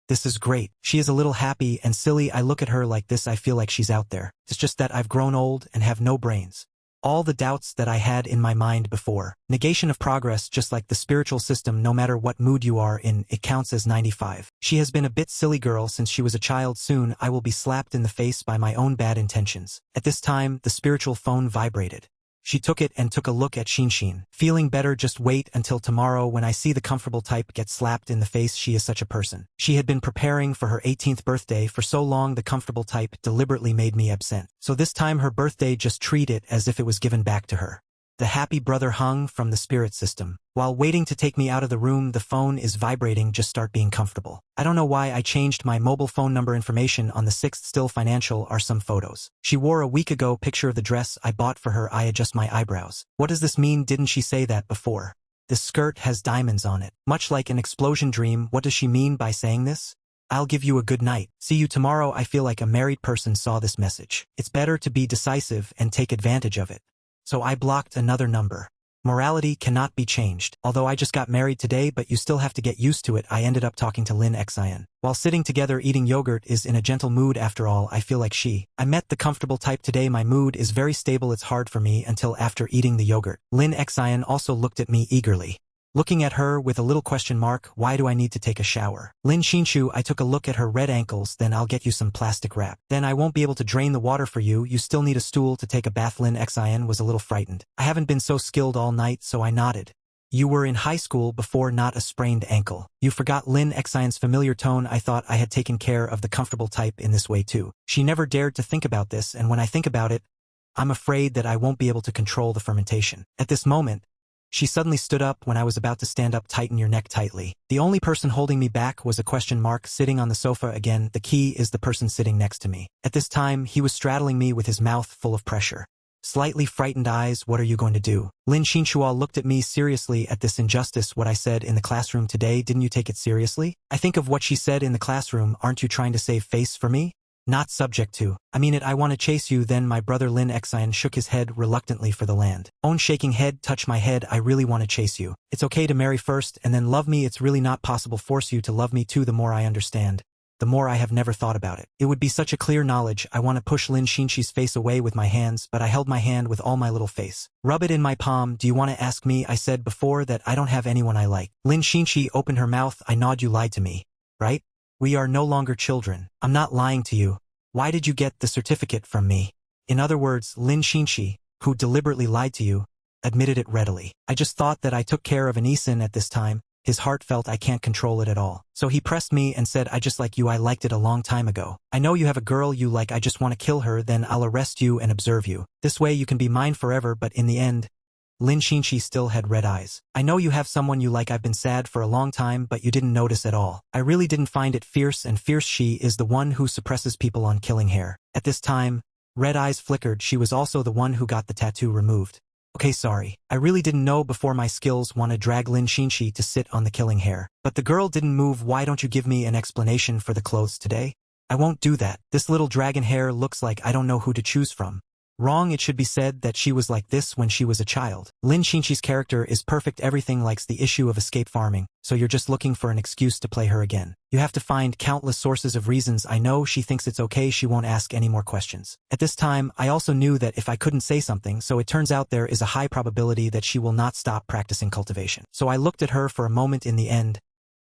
This is great. She is a little happy and silly. I look at her like this, I feel like she's out there. It's just that I've grown old and have no brains. All the doubts that I had in my mind before. Negation of progress. Just like the spiritual system, no matter what mood you are in, it counts as 95. She has been a bit silly girl since she was a child. Soon I will be slapped in the face by my own bad intentions. At this time, the spiritual phone vibrated. She took it and took a look at Shinshin. Feeling better? Just wait until tomorrow when I see the comfortable type get slapped in the face. She is such a person. She had been preparing for her 18th birthday for so long. The comfortable type deliberately made me absent. So this time her birthday, just treat it as if it was given back to her. The happy brother hung from the spirit system. While waiting to take me out of the room, the phone is vibrating. Just start being comfortable. I don't know why I changed my mobile phone number. Information on the 6th. Still financial are some photos she wore a week ago. Picture of the dress I bought for her. I adjust my eyebrows. What does this mean? Didn't she say that before? This skirt has diamonds on it. Much like an explosion dream. What does she mean by saying this? I'll give you a good night. See you tomorrow. I feel like a married person saw this message. It's better to be decisive and take advantage of it. So I blocked another number. Morality cannot be changed. Although I just got married today, but you still have to get used to it. I ended up talking to Lin Xian. While sitting together eating yogurt, is in a gentle mood. After all, I feel like I met the comfortable type today. My mood is very stable. It's hard for me until after eating the yogurt. Lin Xian also looked at me eagerly. Looking at her with a little question mark. Why do I need to take a shower? Lin Shinshu, I took a look at her red ankles. Then I'll get you some plastic wrap. Then I won't be able to drain the water for you. You still need a stool to take a bath. Lin Xian was a little frightened. I haven't been so skilled all night, so I nodded. You were in high school before, not a sprained ankle. You forgot. Lin Xian's familiar tone. I thought I had taken care of the comfortable type in this way too. She never dared to think about this, and when I think about it, I'm afraid that I won't be able to control the fermentation. At this moment, she suddenly stood up. When I was about to stand up, tighten your neck tightly. The only person holding me back was a question mark sitting on the sofa again. The key is the person sitting next to me. At this time, he was straddling me with his mouth full of pressure. Slightly frightened eyes. What are you going to do? Lin Xinshua looked at me seriously at this injustice. What I said in the classroom today, didn't you take it seriously? I think of what she said in the classroom. Aren't you trying to save face for me? Not subject to. I mean it. I want to chase you. Then my brother Lin Xian shook his head reluctantly for the land. Own shaking head. Touch my head. I really want to chase you. It's okay to marry first and then love me. It's really not possible. Force you to love me too. The more I understand, the more I have never thought about it. It would be such a clear knowledge. I want to push Lin Xinshi's face away with my hands, but I held my hand with all my little face. Rub it in my palm. Do you want to ask me? I said before that I don't have anyone I like. Lin Xinshi opened her mouth. I nod. You lied to me, right? We are no longer children. I'm not lying to you. Why did you get the certificate from me? In other words, Lin Xinshi, who deliberately lied to you, admitted it readily. I just thought that I took care of an Isin at this time. His heart felt I can't control it at all. So he pressed me and said, I just like you. I liked it a long time ago. I know you have a girl you like. I just want to kill her. Then I'll arrest you and observe you. This way you can be mine forever. But in the end, Lin Xinshi still had red eyes. I know you have someone you like. I've been sad for a long time, but you didn't notice at all. I really didn't find it fierce, and fierce she is the one who suppresses people on killing hair. At this time, red eyes flickered. She was also the one who got the tattoo removed. Okay, sorry. I really didn't know before. My skills want to drag Lin Xinshi to sit on the killing hair. But the girl didn't move. Why don't you give me an explanation for the clothes today? I won't do that. This little dragon hair looks like I don't know who to choose from. Wrong. It should be said that she was like this when she was a child. Lin Xinshi's character is perfect. Everything likes the issue of escape farming, so you're just looking for an excuse to play her again. You have to find countless sources of reasons. I know she thinks it's okay. She won't ask any more questions. At this time, I also knew that if I couldn't say something, so it turns out there is a high probability that she will not stop practicing cultivation. So I looked at her for a moment. In the end,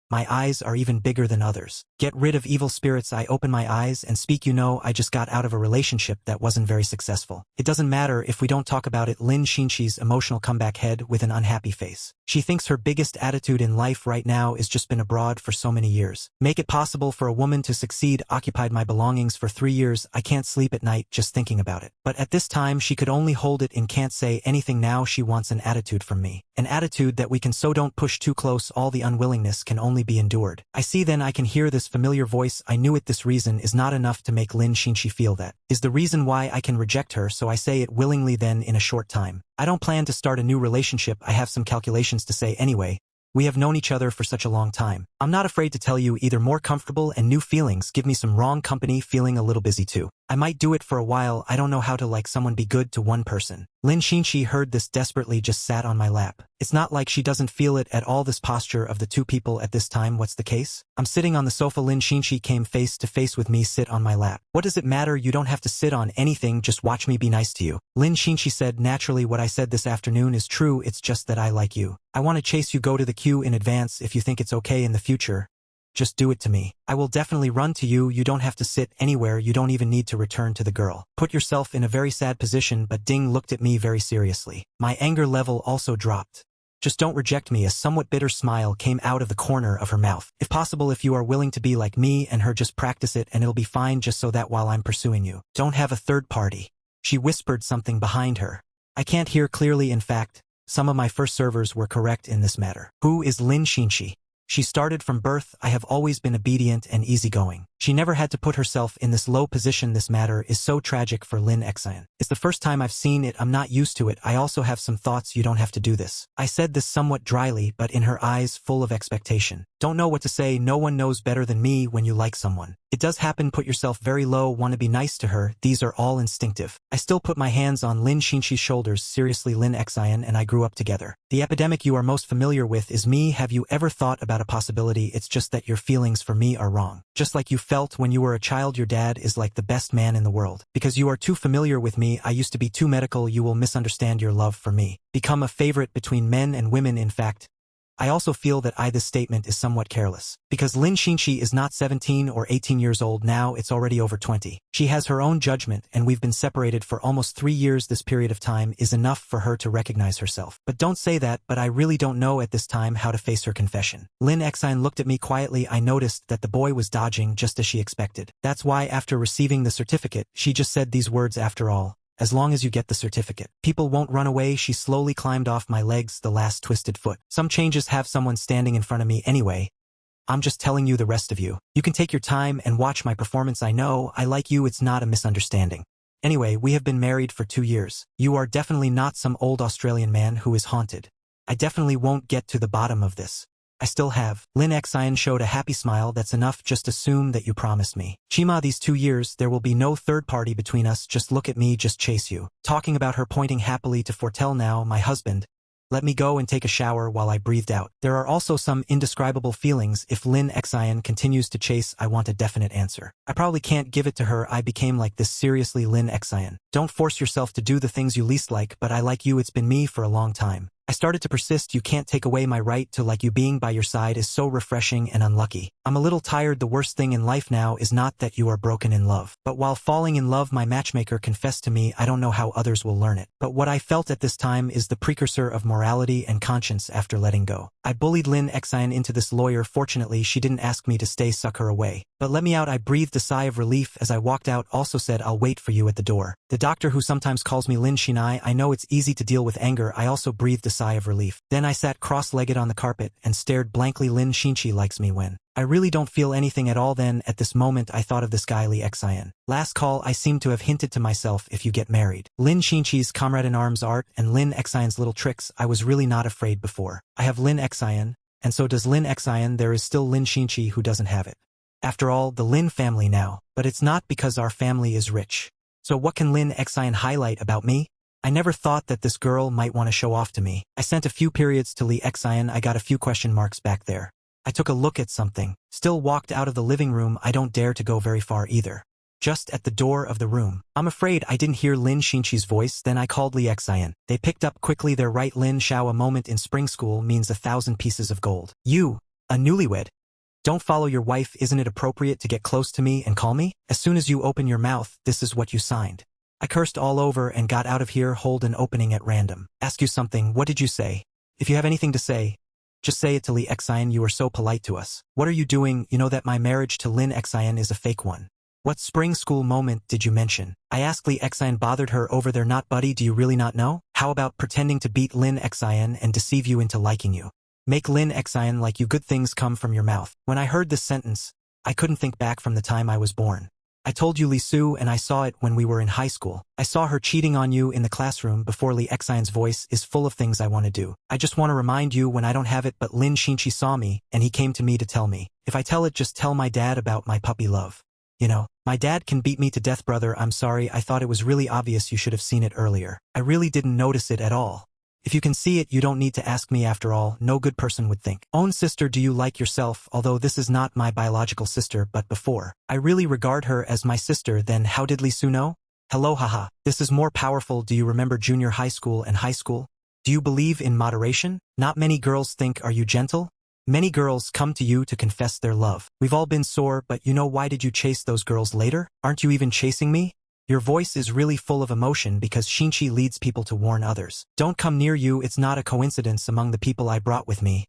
My eyes are even bigger than others. Get rid of evil spirits. I open my eyes and speak. You know, I just got out of a relationship that wasn't very successful. It doesn't matter if we don't talk about it. Lin Xinqi's emotional comeback head with an unhappy face. She thinks her biggest attitude in life right now is just been abroad for so many years. Make it possible for a woman to succeed. Occupied my belongings for 3 years. I can't sleep at night just thinking about it. But at this time she could only hold it and can't say anything. Now she wants an attitude from me. An attitude that we can, so don't push too close. All the unwillingness can only be endured. I see. Then I can hear this familiar voice. I knew it. This reason is not enough to make Lin Xinqi feel that is the reason why I can reject her, so I say it willingly. Then in a short time. I don't plan to start a new relationship. I have some calculations to say anyway. We have known each other for such a long time. I'm not afraid to tell you either. More comfortable and new feelings give me some wrong company. Feeling a little busy too. I might do it for a while. I don't know how to like someone, be good to one person. Lin Xinqi heard this desperately, just sat on my lap. It's not like she doesn't feel it at all. This posture of the two people at this time. What's the case? I'm sitting on the sofa. Lin Xinqi came face to face with me. Sit on my lap. What does it matter? You don't have to sit on anything. Just watch me be nice to you. Lin Xinqi said naturally. What I said this afternoon is true. It's just that I like you. I want to chase you. Go to the queue in advance. If you think it's okay in the future, just do it to me. I will definitely run to you. You don't have to sit anywhere. You don't even need to return to the girl. Put yourself in a very sad position. But Ding looked at me very seriously. My anger level also dropped. Just don't reject me. A somewhat bitter smile came out of the corner of her mouth. If possible, if you are willing to be like me and her, just practice it and it'll be fine, just so that while I'm pursuing you, don't have a third party. She whispered something behind her. I can't hear clearly. In fact, some of my first servers were correct in this matter. Who is Lin Xinqi? She started from birth. I have always been obedient and easygoing. She never had to put herself in this low position. This matter is so tragic for Lin Xian. It's the first time I've seen it. I'm not used to it. I also have some thoughts. You don't have to do this. I said this somewhat dryly, but in her eyes full of expectation. Don't know what to say. No one knows better than me when you like someone. It does happen. Put yourself very low. Want to be nice to her. These are all instinctive. I still put my hands on Lin Xinqi's shoulders. Seriously, Lin Xian and I grew up together. The epidemic you are most familiar with is me. Have you ever thought about a possibility? It's just that your feelings for me are wrong. Just like you felt when you were a child. Your dad is like the best man in the world. Because you are too familiar with me. I used to be too medical. You will misunderstand your love for me. Become a favorite between men and women. In fact, I also feel that this statement is somewhat careless. Because Lin Xinqi is not 17 or 18 years old now, it's already over 20. She has her own judgment, and we've been separated for almost 3 years. This period of time is enough for her to recognize herself. But don't say that. But I really don't know at this time how to face her confession. Lin Xian looked at me quietly. I noticed that the boy was dodging just as she expected. That's why after receiving the certificate, she just said these words. After all, as long as you get the certificate, people won't run away. She slowly climbed off my legs, the last twisted foot. Some changes have someone standing in front of me anyway. I'm just telling you, the rest of you. You can take your time and watch my performance. I know I like you. It's not a misunderstanding. Anyway, we have been married for 2 years. You are definitely not some old Australian man who is haunted. I definitely won't get to the bottom of this. I still have. Lin Xian showed a happy smile. That's enough. Just assume that you promised me. Chima, these 2 years, there will be no third party between us. Just look at me, just chase you. Talking about her, pointing happily to Fortel. Now, my husband. Let me go and take a shower. While I breathed out. There are also some indescribable feelings. If Lin Xian continues to chase, I want a definite answer. I probably can't give it to her. I became like this. Seriously, Lin Xian. Don't force yourself to do the things you least like, but I like you. It's been me for a long time. I started to persist. You can't take away my right to like you. Being by your side is so refreshing and unlucky. I'm a little tired. The worst thing in life now is not that you are broken in love, but while falling in love, my matchmaker confessed to me. I don't know how others will learn it, but what I felt at this time is the precursor of morality and conscience. After letting go, I bullied Lin Xian into this lawyer. Fortunately, she didn't ask me to stay, suck her away, but let me out. I breathed a sigh of relief as I walked out. Also said, I'll wait for you at the door. The doctor who sometimes calls me Lin Xinai. I know it's easy to deal with anger. I also breathed a sigh of relief. Then I sat cross-legged on the carpet and stared blankly. Lin Xinqi likes me when I really don't feel anything at all. Then at this moment I thought of this guy Li Xian. Last call, I seem to have hinted to myself, if you get married. Lin Xinqi's comrade-in-arms art and Lin Xian's little tricks. I was really not afraid before. I have Lin Xian, and so does Lin Xian. There is still Lin Xinqi who doesn't have it. After all, the Lin family now. But it's not because our family is rich. So what can Lin Xian highlight about me? I never thought that this girl might want to show off to me. I sent a few periods to Li Xian. I got a few question marks back there. I took a look at something. Still walked out of the living room. I don't dare to go very far either. Just at the door of the room. I'm afraid I didn't hear Lin Xinqi's voice. Then I called Li Xian. They picked up quickly. They're right. Lin Xiao, a moment in spring school means 1,000 pieces of gold. You, a newlywed. Don't follow your wife. Isn't it appropriate to get close to me and call me? As soon as you open your mouth, this is what you signed. I cursed all over and got out of here. Hold an opening at random. Ask you something. What did you say? If you have anything to say, just say it to Lee Xian. You are so polite to us. What are you doing? You know that my marriage to Lin Xian is a fake one. What spring school moment did you mention? I asked. Lee Xian bothered her over there. Not buddy, do you really not know? How about pretending to beat Lin Xian and deceive you into liking you? Make Lin Xian like you. Good things come from your mouth. When I heard this sentence, I couldn't think back from the time I was born. I told you Li Su, and I saw it when we were in high school. I saw her cheating on you in the classroom before. Lee Xian's voice is full of things I want to do. I just want to remind you when I don't have it, but Lin Xinqi saw me, and he came to me to tell me. If I tell it, just tell my dad about my puppy love. You know, my dad can beat me to death. Brother, I'm sorry. I thought it was really obvious. You should have seen it earlier. I really didn't notice it at all. If you can see it, you don't need to ask me. After all, no good person would think. Own sister, do you like yourself? Although this is not my biological sister, but before I really regard her as my sister. Then how did Li Su know? Hello, haha. This is more powerful. Do you remember junior high school and high school? Do you believe in moderation? Not many girls think. Are you gentle? Many girls come to you to confess their love. We've all been sore, but you know why did you chase those girls later? Aren't you even chasing me? Your voice is really full of emotion because Xinqi leads people to warn others. Don't come near you. It's not a coincidence among the people I brought with me.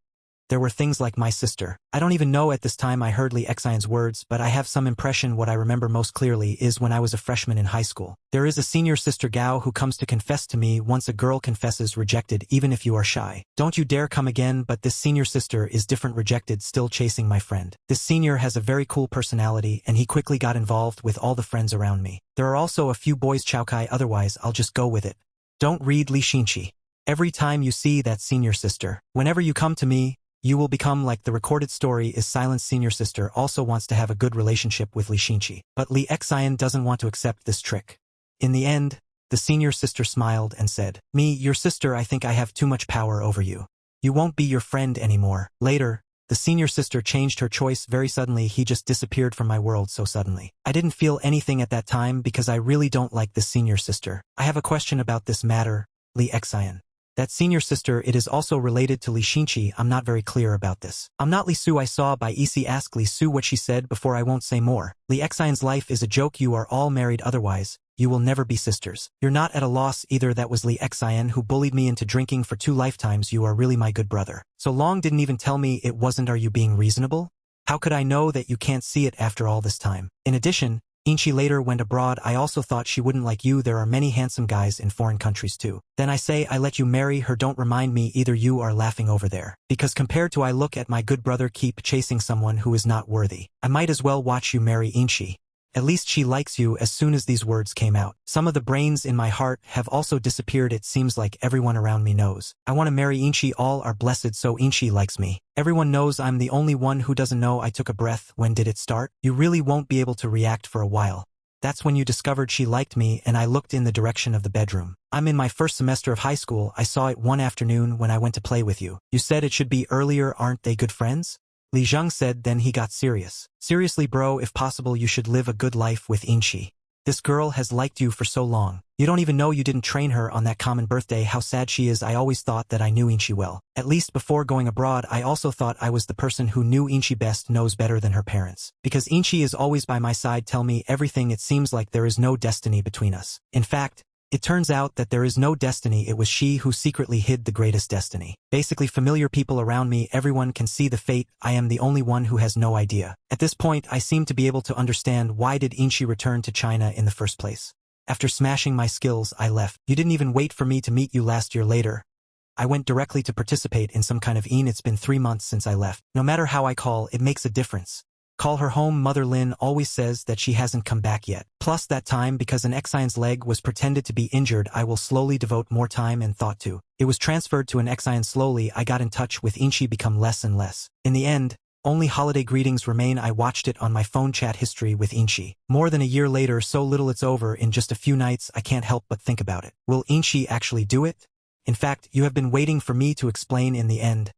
There were things like my sister. I don't even know at this time I heard Lee Xian's words, but I have some impression. What I remember most clearly is when I was a freshman in high school. There is a senior sister Gao who comes to confess to me. Once a girl confesses, rejected, even if you are shy. Don't you dare come again. But this senior sister is different. Rejected, still chasing my friend. This senior has a very cool personality, and he quickly got involved with all the friends around me. There are also a few boys Chao-kai, otherwise I'll just go with it. Don't read Li Xinqi. Every time you see that senior sister, whenever you come to me, you will become like the recorded story is silent. Senior sister also wants to have a good relationship with Li Xinqi, but Lee Xian doesn't want to accept this trick. In the end, the senior sister smiled and said, Me, your sister, I think I have too much power over you. You won't be your friend anymore. Later, the senior sister changed her choice very suddenly. He just disappeared from my world so suddenly. I didn't feel anything at that time because I really don't like this senior sister. I have a question about this matter, Lee Xian. That senior sister, it is also related to Li Xinqi. I'm not very clear about this. I'm not Li Su. I saw by EC. Ask Li Su what she said before. I won't say more. Li Xian's life is a joke. You are all married, otherwise you will never be sisters. You're not at a loss either. That was Li Xian who bullied me into drinking for 2 lifetimes. You are really my good brother. So long didn't even tell me it wasn't. Are you being reasonable? How could I know that you can't see it after all this time? In addition, Inchi later went abroad. I also thought she wouldn't like you. There are many handsome guys in foreign countries too. Then I say I let you marry her. Don't remind me either. You are laughing over there. Because compared to I look at my good brother keep chasing someone who is not worthy. I might as well watch you marry Inchi. At least she likes you. As soon as these words came out, some of the brains in my heart have also disappeared. It seems like everyone around me knows I want to marry Inchi. All are blessed, so Inchi likes me. Everyone knows I'm the only one who doesn't know. I took a breath. When did it start? You really won't be able to react for a while. That's when you discovered she liked me, and I looked in the direction of the bedroom. I'm in my first semester of high school. I saw it one afternoon when I went to play with you. You said it should be earlier. Aren't they good friends? Li Zheng said. Then he got serious. Seriously bro, if possible you should live a good life with Inchi. This girl has liked you for so long. You don't even know you didn't train her on that common birthday. How sad she is. I always thought that I knew Inchi well. At least before going abroad I also thought I was the person who knew Inchi best, knows better than her parents. Because Inchi is always by my side, tell me everything. It seems like there is no destiny between us. In fact, it turns out that there is no destiny. It was she who secretly hid the greatest destiny. Basically familiar people around me, everyone can see the fate. I am the only one who has no idea. At this point I seem to be able to understand why did Inchi return to China in the first place. After smashing my skills I left. You didn't even wait for me to meet you last year. Later I went directly to participate in some kind of It's been 3 months since I left. No matter how I call, it makes a difference. Call her home. Mother Lin always says that she hasn't come back yet. Plus that time because an Xian's leg was pretended to be injured, I will slowly devote more time and thought to. It was transferred to an Xian. Slowly I got in touch with Inchi, become less and less. In the end, only holiday greetings remain. I watched it on my phone, chat history with Inchi. More than a year later, so little it's over in just a few nights. I can't help but think about it. Will Inchi actually do it? In fact, you have been waiting for me to explain. In the end,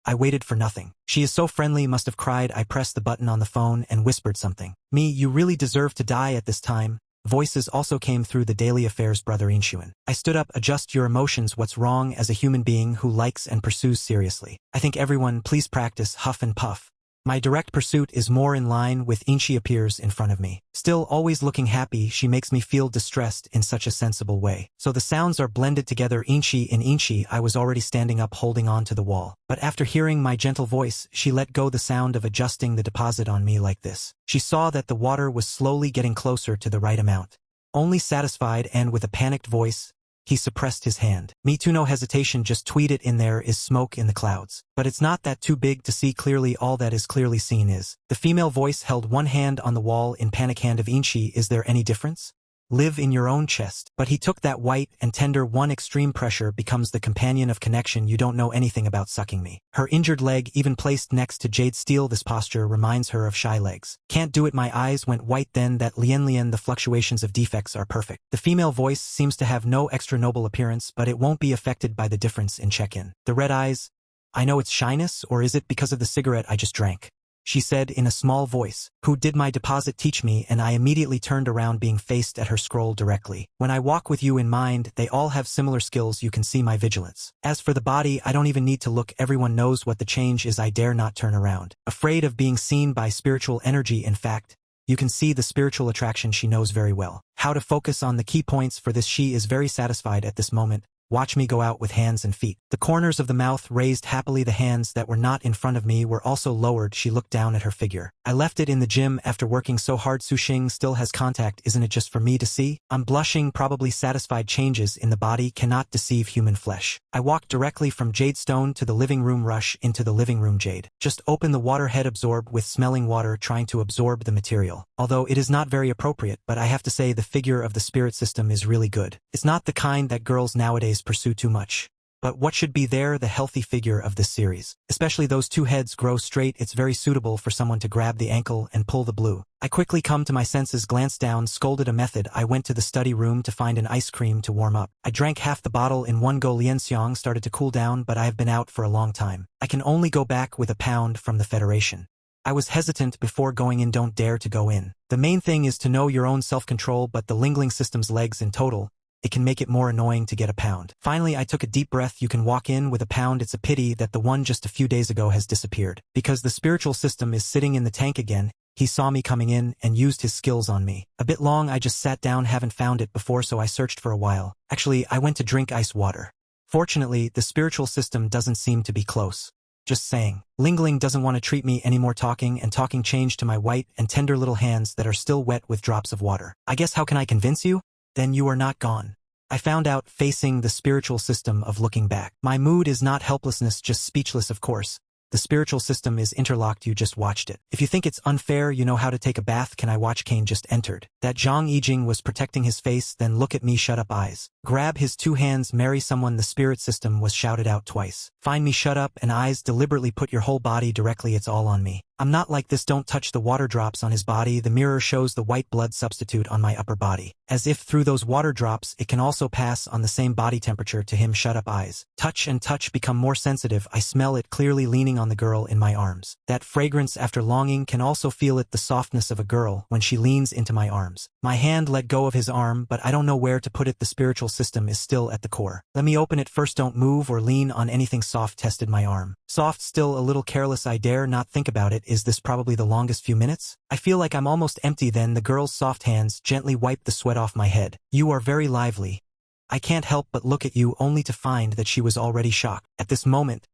I waited for nothing. She is so friendly, must have cried. I pressed the button on the phone and whispered something. Me, you really deserve to die at this time. Voices also came through the daily affairs. Brother Inshuan. I stood up. Adjust your emotions. What's wrong as a human being who likes and pursues seriously? I think everyone, please practice. Huff and puff. My direct pursuit is more in line with Inchi appears in front of me. Still always looking happy, she makes me feel distressed in such a sensible way. So the sounds are blended together. Inchi in Inchi, I was already standing up holding on to the wall. But after hearing my gentle voice, she let go the sound of adjusting the deposit on me like this. She saw that the water was slowly getting closer to the right amount. Only satisfied and with a panicked voice, he suppressed his hand. Me too, no hesitation, just tweet it in there is smoke in the clouds. But it's not that too big to see clearly. All that is clearly seen is. The female voice held one hand on the wall in panic. Hand of Inchi, is there any difference? Live in your own chest. But he took that white and tender one. Extreme pressure becomes the companion of connection. You don't know anything about sucking me. Her injured leg even placed next to jade steel. This posture reminds her of shy legs. Can't do it. My eyes went white then. That Lien, the fluctuations of defects are perfect. The female voice seems to have no extra noble appearance, but it won't be affected by the difference in check-in. The red eyes, I know it's shyness, or is it because of the cigarette I just drank? She said in a small voice. Who did my deposit teach me? And I immediately turned around, being faced at her scroll directly. When I walk with you in mind, they all have similar skills. You can see my vigilance. As for the body, I don't even need to look. Everyone knows what the change is. I dare not turn around. Afraid of being seen by spiritual energy. In fact, you can see the spiritual attraction. She knows very well how to focus on the key points for this. She is very satisfied at this moment. Watch me go out with hands and feet. The corners of the mouth raised happily. The hands that were not in front of me were also lowered. She looked down at her figure. I left it in the gym after working so hard. Sushing still has contact. Isn't it just for me to see? I'm blushing, probably satisfied. Changes in the body cannot deceive human flesh. I walked directly from Jadestone to the living room. Rush into the living room. Jade just open the water head. Absorb with smelling water, trying to absorb the material. Although it is not very appropriate, but I have to say the figure of the spirit system is really good. It's not the kind that girls nowadays pursue too much. But what should be there? The healthy figure of this series. Especially those two heads grow straight. It's very suitable for someone to grab the ankle and pull the blue. I quickly come to my senses, glanced down, scolded a method. I went to the study room to find an ice cream to warm up. I drank half the bottle in one go. Lianxiang started to cool down, but I have been out for a long time. I can only go back with a pound from the Federation. I was hesitant before going in. Don't dare to go in. The main thing is to know your own self-control, but the Lingling system's legs in total, it can make it more annoying to get a pound. Finally, I took a deep breath. You can walk in with a pound. It's a pity that the one just a few days ago has disappeared. Because the spiritual system is sitting in the tank again. He saw me coming in and used his skills on me. A bit long. I just sat down, haven't found it before, so I searched for a while. Actually, I went to drink ice water. Fortunately, the spiritual system doesn't seem to be close. Just saying. Lingling doesn't want to treat me anymore. Talking changed to my white and tender little hands that are still wet with drops of water. I guess how can I convince you? Then you are not gone. I found out facing the spiritual system of looking back. My mood is not helplessness, just speechless. Of course, the spiritual system is interlocked. You just watched it. If you think it's unfair, you know how to take a bath. Can I watch? Kane just entered. That Zhang Yijing was protecting his face. Then look at me. Shut up. Eyes. Grab his two hands. Marry someone. The spirit system was shouted out twice. Find me. Shut up. And eyes. Deliberately put your whole body directly. It's all on me. I'm not like this. Don't touch the water drops on his body. The mirror shows the white blood substitute on my upper body. As if through those water drops, it can also pass on the same body temperature to him. Shut up. Eyes. Touch and touch become more sensitive. I smell it clearly leaning on the girl in my arms. That fragrance after longing can also feel it. The softness of a girl when she leans into my arms. My hand let go of his arm, but I don't know where to put it. The spiritual system is still at the core. Let me open it first. Don't move or lean on anything soft. Tested my arm. Soft, still a little careless. I dare not think about it. Is this probably the longest few minutes? I feel like I'm almost empty. Then the girl's soft hands gently wiped the sweat off my head. You are very lively. I can't help but look at you, only to find that she was already shocked. At this moment,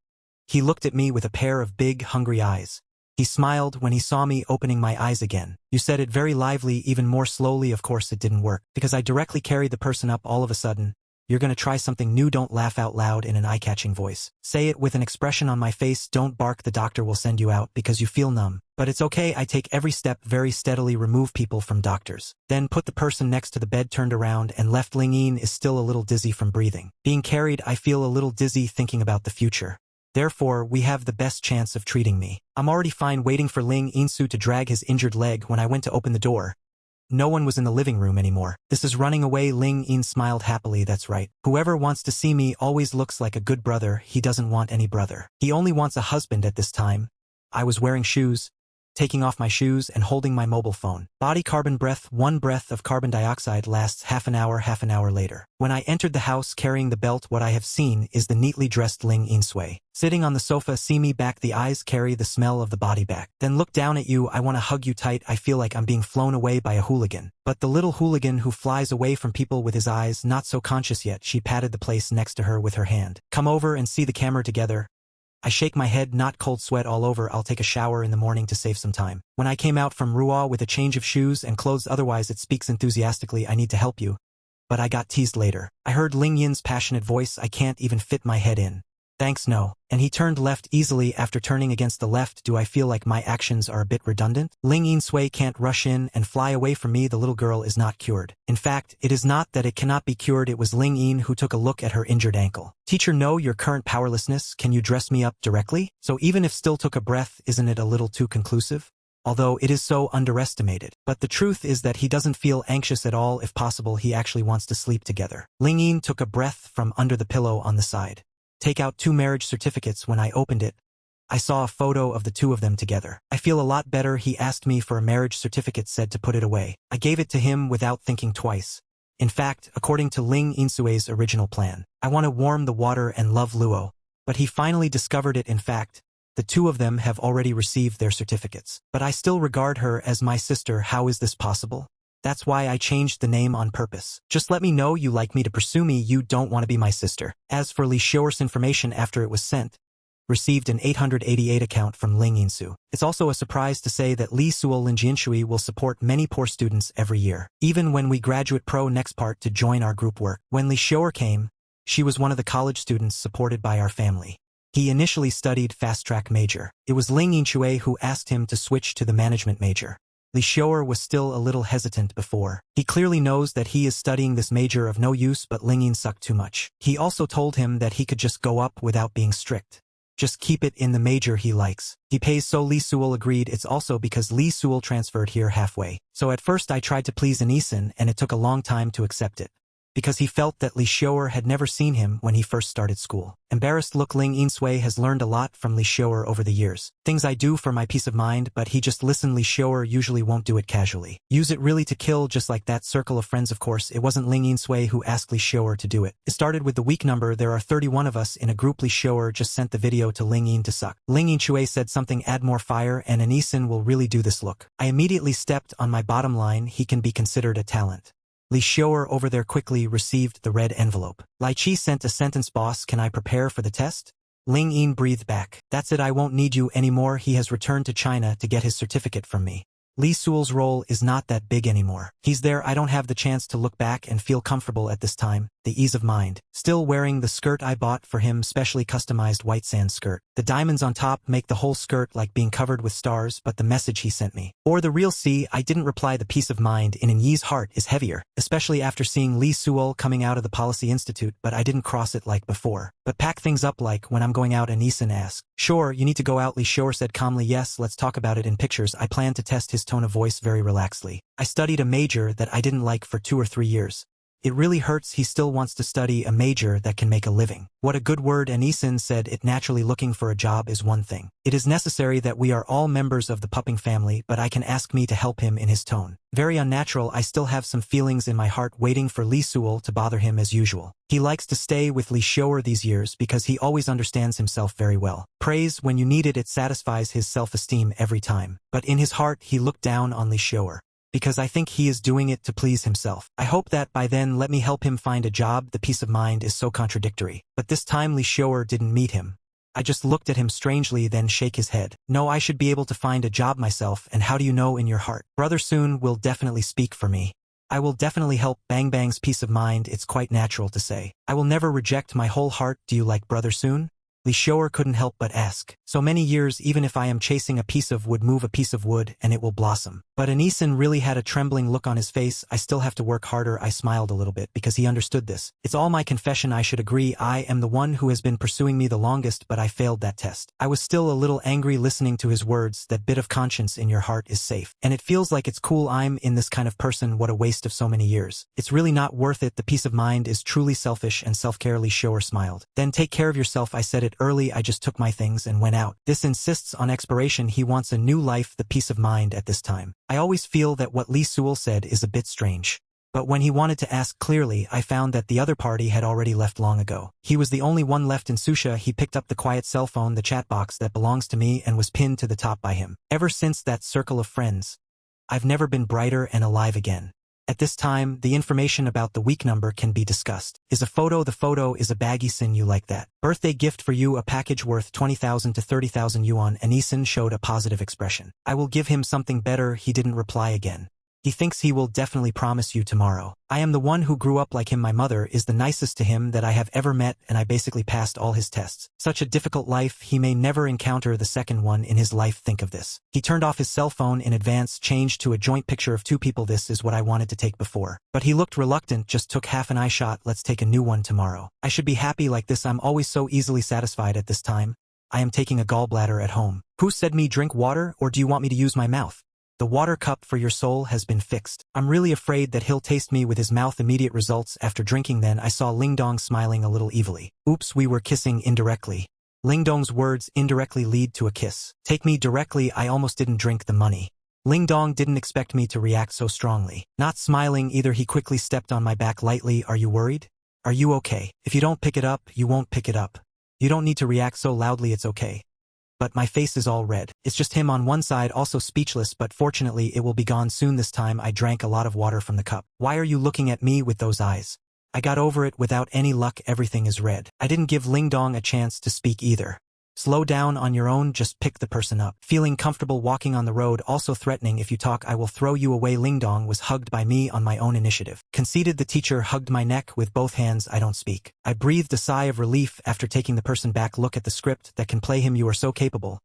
he looked at me with a pair of big, hungry eyes. He smiled when he saw me opening my eyes again. You said it very lively, even more slowly. Of course it didn't work, because I directly carried the person up. All of a sudden, you're gonna try something new. Don't laugh out loud in an eye-catching voice. Say it with an expression on my face. Don't bark. The doctor will send you out because you feel numb. But it's okay. I take every step very steadily. Remove people from doctors. Then put the person next to the bed. Turned around and left. Ling Yin is still a little dizzy from breathing. Being carried, I feel a little dizzy thinking about the future. Therefore, we have the best chance of treating me. I'm already fine waiting for Ling Yinsu to drag his injured leg. When I went to open the door, no one was in the living room anymore. This is running away. Ling Yin smiled happily. That's right. Whoever wants to see me always looks like a good brother. He doesn't want any brother. He only wants a husband at this time. I was wearing shoes. taking off my shoes and holding my mobile phone. Body carbon breath. 1 breath of carbon dioxide lasts half an hour later. When I entered the house carrying the belt, what I have seen is the neatly dressed Ling Insui. Sitting on the sofa, see me back, the eyes carry the smell of the body back. Then look down at you, I want to hug you tight, I feel like I'm being flown away by a hooligan. But the little hooligan who flies away from people with his eyes not so conscious yet. She patted the place next to her with her hand. Come over and see the camera together. I shake my head, not cold sweat all over. I'll take a shower in the morning to save some time. When I came out from Rua with a change of shoes and clothes, otherwise it speaks enthusiastically, I need to help you. But I got teased later. I heard Ling Yin's passionate voice, I can't even fit my head in. Thanks, no. And he turned left easily. After turning against the left, do I feel like my actions are a bit redundant? Ling Insui can't rush in and fly away from me. The little girl is not cured. In fact, it is not that it cannot be cured. It was Ling Yin who took a look at her injured ankle. Teacher, know your current powerlessness. Can you dress me up directly? So even if still took a breath, isn't it a little too conclusive? Although it is so underestimated. But the truth is that he doesn't feel anxious at all. If possible, he actually wants to sleep together. Ling Yin took a breath from under the pillow on the side. Take out 2 marriage certificates. When I opened it, I saw a photo of the 2 of them together. I feel a lot better. He asked me for a marriage certificate, said to put it away. I gave it to him without thinking twice. In fact, according to Ling Insui's original plan, I want to warm the water and love Luo. But he finally discovered it. In fact, the 2 of them have already received their certificates. But I still regard her as my sister. How is this possible? That's why I changed the name on purpose. Just let me know you like me to pursue me. You don't want to be my sister. As for Li Xiao's information after it was sent, received an 888 account from Ling Yinsu. It's also a surprise to say that Li Suo Linjianshui will support many poor students every year. Even when we graduate pro next part to join our group work. When Li Xiao came, she was one of the college students supported by our family. He initially studied fast-track major. It was Ling Yinshui who asked him to switch to the management major. Li Xiao was still a little hesitant before. He clearly knows that he is studying this major of no use, but Ling Yin sucked too much. He also told him that he could just go up without being strict. Just keep it in the major he likes. He pays, so Li Suol agreed. It's also because Li Suol transferred here halfway. So at first I tried to please Anisin, and it took a long time to accept it. Because he felt that Li Xiao had never seen him when he first started school. Embarrassed look. Ling Yinsui has learned a lot from Li Xiao over the years. Things I do for my peace of mind, but he just listen. Li Xiao usually won't do it casually. Use it really to kill, just like that circle of friends. Of course, it wasn't Ling Yinsui who asked Li Xiao to do it. It started with the weak number. There are 31 of us in a group. Li Xiao just sent the video to Ling Yin to suck. Ling Yinsui said something, add more fire, and Anisin will really do this. Look. I immediately stepped on my bottom line. He can be considered a talent. Li Xiao over there quickly received the red envelope. Lai Chi sent a sentence, boss, can I prepare for the test? Ling Yin breathed back. That's it, I won't need you anymore. He has returned to China to get his certificate from me. Li Suol's role is not that big anymore. He's there. I don't have the chance to look back and feel comfortable at this time. The ease of mind. Still wearing the skirt I bought for him, specially customized white sand skirt. The diamonds on top make the whole skirt like being covered with stars, but the message he sent me. Or the real C, I didn't reply. The peace of mind in Yi's heart is heavier, especially after seeing Li Suol coming out of the Policy Institute, but I didn't cross it like before. But pack things up like when I'm going out. Anisin asked. Sure, you need to go out. Li Xiao said calmly. Yes, let's talk about it in pictures. I plan to test his tone of voice very relaxedly. I studied a major that I didn't like for 2 or 3 years. It really hurts. He still wants to study a major that can make a living. What a good word. Anisin said it naturally. Looking for a job is one thing. It is necessary that we are all members of the pupping family, but I can ask me to help him. In his tone. Very unnatural. I still have some feelings in my heart, waiting for Li Suol to bother him as usual. He likes to stay with Li Xiao these years because he always understands himself very well. Praise when you need it, it satisfies his self-esteem every time. But in his heart he looked down on Li Xiao. Because I think he is doing it to please himself. I hope that by then let me help him find a job. The peace of mind is so contradictory. But this time Li Xiao didn't meet him. I just looked at him strangely, then shake his head. No, I should be able to find a job myself. And how do you know in your heart? Brother Soon will definitely speak for me. I will definitely help. Bang Bang's peace of mind, it's quite natural to say. I will never reject my whole heart. Do you like Brother Soon? Li Xiao couldn't help but ask. So many years, even if I am chasing a piece of wood, move a piece of wood and it will blossom. But Anisin really had a trembling look on his face. I still have to work harder. I smiled a little bit because he understood this. It's all my confession. I should agree. I am the one who has been pursuing me the longest, but I failed that test. I was still a little angry listening to his words. That bit of conscience in your heart is safe. And it feels like it's cool. I'm in this kind of person. What a waste of so many years. It's really not worth it. The peace of mind is truly selfish and self-care. Li Xiao smiled. Then take care of yourself. I said it early I just took my things and went out. This insists on expiration. He wants a new life, the peace of mind at this time. I always feel that what Lee Sewell said is a bit strange. But when he wanted to ask clearly, I found that the other party had already left long ago. He was the only one left in Susha. He picked up the quiet cell phone, the chat box that belongs to me, and was pinned to the top by him. Ever since that circle of friends, I've never been brighter and alive again. At this time, the information about the week number can be discussed. Is a photo. The photo is a baggy sin. You like that. Birthday gift for you, a package worth 20,000 to 30,000 yuan. And Isin showed a positive expression. I will give him something better. He didn't reply again. He thinks he will definitely promise you tomorrow. I am the one who grew up like him. My mother is the nicest to him that I have ever met, and I basically passed all his tests. Such a difficult life. He may never encounter the second one in his life. Think of this. He turned off his cell phone in advance, changed to a joint picture of two people. This is what I wanted to take before. But he looked reluctant, just took half an eye shot. Let's take a new one tomorrow. I should be happy like this. I'm always so easily satisfied at this time. I am taking a gallbladder at home. Who said me drink water, or do you want me to use my mouth? The water cup for your soul has been fixed. I'm really afraid that he'll taste me with his mouth. Immediate results after drinking. Then I saw Lingdong smiling a little evilly. Oops, we were kissing indirectly. Lingdong's words indirectly lead to a kiss. Take me directly. I almost didn't drink the money. Lingdong didn't expect me to react so strongly. Not smiling either, he quickly stepped on my back lightly. Are you worried? Are you okay? If you don't pick it up, you won't pick it up. You don't need to react so loudly, it's okay. But my face is all red. It's just him on one side, also speechless, but fortunately it will be gone soon. This time I drank a lot of water from the cup. Why are you looking at me with those eyes? I got over it without any luck. Everything is red. I didn't give Lingdong a chance to speak either. Slow down on your own, just pick the person up. Feeling comfortable walking on the road, also threatening, if you talk I will throw you away. Lingdong was hugged by me on my own initiative. Conceited, the teacher hugged my neck with both hands. I don't speak. I breathed a sigh of relief after taking the person back. Look at the script that can play him. You are so capable.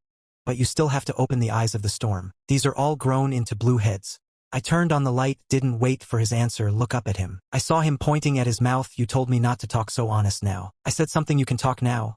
But you still have to open the eyes of the storm. These are all grown into blue heads. I turned on the light, didn't wait for his answer. Look up at him. I saw him pointing at his mouth. You told me not to talk so honest now. I said something. You can talk now.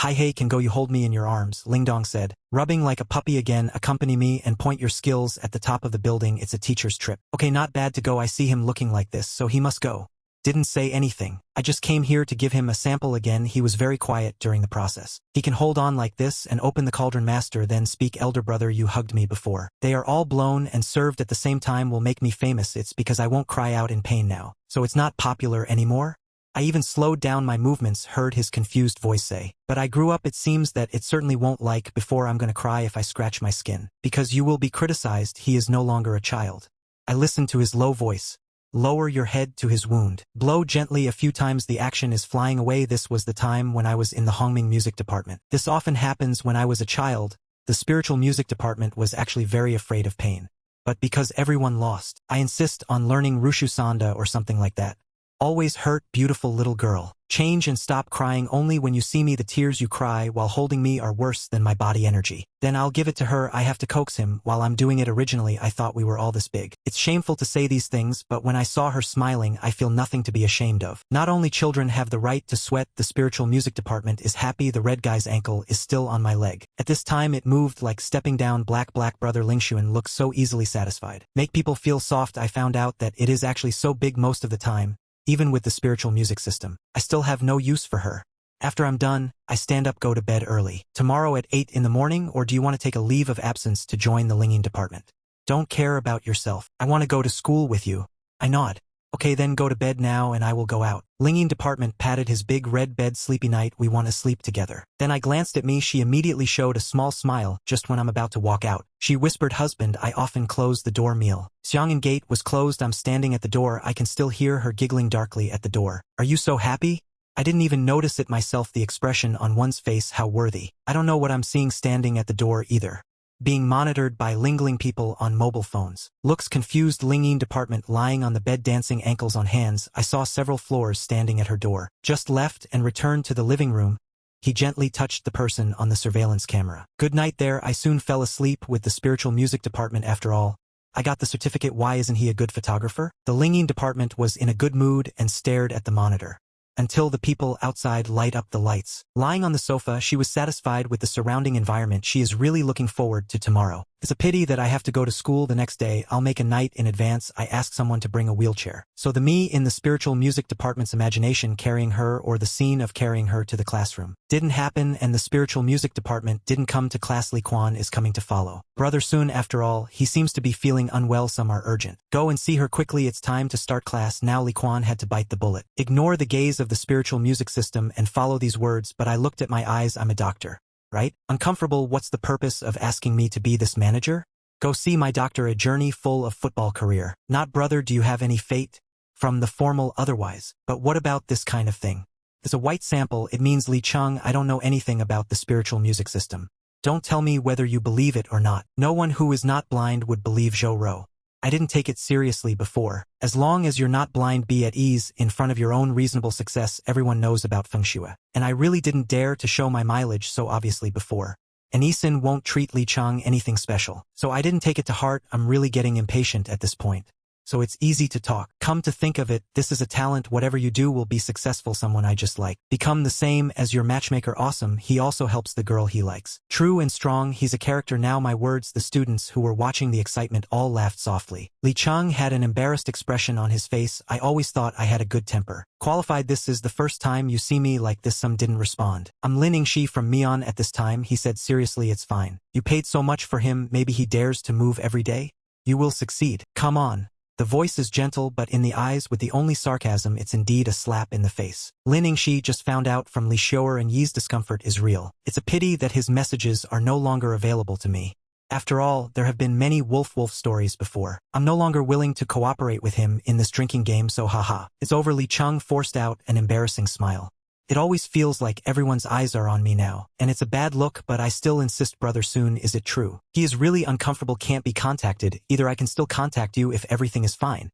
Hi, hey, can go. You hold me in your arms, Lingdong said. Rubbing like a puppy again. Accompany me and point your skills at the top of the building. It's a teacher's trip. Okay, not bad to go. I see him looking like this, so he must go. Didn't say anything. I just came here to give him a sample again. He was very quiet during the process. He can hold on like this and open the cauldron. Master, then speak. Elder brother, you hugged me before. They are all blown and served at the same time. Will make me famous. It's because I won't cry out in pain now. So it's not popular anymore? I even slowed down my movements, heard his confused voice say. But I grew up. It seems that it certainly won't like before. I'm gonna cry if I scratch my skin. Because you will be criticized. He is no longer a child. I listened to his low voice. Lower your head to his wound. Blow gently a few times. The action is flying away. This was the time when I was in the Hongming music department. This often happens when I was a child. The spiritual music department was actually very afraid of pain. But because everyone lost, I insist on learning Rushu Sanda or something like that. Always hurt, beautiful little girl. Change and stop crying. Only when you see me the tears you cry while holding me are worse than my body energy. Then I'll give it to her. I have to coax him while I'm doing it. Originally I thought we were all this big. It's shameful to say these things, but when I saw her smiling I feel nothing to be ashamed of. Not only children have the right to sweat. The spiritual music department is happy. The red guy's ankle is still on my leg. At this time it moved like stepping down. Black brother Lingshuan looks so easily satisfied. Make people feel soft. I found out that it is actually so big most of the time. Even with the spiritual music system, I still have no use for her. After I'm done, I stand up, go to bed early. Tomorrow at 8 in the morning, or do you want to take a leave of absence to join the Linging department? Don't care about yourself. I want to go to school with you. I nod. Okay, then go to bed now and I will go out. Linging department patted his big red bed. Sleepy night, we want to sleep together. Then I glanced at me. She immediately showed a small smile just when I'm about to walk out. She whispered, husband, I often close the door. Meal. Xiang'an gate was closed. I'm standing at the door. I can still hear her giggling darkly at the door. Are you so happy? I didn't even notice it myself. The expression on one's face, how worthy. I don't know what I'm seeing standing at the door either. Being monitored by Lingling people on mobile phones. Looks confused. Linging department lying on the bed, dancing ankles on hands. I saw several floors standing at her door. Just left and returned to the living room. He gently touched the person on the surveillance camera. Good night there. I soon fell asleep with the spiritual music department. After all, I got the certificate. Why isn't he a good photographer? The Linging department was in a good mood and stared at the monitor. Until the people outside light up the lights. Lying on the sofa, she was satisfied with the surrounding environment. She is really looking forward to tomorrow. It's a pity that I have to go to school the next day. I'll make a night in advance. I ask someone to bring a wheelchair. So the me in the spiritual music department's imagination carrying her, or the scene of carrying her to the classroom, didn't happen, and the spiritual music department didn't come to class. Li Quan is coming to follow. Brother Soon, after all, he seems to be feeling unwell. Some are urgent. Go and see her quickly. It's time to start class now. Li Quan had to bite the bullet. Ignore the gaze of the spiritual music system and follow these words, but I looked at my eyes. I'm a doctor. Right? Uncomfortable. What's the purpose of asking me to be this manager? Go see my doctor. A journey full of football career. Not brother, do you have any fate? From the formal otherwise. But what about this kind of thing? There's a white sample. It means Li Chung, I don't know anything about the spiritual music system. Don't tell me whether you believe it or not. No one who is not blind would believe Zhou Ro. I didn't take it seriously before. As long as you're not blind, be at ease in front of your own reasonable success. Everyone knows about Feng Shui. And I really didn't dare to show my mileage so obviously before. And Isin won't treat Li Chung anything special. So I didn't take it to heart. I'm really getting impatient at this point. So it's easy to talk. Come to think of it, this is a talent. Whatever you do will be successful. Someone I just like. Become the same as your matchmaker. Awesome. He also helps the girl he likes. True and strong. He's a character now. My words. The students who were watching the excitement all laughed softly. Li Chung had an embarrassed expression on his face. I always thought I had a good temper. Qualified. This is the first time you see me like this. Some didn't respond. I'm Lin Yingxi from Mian at this time. He said seriously, it's fine. You paid so much for him. Maybe he dares to move every day. You will succeed. Come on. The voice is gentle, but in the eyes with the only sarcasm, it's indeed a slap in the face. Lin Yingxi just found out from Li Xiuer and Yi's discomfort is real. It's a pity that his messages are no longer available to me. After all, there have been many wolf stories before. I'm no longer willing to cooperate with him in this drinking game, so haha. It's over. Li Chung forced out an embarrassing smile. It always feels like everyone's eyes are on me now, and it's a bad look, but I still insist. Brother Soon, is it true? He is really uncomfortable, can't be contacted. Either I can still contact you if everything is fine.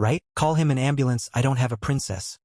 Right? Call him an ambulance. I don't have a princess.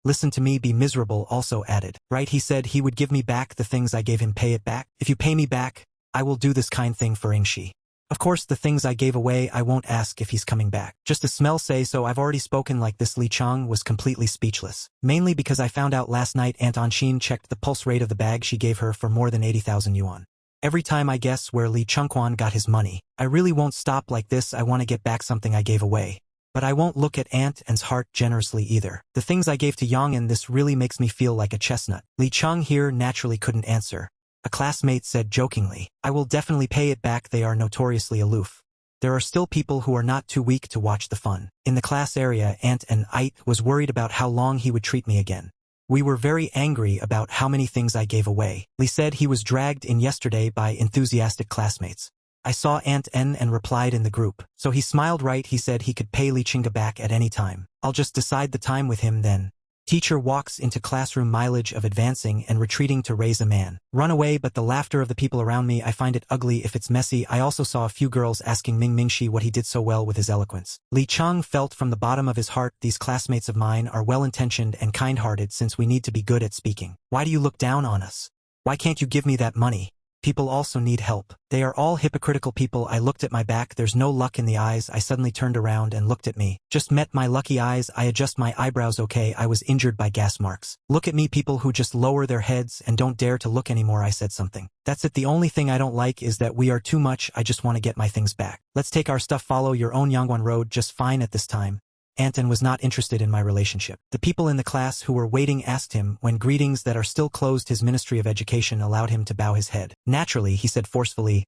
Listen to me, be miserable. Also added. Right? He said he would give me back the things I gave him. Pay it back? If you pay me back, I will do this kind thing for Yingxi. Of course, the things I gave away, I won't ask if he's coming back. Just the smell say so. I've already spoken like this. Li Chung was completely speechless. Mainly because I found out last night Aunt Anshin checked the pulse rate of the bag she gave her for more than 80,000 yuan. Every time I guess where Li Chungquan got his money. I really won't stop like this. I want to get back something I gave away. But I won't look at Aunt An's heart generously either. The things I gave to Yang An, this really makes me feel like a chestnut. Li Chung here naturally couldn't answer. A classmate said jokingly, I will definitely pay it back. They are notoriously aloof. There are still people who are not too weak to watch the fun. In the class area, Aunt and It was worried about how long he would treat me again. We were very angry about how many things I gave away. Li said he was dragged in yesterday by enthusiastic classmates. I saw Aunt N and replied in the group. So he smiled. Right, he said he could pay Li Chinga back at any time. I'll just decide the time with him then. Teacher walks into classroom. Mileage of advancing and retreating to raise a man. Run away, but the laughter of the people around me, I find it ugly if it's messy. I also saw a few girls asking Mingxi what he did so well with his eloquence. Li Chung felt from the bottom of his heart, these classmates of mine are well-intentioned and kind-hearted since we need to be good at speaking. Why do you look down on us? Why can't you give me that money? People also need help. They are all hypocritical people. I looked at my back. There's no luck in the eyes. I suddenly turned around and looked at me. Just met my lucky eyes. I adjust my eyebrows. Okay, I was injured by gas marks. Look at me, people who just lower their heads and don't dare to look anymore. I said something. That's it. The only thing I don't like is that we are too much. I just want to get my things back. Let's take our stuff. Follow your own Yangguan road just fine at this time. Anton was not interested in my relationship. The people in the class who were waiting asked him when greetings that are still closed. His Ministry of Education allowed him to bow his head. Naturally, he said forcefully,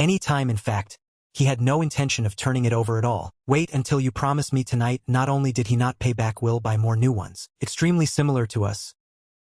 any time. In fact, he had no intention of turning it over at all. Wait until you promise me tonight. Not only did he not pay back, we'll buy more new ones. Extremely similar to us.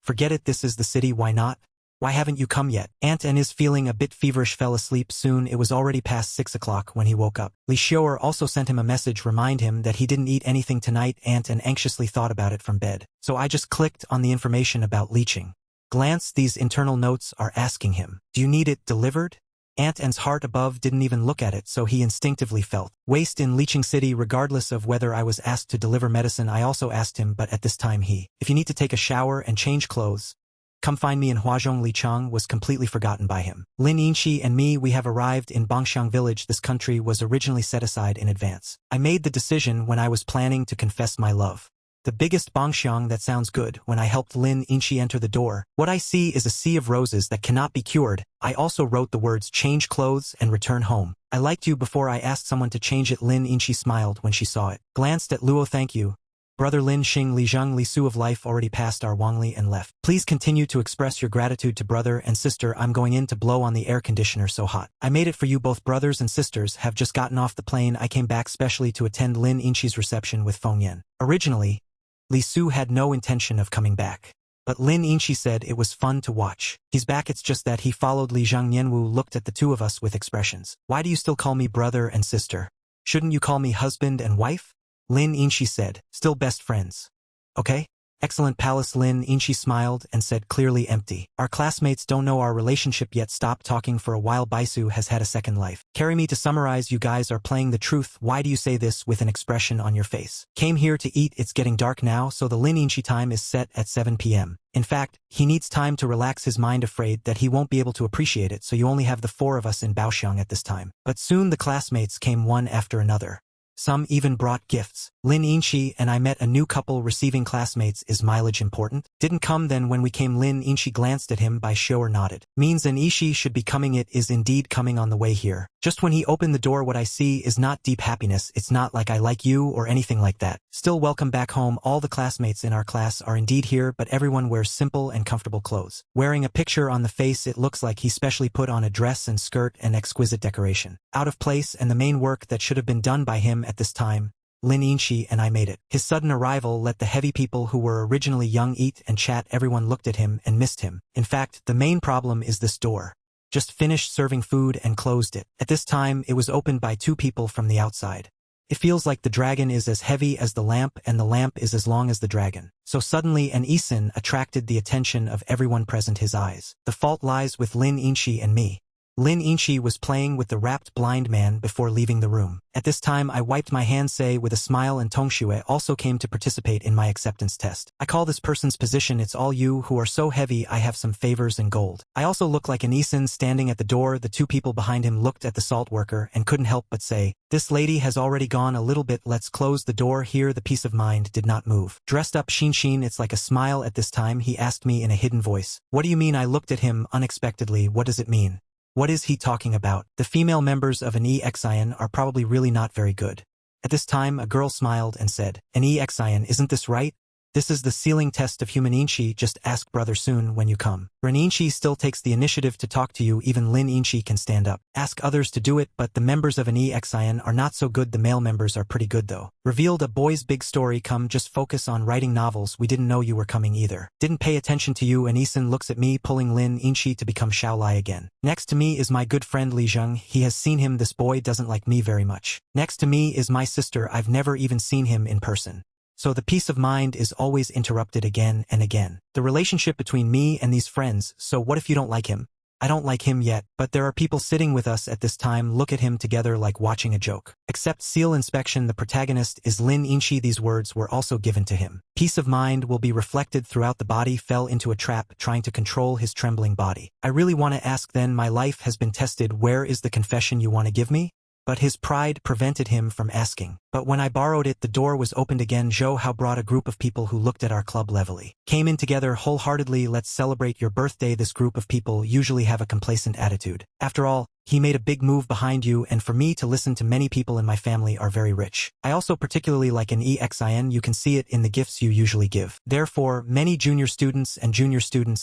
Forget it, this is the city. Why not? Why haven't you come yet? Aunt N is feeling a bit feverish, fell asleep soon. It was already past 6 o'clock when he woke up. Li Xiuer also sent him a message, remind him that he didn't eat anything tonight. Aunt N anxiously thought about it from bed. So I just clicked on the information about leeching. Glance, these internal notes are asking him, do you need it delivered? Aunt N's heart above didn't even look at it, so he instinctively felt waste in Leeching City. Regardless of whether I was asked to deliver medicine, I also asked him, but at this time if you need to take a shower and change clothes, come find me in Huazhong. Li Chang was completely forgotten by him. Lin Yingxi and me, we have arrived in Bangxiang village. This country was originally set aside in advance. I made the decision when I was planning to confess my love. The biggest bongxiang that sounds good. When I helped Lin Inchi enter the door, what I see is a sea of roses that cannot be cured. I also wrote the words change clothes and return home. I liked you before I asked someone to change it. Lin Inchi smiled when she saw it. Glanced at Luo. Thank you. Brother Lin Xing Li Zheng Li Su of life already passed our Wangli and left. Please continue to express your gratitude to brother and sister. I'm going in to blow on the air conditioner so hot. I made it for you both. Brothers and sisters have just gotten off the plane. I came back specially to attend Lin Inchi's reception with Feng Yan. Originally, Li Su had no intention of coming back. But Lin Inchi said it was fun to watch. He's back. It's just that he followed Li Zhang Yanwu looked at the two of us with expressions. Why do you still call me brother and sister? Shouldn't you call me husband and wife? Lin Inchi said, still best friends. Okay? Excellent palace. Lin Inchi smiled and said clearly empty. Our classmates don't know our relationship yet. Stop talking for a while. Baisu has had a second life. Carry me to summarize. You guys are playing the truth. Why do you say this with an expression on your face? Came here to eat. It's getting dark now, so the Lin Inchi time is set at 7 p.m. In fact, he needs time to relax his mind, afraid that he won't be able to appreciate it, so you only have the four of us in Baoxiang at this time. But soon the classmates came one after another. Some even brought gifts. Lin Inchi and I met a new couple. Receiving classmates. Is mileage important? Didn't come. Then when we came, Lin Inchi glanced at him by show or nodded. Means an Ishi should be coming. It is indeed coming on the way here. Just when he opened the door, what I see is not deep happiness. It's not like I like you or anything like that. Still welcome back home. All the classmates in our class are indeed here, but everyone wears simple and comfortable clothes. Wearing a picture on the face, it looks like he specially put on a dress and skirt and exquisite decoration. Out of place, and the main work that should have been done by him at this time. Lin Inchi and I made it. His sudden arrival let the heavy people who were originally young eat and chat. Everyone looked at him and missed him. In fact, the main problem is this door. Just finished serving food and closed it. At this time, it was opened by two people from the outside. It feels like the dragon is as heavy as the lamp and the lamp is as long as the dragon. So suddenly an Isin attracted the attention of everyone present. His eyes. The fault lies with Lin Inchi and me. Lin Inchi was playing with the wrapped blind man before leaving the room. At this time I wiped my hands with a smile, and Tongxue also came to participate in my acceptance test. I call this person's position. It's all you who are so heavy. I have some favors and gold. I also look like an Isin standing at the door. The two people behind him looked at the salt worker and couldn't help but say, this lady has already gone a little bit. Let's close the door here. The peace of mind did not move. Dressed up Shin. It's like a smile. At this time he asked me in a hidden voice. What do you mean? I looked at him unexpectedly. What does it mean? What is he talking about? The female members of an EXIN are probably really not very good. At this time a girl smiled and said, an EXIN, isn't this right? This is the ceiling test of human Inchi. Just ask brother soon when you come. Ren Inchi still takes the initiative to talk to you. Even Lin Inchi can stand up. Ask others to do it, but the members of an EXIN are not so good. The male members are pretty good though. Revealed a boy's big story. Come, just focus on writing novels. We didn't know you were coming either. Didn't pay attention to you. And Isin looks at me, pulling Lin Inchi to become Shaolai again. Next to me is my good friend Li Zheng. He has seen him. This boy doesn't like me very much. Next to me is my sister. I've never even seen him in person. So the peace of mind is always interrupted again and again. The relationship between me and these friends. So what if you don't like him? I don't like him yet, but there are people sitting with us at this time. Look at him together like watching a joke. Except seal inspection. The protagonist is Lin Inchi. These words were also given to him. Peace of mind will be reflected throughout the body. Fell into a trap trying to control his trembling body. I really want to ask then. My life has been tested. Where is the confession you want to give me? But his pride prevented him from asking. But when I borrowed it, the door was opened again. Zhou Hao brought a group of people who looked at our club levelly. Came in together wholeheartedly. Let's celebrate your birthday. This group of people usually have a complacent attitude. After all, he made a big move behind you, and for me to listen to many people in my family are very rich. I also particularly like an EXIN. You can see it in the gifts you usually give. Therefore, many junior students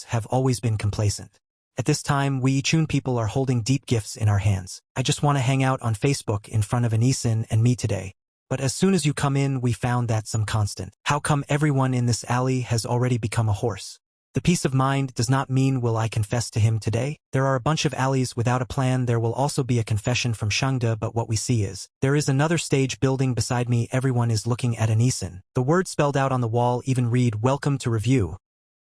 have always been complacent. At this time, we Ichun people are holding deep gifts in our hands. I just want to hang out on Facebook in front of an Isin and me today. But as soon as you come in, we found that some constant. How come everyone in this alley has already become a horse? The peace of mind does not mean will I confess to him today? There are a bunch of alleys without a plan. There will also be a confession from Shangda, but what we see is, there is another stage building beside me. Everyone is looking at an Isin. The word spelled out on the wall even read, welcome to review.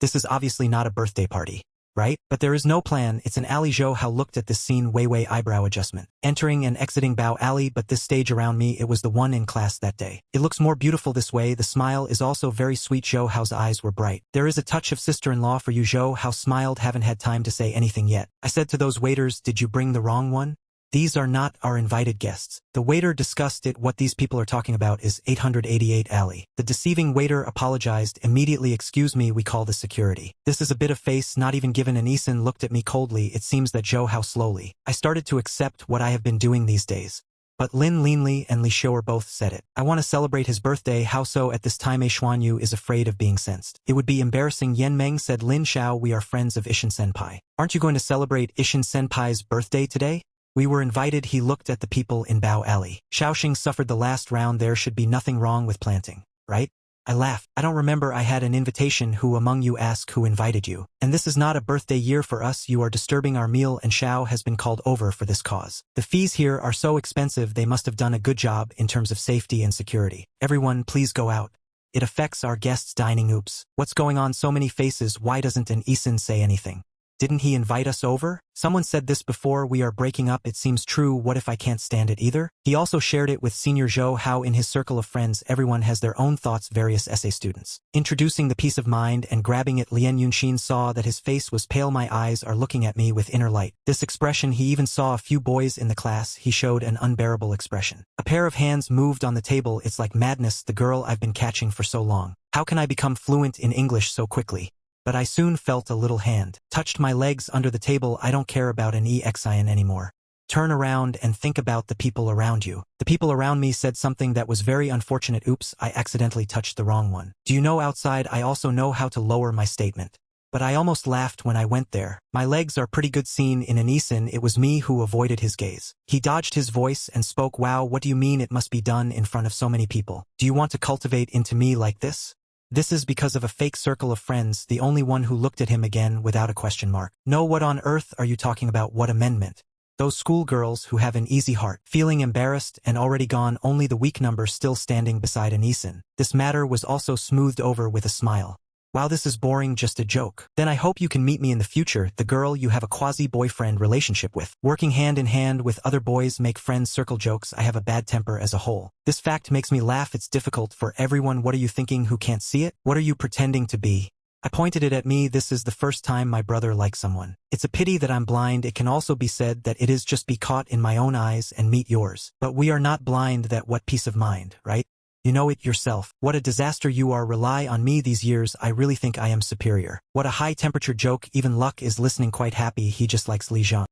This is obviously not a birthday party. Right? But there is no plan. It's an alley. Zhou Hao looked at this scene. Wei eyebrow adjustment. Entering and exiting Bao Alley, but this stage around me, it was the one in class that day. It looks more beautiful this way. The smile is also very sweet. Zhou Hao's eyes were bright. There is a touch of sister-in-law for you. Zhou Hao smiled. Haven't had time to say anything yet. I said to those waiters, did you bring the wrong one? These are not our invited guests. The waiter discussed it. What these people are talking about is 888 alley. The deceiving waiter apologized immediately. Excuse me, we call the security. This is a bit of face not even given. An Isin looked at me coldly. It seems that Joe how slowly. I started to accept what I have been doing these days. But Lin Linli and Li Xiao both said it. I want to celebrate his birthday. How so? At this time A Xuanyu is afraid of being sensed. It would be embarrassing. Yan Meng said. Lin Xiao, we are friends of Ishin Senpai. Aren't you going to celebrate Ishin Senpai's birthday today? We were invited. He looked at the people in Bao Alley. Shaoxing suffered the last round. There should be nothing wrong with planting, right? I laughed. I don't remember I had an invitation. Who among you asked who invited you? And this is not a birthday year for us. You are disturbing our meal and Xiao has been called over for this cause. The fees here are so expensive. They must have done a good job in terms of safety and security. Everyone, please go out. It affects our guests' dining. Oops. What's going on? So many faces. Why doesn't an Isin say anything? Didn't he invite us over? Someone said this before. We are breaking up. It seems true. What if I can't stand it either? He also shared it with Senior Zhou how in his circle of friends everyone has their own thoughts. Various essay students. Introducing the peace of mind and grabbing it. Lian Yunxin saw that his face was pale. My eyes are looking at me with inner light. This expression. He even saw a few boys in the class. He showed an unbearable expression. A pair of hands moved on the table. It's like madness. The girl I've been catching for so long. How can I become fluent in English so quickly? But I soon felt a little hand touched my legs under the table. I don't care about an EXIN anymore. Turn around and think about the people around you. The people around me said something that was very unfortunate. Oops, I accidentally touched the wrong one. Do you know outside I also know how to lower my statement? But I almost laughed when I went there. My legs are pretty good. Scene in an Isin. It was me who avoided his gaze. He dodged his voice and spoke. Wow, what do you mean it must be done in front of so many people? Do you want to cultivate into me like this? This is because of a fake circle of friends. The only one who looked at him again without a question mark. No, what on earth are you talking about? What amendment? Those schoolgirls who have an easy heart. Feeling embarrassed and already gone, only the weak number still standing beside an Isin. This matter was also smoothed over with a smile. Wow, this is boring, just a joke. Then I hope you can meet me in the future, the girl you have a quasi-boyfriend relationship with. Working hand in hand with other boys make friends. Circle jokes. I have a bad temper as a whole. This fact makes me laugh. It's difficult for everyone. What are you thinking? Who can't see it? What are you pretending to be? I pointed it at me. This is the first time my brother likes someone. It's a pity that I'm blind. It can also be said that it is just be caught in my own eyes and meet yours. But we are not blind. That what peace of mind, right? You know it yourself. What a disaster you are. Rely on me these years. I really think I am superior. What a high temperature joke. Even Luck is listening quite happy. He just likes Li Zhang.